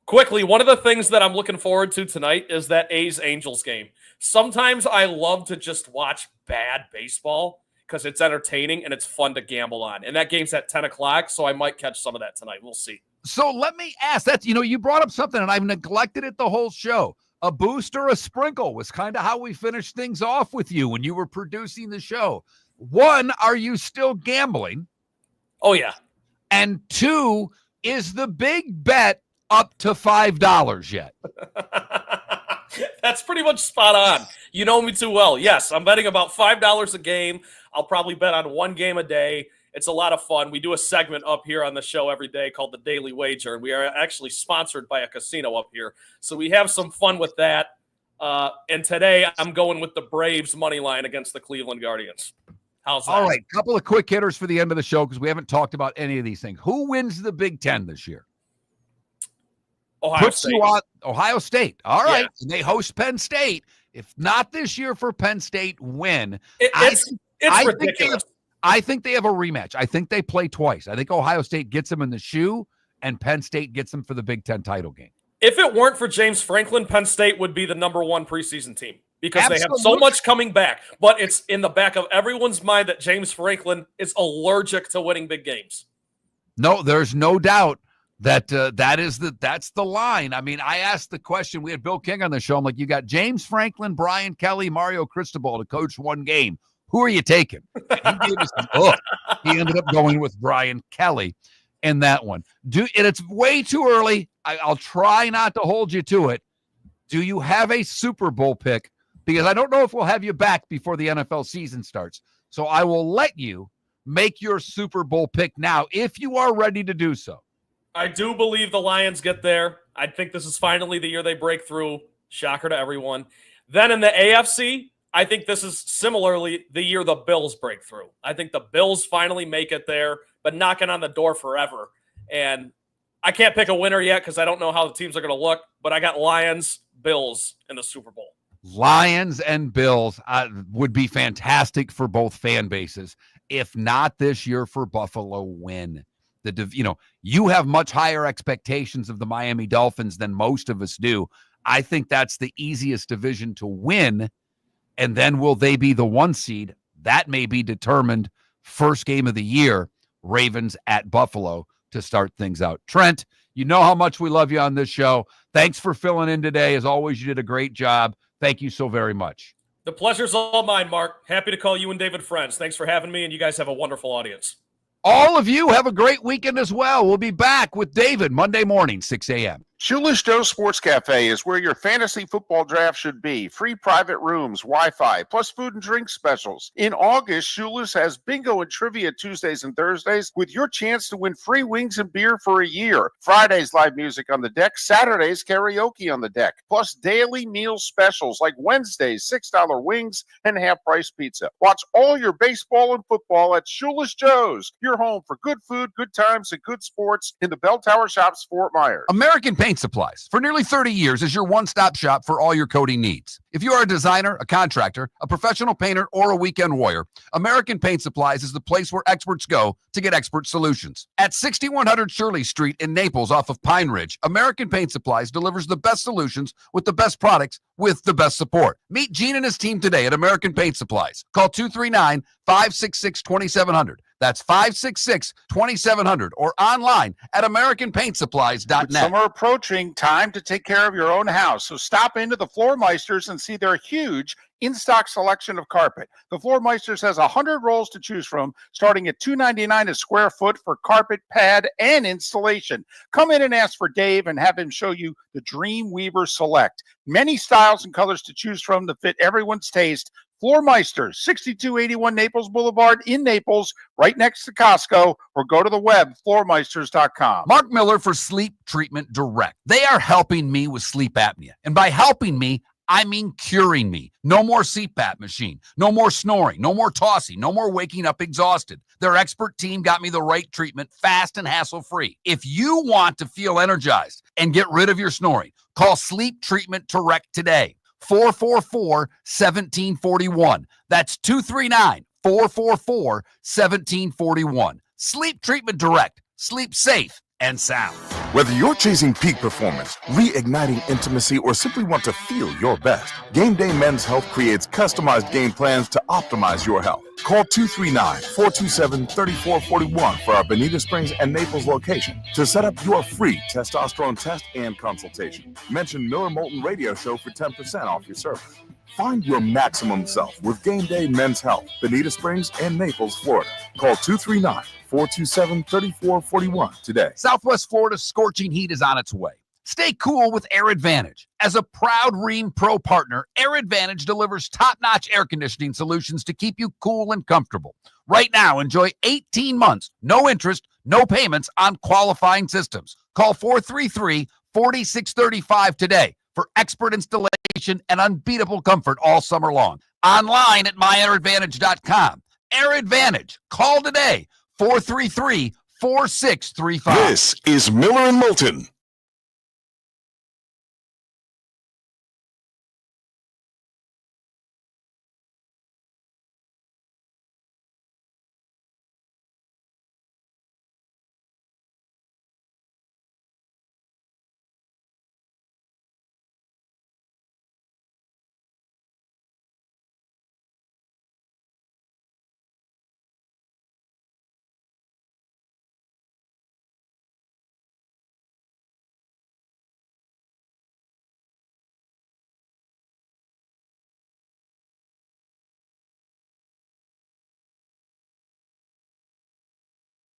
quickly, one of the things that I'm looking forward to tonight is that A's-Angels game. Sometimes I love to just watch bad baseball because it's entertaining and it's fun to gamble on. And that game's at 10 o'clock, so I might catch some of that tonight. We'll see.
So let me ask, you brought up something, and I've neglected it the whole show. A boost or a sprinkle was kind of how we finished things off with you when you were producing the show. one, are you still gambling?
Oh, yeah.
And two, is the big bet up to $5 yet?
That's pretty much spot on. You know me too well. Yes, I'm betting about $5 a game. I'll probably bet on one game a day. It's a lot of fun. We do a segment up here on the show every day called The Daily Wager, and we are actually sponsored by a casino up here. So we have some fun with that. And today I'm going with the Braves money line against the Cleveland Guardians. How's that?
All right, couple of quick hitters for the end of the show because we haven't talked about any of these things. Who wins the Big Ten this year?
Ohio State.
Ohio State. All right.
Yeah.
And they host Penn State. If not this year for Penn State, when?
It's ridiculous.
I think they have a rematch. I think they play twice. I think Ohio State gets them in the shoe, and Penn State gets them for the Big Ten title game.
If it weren't for James Franklin, Penn State would be the number one preseason team because they have so much coming back. But it's in the back of everyone's mind that James Franklin is allergic to winning big games.
No, there's no doubt that that's the line. I mean, I asked the question. We had Bill King on the show. I'm like, you got James Franklin, Brian Kelly, Mario Cristobal to coach one game. Who are you taking? He gave us an look. He ended up going with Brian Kelly in that one. And it's way too early. I'll try not to hold you to it. Do you have a Super Bowl pick? Because I don't know if we'll have you back before the NFL season starts. So I will let you make your Super Bowl pick now if you are ready to do so.
I do believe the Lions get there. I think this is finally the year they break through. Shocker to everyone. Then in the AFC, I think this is similarly the year the Bills break through. I think the Bills finally make it there, but knocking on the door forever. And I can't pick a winner yet because I don't know how the teams are going to look, but I got Lions, Bills in the Super Bowl.
Lions and Bills would be fantastic for both fan bases. If not this year for Buffalo, win. You have much higher expectations of the Miami Dolphins than most of us do. I think that's the easiest division to win. And then will they be the one seed? That may be determined first game of the year, Ravens at Buffalo to start things out. Trent, you know how much we love you on this show. Thanks for filling in today. As always, you did a great job. Thank you so very much.
The pleasure's all mine, Mark. Happy to call you and David friends. Thanks for having me, and you guys have a wonderful audience.
All of you have a great weekend as well. We'll be back with David Monday morning, 6 a.m.
Shoeless Joe Sports Cafe is where your fantasy football draft should be. Free private rooms, Wi-Fi, plus food and drink specials. In August, Shoeless has bingo and trivia Tuesdays and Thursdays with your chance to win free wings and beer for a year. Fridays, live music on the deck. Saturdays, karaoke on the deck. Plus daily meal specials like Wednesdays, $6 wings and half-price pizza. Watch all your baseball and football at Shoeless Joe's. Your home for good food, good times, and good sports in the Bell Tower Shops, Fort Myers.
American Paint Supplies for nearly 30 years is your one-stop shop for all your coating needs. If you are a designer, a contractor, a professional painter, or a weekend warrior, American Paint Supplies is the place where experts go to get expert solutions. At 6100 Shirley Street in Naples off of Pine Ridge, American Paint Supplies delivers the best solutions with the best products with the best support. Meet Gene and his team today at American Paint Supplies. Call 239-566-2700. That's 566-2700 or online at AmericanPaintSupplies.net.
With summer approaching, time to take care of your own house. So stop into the Floor Meisters and see their huge in-stock selection of carpet. The Floor Meisters has 100 rolls to choose from, starting at $2.99 a square foot for carpet, pad, and installation. Come in and ask for Dave and have him show you the Dream Weaver Select. Many styles and colors to choose from to fit everyone's taste. Floor Meisters, 6281 Naples Boulevard in Naples, right next to Costco, or go to the web, floormeisters.com.
Mark Miller for Sleep Treatment Direct. They are helping me with sleep apnea. And by helping me, I mean curing me. No more CPAP machine. No more snoring. No more tossing. No more waking up exhausted. Their expert team got me the right treatment, fast and hassle-free. If you want to feel energized and get rid of your snoring, call Sleep Treatment Direct today. 444-1741. That's 239-444-1741. Sleep Treatment Direct. Sleep safe and sound.
Whether you're chasing peak performance, reigniting intimacy, or simply want to feel your best, Game Day Men's Health creates customized game plans to optimize your health. Call 239-427-3441 for our Bonita Springs and Naples location to set up your free testosterone test and consultation. Mention Miller Moulton Radio Show for 10% off your service. Find your maximum self with Game Day Men's Health, Bonita Springs and Naples, Florida. Call 239-427-3441 today.
Southwest Florida's scorching heat is on its way. Stay cool with Air Advantage. As a proud Rheem Pro partner, Air Advantage delivers top-notch air conditioning solutions to keep you cool and comfortable. Right now, enjoy 18 months, no interest, no payments on qualifying systems. Call 433-4635 today for expert installation and unbeatable comfort all summer long. Online at myairadvantage.com. Air Advantage. Call today, 433-4635.
This is Miller and Moulton